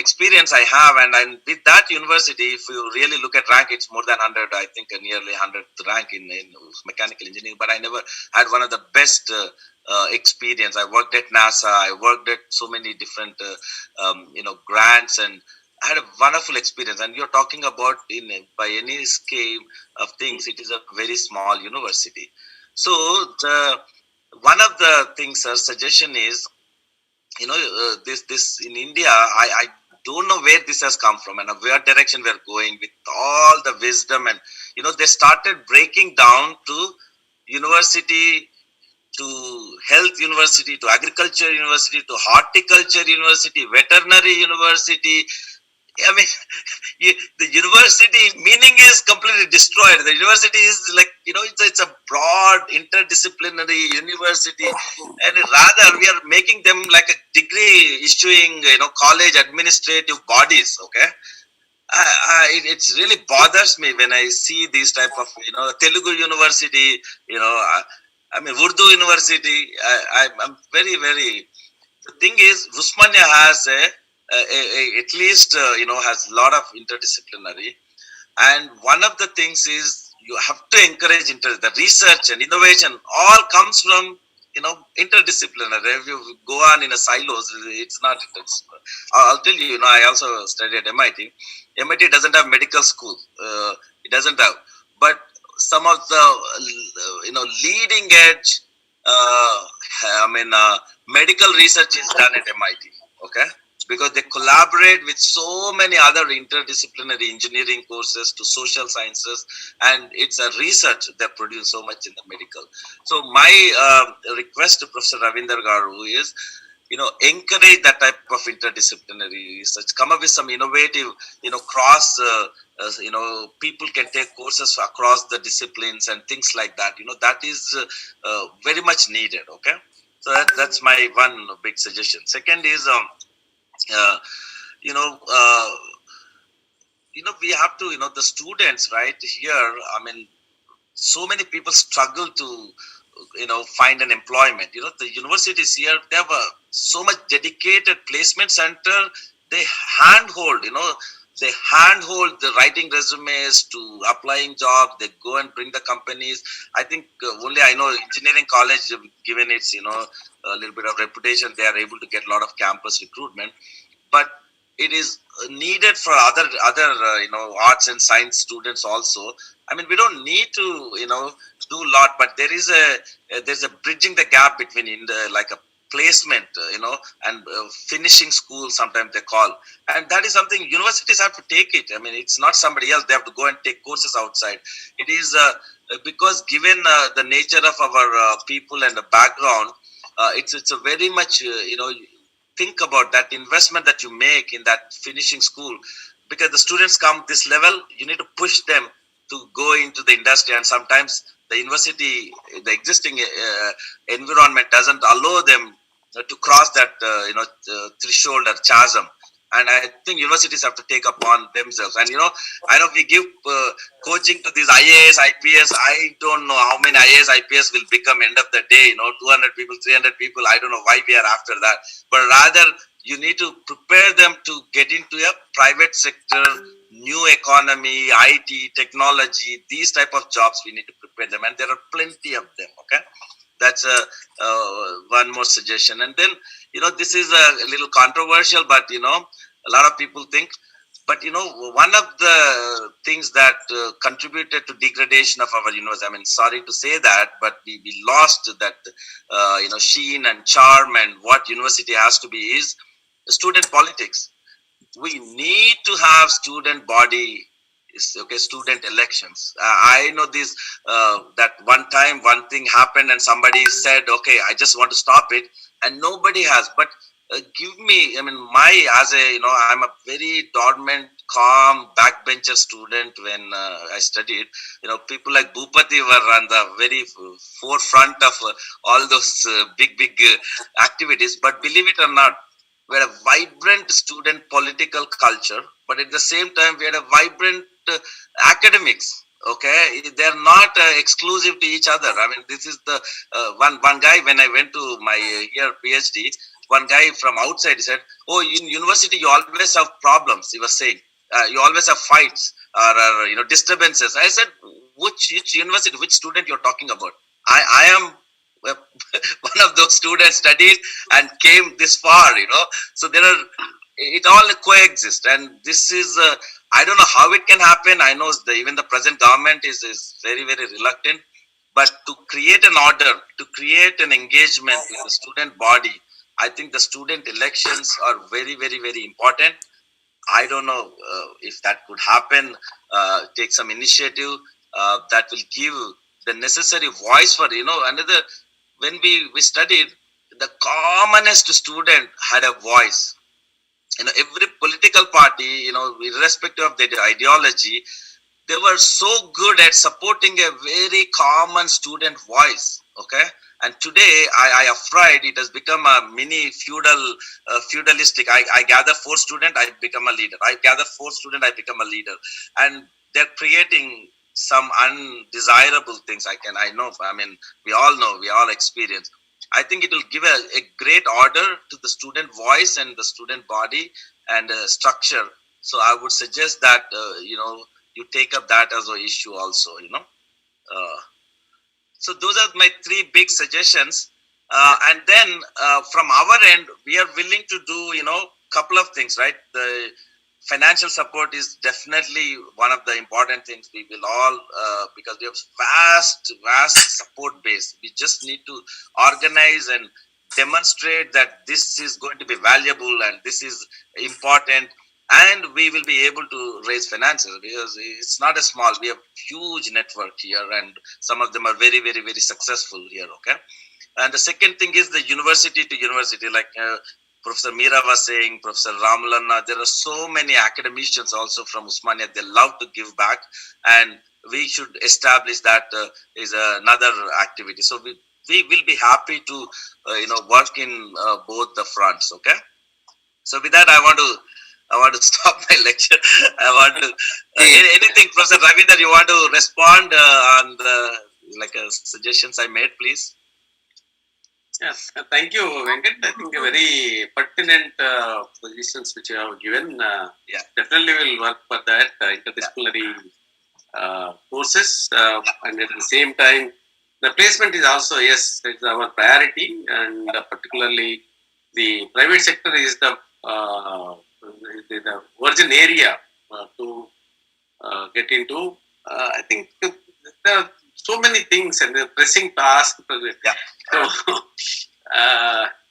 experience I have, and with that university, if you really look at rank, it's more than 100. I think nearly 100th rank in mechanical engineering. But I never had one of the best experience. I worked at NASA. I worked at so many different grants, and I had a wonderful experience. And you're talking about by any scale of things, it is a very small university. So one of the things, suggestion is, this in India, I don't know where this has come from and where direction we're going with all the wisdom. And they started breaking down to university, to health university, to agriculture university, to horticulture university, veterinary university. I mean, the university meaning is completely destroyed. The university is like, it's a broad interdisciplinary university, and rather we are making them like a degree issuing, college administrative bodies. Okay. It really bothers me when I see these type of, Telugu university, Urdu university. I'm very, very, the thing is, Osmania has at least has a lot of interdisciplinary. And one of the things is you have to encourage the research and innovation all comes from interdisciplinary. If you go on in a silos, it's not interdisciplinary. I'll tell you, I also studied at MIT. MIT doesn't have medical school. It doesn't have, but some of the leading edge medical research is done at MIT. Okay, because they collaborate with so many other interdisciplinary engineering courses to social sciences, and it's a research that produce so much in the medical. So my request to Professor Ravinder Garu is, encourage that type of interdisciplinary research, come up with some innovative, cross, people can take courses across the disciplines and things like that. That is very much needed. Okay, so that's my one big suggestion. Second is, we have to, the students right here. So many people struggle to, find an employment. The universities here, they have so much dedicated placement center. They handhold, they handhold the writing resumes to applying jobs. They go and bring the companies. I think only I know engineering college, given its, a little bit of reputation, they are able to get a lot of campus recruitment. But it is needed for other arts and science students also. We don't need to do a lot, but there's a bridging the gap between like a placement and finishing school, sometimes they call, and that is something universities have to take it. It's not somebody else. They have to go and take courses outside. It is because given the nature of our people and the background, it's a very much think about that investment that you make in that finishing school, because the students come this level, you need to push them to go into the industry, and sometimes the university, the existing environment doesn't allow them to cross that threshold or chasm. And I think universities have to take upon themselves. And I know we give coaching to these IAS, IPS. I don't know how many IAS, IPS will become end of the day. 200 people, 300 people. I don't know why we are after that. But rather, you need to prepare them to get into a private sector, new economy, IT, technology. These type of jobs we need to prepare them, and there are plenty of them. Okay. That's one more suggestion. And then, this is a little controversial, but, a lot of people think. But, one of the things that contributed to degradation of our university, sorry to say that, but we lost that, sheen and charm, and what university has to be is student politics. We need to have student body, student elections. I know this, that one time one thing happened and somebody said, okay, I just want to stop it, and nobody has. But give me, I'm a very dormant, calm, backbencher student when I studied. People like Bhupati were on the very forefront of all those big activities. But believe it or not, we had a vibrant student political culture, but at the same time, we had a vibrant academics. Okay, they're not exclusive to each other. This is the one guy, when I went to my PhD, one guy from outside said, "Oh, in university you always have problems." He was saying, "You always have fights or disturbances." I said, "Which university? Which student you're talking about?" I am one of those students, studied and came this far. So it all coexist, and this is. I don't know how it can happen. I know even the present government is very, very reluctant. But to create an order, to create an engagement in the student body, I think the student elections are very, very, very important. I don't know if that could happen. Take some initiative that will give the necessary voice for, another. When we studied, the commonest student had a voice. Every political party, irrespective of their ideology, they were so good at supporting a very common student voice. Okay, and today I afraid it has become a mini feudalistic. I gather 4 students, I become a leader. I gather 4 students, I become a leader, and they're creating some undesirable things. I know. We all know. We all experience. I think it will give a great order to the student voice and the student body and structure. So I would suggest that, you take up that as an issue also, so those are my 3 big suggestions. And then from our end, we are willing to do, couple of things, right? The financial support is definitely one of the important things. We will all, because we have vast support base. We just need to organize and demonstrate that this is going to be valuable and this is important, and we will be able to raise finances, because it's not a small, we have huge network here, and some of them are very, very, very successful here. Okay. And the second thing is the university to university, like Professor Meera was saying, Professor Ramalanna, there are so many academicians also from Osmania. They love to give back, and we should establish that is another activity. So we will be happy to work in both the fronts. Okay. So with that, I want to stop my lecture. I want to anything, Professor Ravinder, you want to respond on the suggestions I made, please? Yes, thank you, Venkat. I think a very pertinent positions which you have given. Definitely will work for that interdisciplinary courses, and at the same time, the placement is also, yes, it's our priority, and particularly the private sector is the virgin area to get into. I think there are so many things and the pressing task. So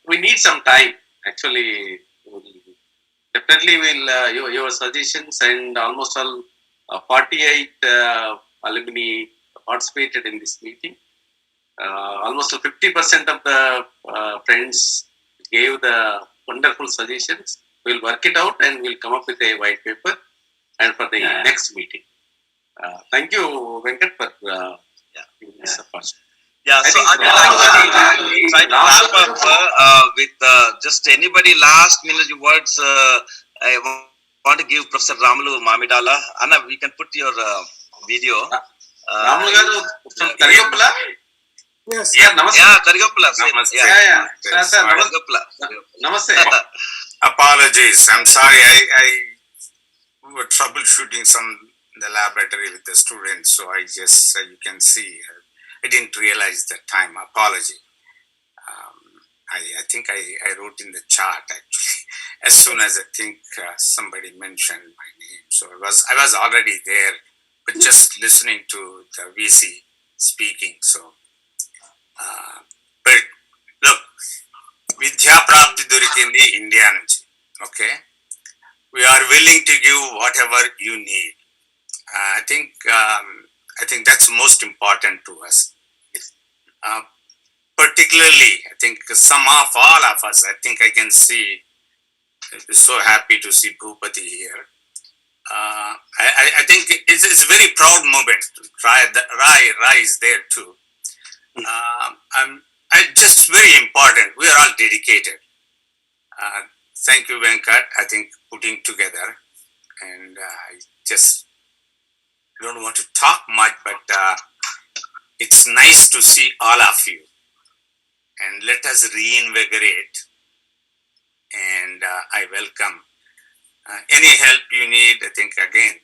we need some time. Actually, definitely will your suggestions, and almost all 48 alumni participated in this meeting. Almost 50% of the friends gave the wonderful suggestions. We'll work it out and we'll come up with a white paper and for the next meeting. Thank you, Venkat, for giving this opportunity. Yeah, so I will actually try to wrap up with just anybody last minute words. I want to give Professor Ramalu Mamidala. Anna, we can put your video. Ramalu garu from Karigopala? Yes. Yeah, namaste. Yeah, Karigopala. Namaste. Yeah. Sir, Namaste. Apologies. I'm sorry. I were troubleshooting some in the laboratory with the students, so I just you can see I didn't realize the time. Apology. I think I wrote in the chart actually as soon as I think somebody mentioned my name. So I was already there, but just listening to the VC speaking. So, but look, Vidya Prapti Durikindi India nunchi. Okay, we are willing to give whatever you need. I think that's most important to us. Particularly, I think all of us, I think I can see, I'm so happy to see Bhupati here. I think it's a very proud moment to rise there too. Just very important, we are all dedicated. Thank you, Venkat, I think putting together, and I don't want to talk much, but it's nice to see all of you, and let us reinvigorate, and I welcome any help you need. I think again,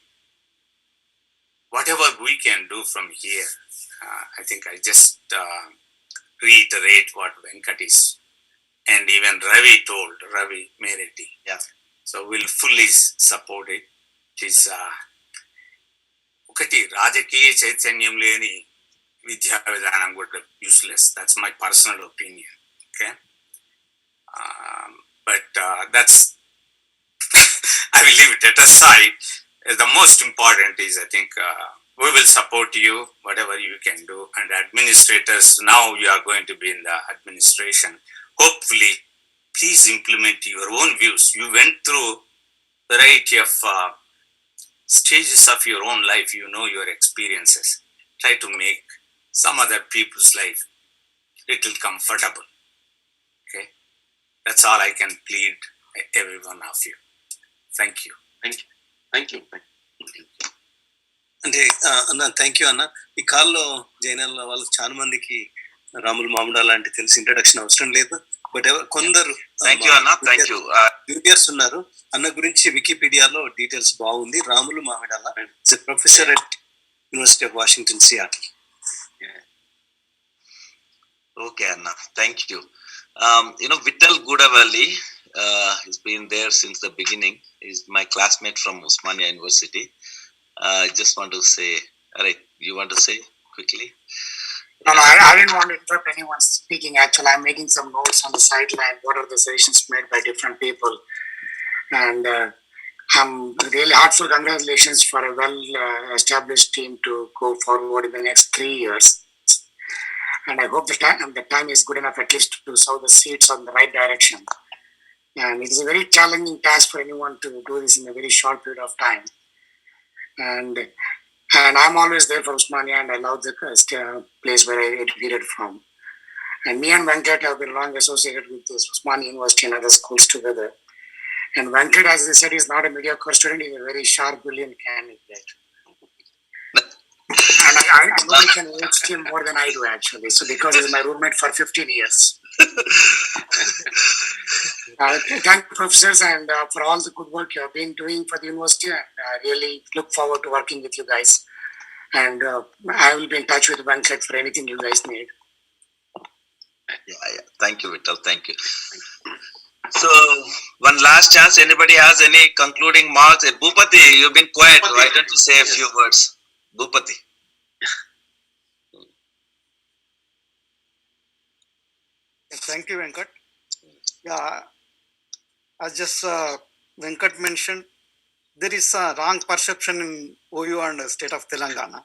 whatever we can do from here, I think I just reiterate what Venkat is, and even Ravi Mereti. Yeah. So we'll fully support it. It is ఒకటి రాజకీయ చైతన్యం లేని విద్యా విధానం కూడా useless. That's my personal opinion. Okay, but that's I will leave it aside. The most important is I think we will support you whatever you can do, and administrators, now you are going to be in the administration. Hopefully, please implement your own views. You went through variety of stages of your own life, you know your experiences. Try to make some other people's life little comfortable. Okay, that's all I can plead every one of you. Thank you. Thank you. అంటే అన్న thank you అన్న. ఈ కాల్లో జైనల్ వాళ్ళకి చాలా మందికి రాములు మామిడా లాంటి తెలిసి ఇంట్రడక్షన్ అవసరం లేదు, బట్ కొందరు థ్యాంక్ యూ అన్న. Thank you. జూనియర్స్ ఉన్నారు. అన్న గురించి వికీపీడియాలో డీటెయిల్స్ బాగుంది. Ramulu Mamidala is a professor at university of Washington Seattle. Okay, Anna, thank you. Vittal Goodavalli has been there since the beginning. He's my classmate from Osmania University. I just want to say, alright, you want to say quickly? No, I didn't want to interrupt anyone speaking. Actually, I'm making some notes on the sideline. What are the suggestions made by different people? And I'm really heartfelt congratulations for a well-established team to go forward in the next 3 years. And I hope the time is good enough at least to sow the seeds on the right direction. And it is a very challenging task for anyone to do this in a very short period of time. And I'm always there for Osmania, and I love the place where I educated from. And me and Venkat have been long associated with this Osmania University and other schools together. And Venkat, as I said, is not a mediocre student, he's a very sharp, brilliant candidate. And I know he can age him more than I do, actually. So because he's my roommate for 15 years. Thank you, professors, and for all the good work you have been doing for the university. And I really look forward to working with you guys. And I will be in touch with Venkat for anything you guys need. Yeah. Thank you, Vittal. Thank you. So, one last chance. Anybody has any concluding marks? Bhupati, you've been quiet. Why don't you say a few words? Bhupati. Thank you, Venkat. Yeah, as just Venkat mentioned, there is a wrong perception in OU and state of Telangana.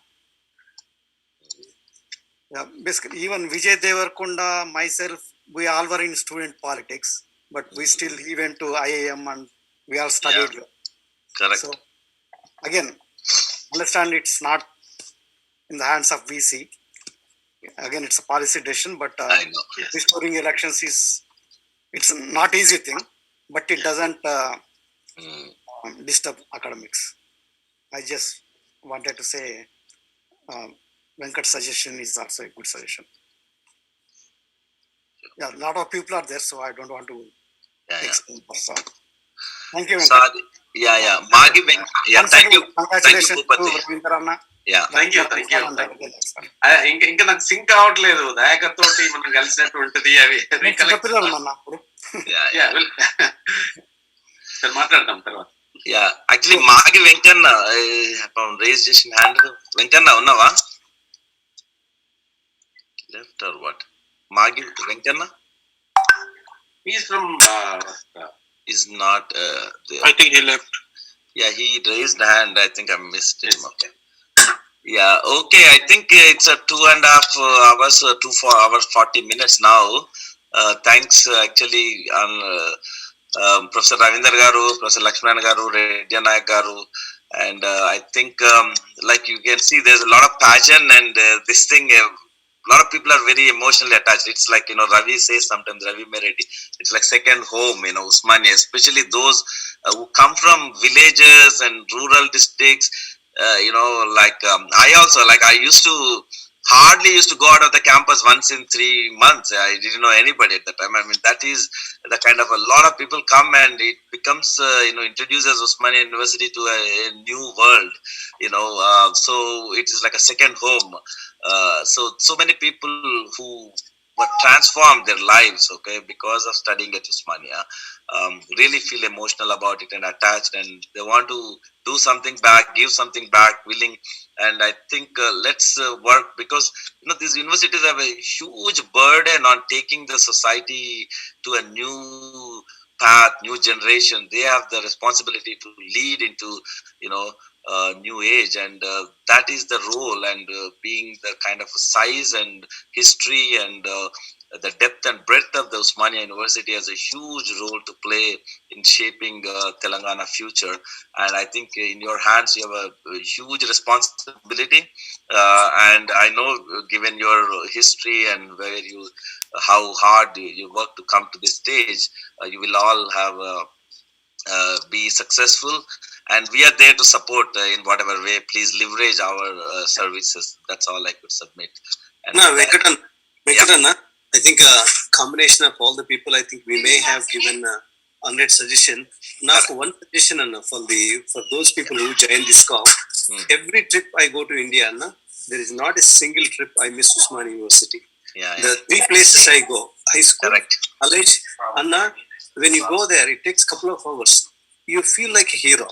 Yeah, basically, even Vijay Devarkonda, myself, we all were in student politics, but we still went to IIM and we all studied here. Correct. So, again, understand it's not in the hands of VC. Again, it's a policy decision, but I know, yes. Restoring elections it's not easy thing, but it doesn't disturb academics. I just wanted to say Venkat's suggestion is also a good suggestion. Yeah, a lot of people are there, so I don't want to explain. So, thank you, Venkat. Yeah. Magi Venkat. Yeah, thank you. Congratulations to Ravinder Anna. Yeah, thank you. ఇంకా నాకు sync అవ్వట్లేదు దయాకర్ తోటి మనం కలిసినట్టు ఉంటది అవి మాట్లాడతాం తర్వాత. Yeah, actually Magi Venkanna raised his hand. Venkanna ఉన్నవా? Left or what? Magi Venkanna? He's from is not there. I think he left. Yeah, he raised hand. I think I missed him. Okay. Yeah, okay. I think it's a 2.5 hours, 4 hours, 40 minutes now. Thanks, actually, Professor Ravinder Garu, Professor Laxminarayana Garu, Reddy Garu, and I think, like you can see, there's a lot of passion, and this thing, a lot of people are very emotionally attached. It's like, Ravi says sometimes, Ravi Meredi, it's like second home, Osmania, especially those who come from villages and rural districts. I also, I hardly used to go out of the campus once in 3 months. I didn't know anybody at the time. I mean, that is the kind of a lot of people come, and it becomes, introduces Osmania University to a new world, so it is like a second home. So many people who were transformed their lives, okay, because of studying at Osmania, really feel emotional about it and attached, and they want to do something back, give something back, willing. And I think let's work, because these universities have a huge burden on taking the society to a new path, new generation. They have the responsibility to lead into new age, and that is the role. And being the kind of size and history and the depth and breadth of the Osmania University has a huge role to play in shaping Telangana future. And I think in your hands you have a huge responsibility. And I know, given your history and how hard you work to come to this stage, you will all have be successful. And we are there to support in whatever way. Please leverage our services. That's all I could submit. And Venkatanna, I think a combination of all the people, I think we may have given 100 suggestion. Now, one suggestion, Anna, for those people who join this call, every trip I go to India, Anna, there is not a single trip I miss Osmania University. The 3 places I go, high school, college, Anna, when you go there, it takes a couple of hours. You feel like a hero.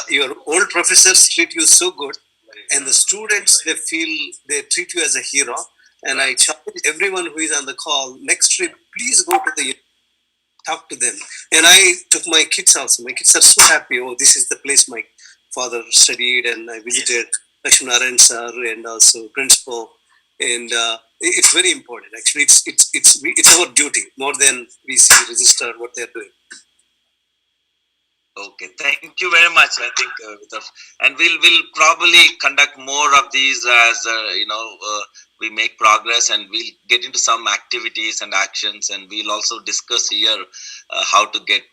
Your old professors treat you so good, and the students, they treat you as a hero. And I challenge everyone who is on the call, next trip, please go to the talk to them. And I took my kids also. My kids are so happy. Oh, this is the place my father studied, and I visited Laxminarayana sir and also principal. And it's very important. Actually, it's our duty more than we see Registrar what they're doing. Okay, thank you very much. I think, and we'll probably conduct more of these as we make progress, and we'll get into some activities and actions, and we'll also discuss here how to get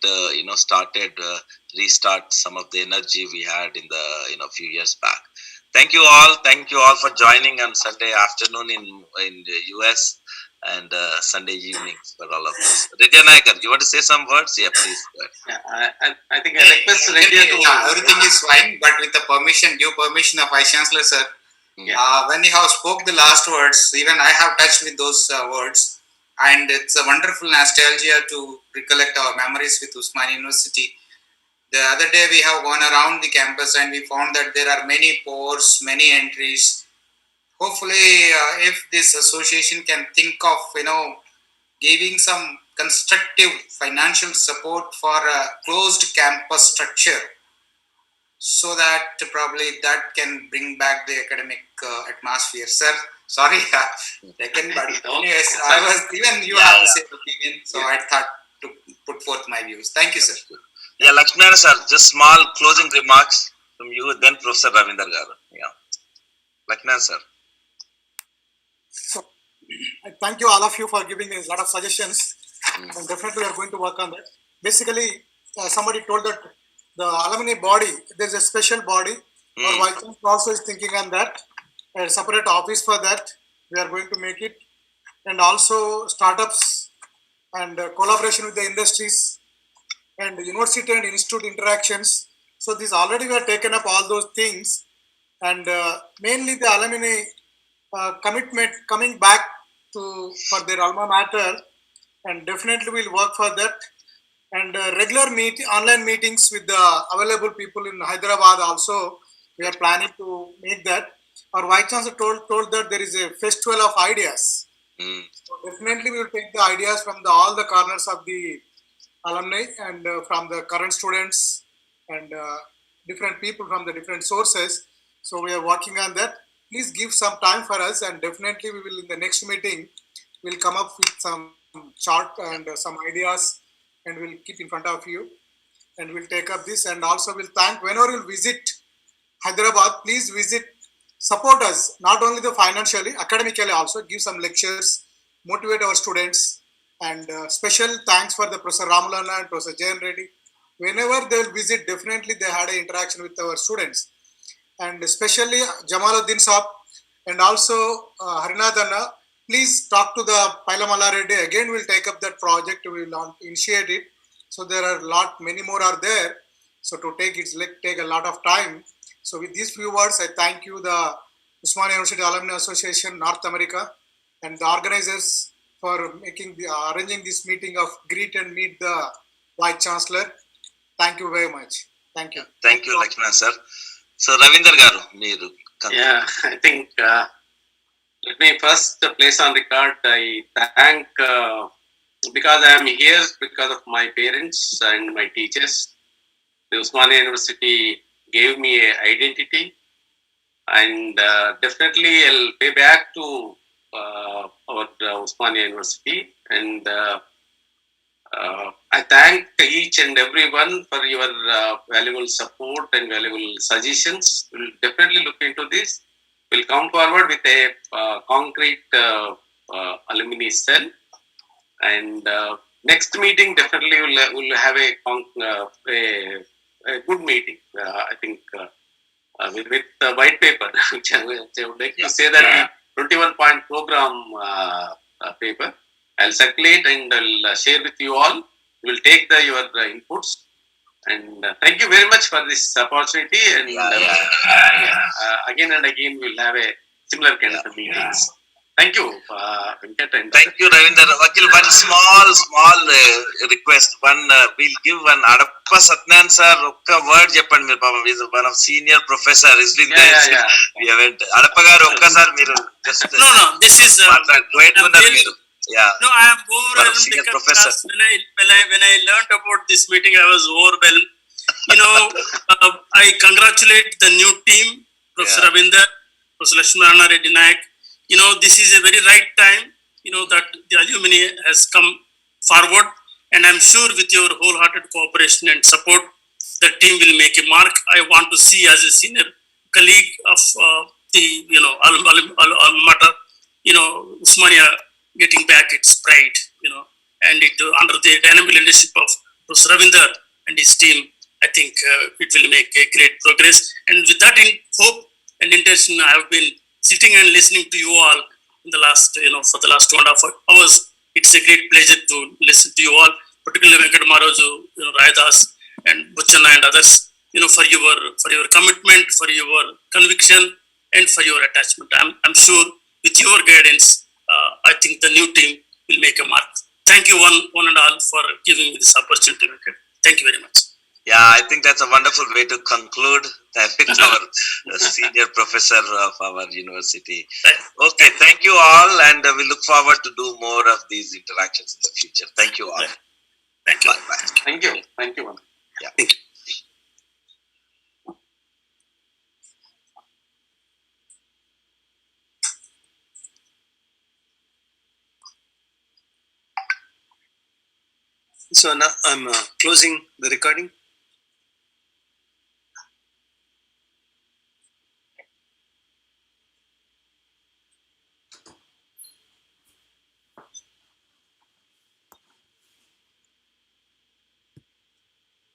started, restart some of the energy we had in the few years back. Thank you all. Thank you all for joining on Sunday afternoon in the US and Sunday evenings for all of us. Redya Naikar, you want to say some words? Yeah, please. Yeah, I think I request Redya to... everything is fine, but with the due permission of Vice-Chancellor, sir. When you have spoke the last words, even I have touched with those words, and it's a wonderful nostalgia to recollect our memories with Osmania University. The other day we have gone around the campus and we found that there are many pores, many entries. Hopefully, if this association can think of, giving some constructive financial support for a closed campus structure, so that probably that can bring back the academic atmosphere. Sir, sorry, second, but anyways, you have the same opinion, so I thought to put forth my views. Thank you, sir. Yeah, Laxminarayana sir, just small closing remarks from you, then Professor Ravinder garu. Yeah, Laxminarayana sir. So, I thank you all of you for giving a lot of suggestions, and definitely we are going to work on that. Basically, somebody told that the alumni body, there is a special body. Our Vice-Chancellor also is thinking on that. A separate office for that. We are going to make it, and also startups and collaboration with the industries and university and institute interactions. So this already we have taken up all those things, and mainly the alumni commitment coming back for their alma mater, and definitely we'll work for that. And regular online meetings with the available people in Hyderabad also, we are planning to make that. Our Vice-Chancellor told that there is a festival of ideas. So definitely we will take the ideas from all the corners of the alumni and from the current students and different people from the different sources. So we are working on that. Please give some time for us, and definitely we will in the next meeting, we'll come up with some chart and some ideas, and we'll keep in front of you, and we'll take up this. And also we'll thank, whenever you'll visit Hyderabad, please visit, support us, not only the financially, academically also, give some lectures, motivate our students. And special thanks for the Professor Ramalana and Professor Jayan Reddy. Whenever they will visit, definitely they had an interaction with our students. And especially Jamaluddin Saab and also Harinath Anna, please talk to the Pailamala Reddy. Again, we'll take up that project, we will initiate it. So there are many more are there. So to take take a lot of time. So with these few words, I thank you, the Osmania University Alumni Association, North America, and the organizers for arranging this meeting of greet and meet the Vice-Chancellor. Thank you very much. Thank you. Thank you, Laxminarayana sir. So Ravinder garu, meeru. Yeah, I think let me first place on record. I thank because I am here because of my parents and my teachers. The Osmania University gave me an identity, and definitely I'll pay back to our Osmania University, and I thank each and everyone for your valuable support and valuable suggestions. We'll definitely look into this. We'll come forward with a concrete alumni cell, and next meeting definitely we'll have a good meeting. I think with the white paper, which I would like to say that 21-point program paper. I'll circulate and I'll share with you all. We will take your inputs. And thank you very much for this opportunity. And again and again, we will have a similar kind of meetings. Thank you, Venkat. Thank you, Ravinder. Vakil, one small request. We'll give one Adappa Satnan sir. Okka word చెప్పండి మీరు పాపం. He's one of senior professor. He's been there. We haven't. Adappa garu okka sir మీరు just. No. This is. Wait uన్నారు మీరు. Yeah. No, I am overwhelmed senior because professor. when I learned about this meeting, I was overwhelmed. I congratulate the new team, Professor Ravinder, Professor Laxminarayana Reddy Nayak. This is a very right time, that the alumni has come forward, and I'm sure with your wholehearted cooperation and support, the team will make a mark. I want to see as a senior colleague of the, alma mater, Osmania getting back its pride, and it under the dynamic leadership of Professor Ravinder and his team, I think it will make a great progress. And with that hope and intention, I have been sitting and listening to you all in the last, for the last 2.5 hours. It's a great pleasure to listen to you all, particularly Venkat Maraju, Rayadas and Buchanna and others, for your commitment, for your conviction, and for your attachment. I'm sure with your guidance, I think the new team will make a mark. Thank you one and all for giving me this opportunity, Venkat. Thank you very much. Yeah, I think that's a wonderful way to conclude with our senior professor of our university. Okay, thank you all, and we look forward to do more of these interactions in the future. Thank you all. Thank you. Bye. Thank you. Thank you. Yeah. Thank you. So now I'm closing the recording.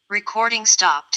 Recording stopped.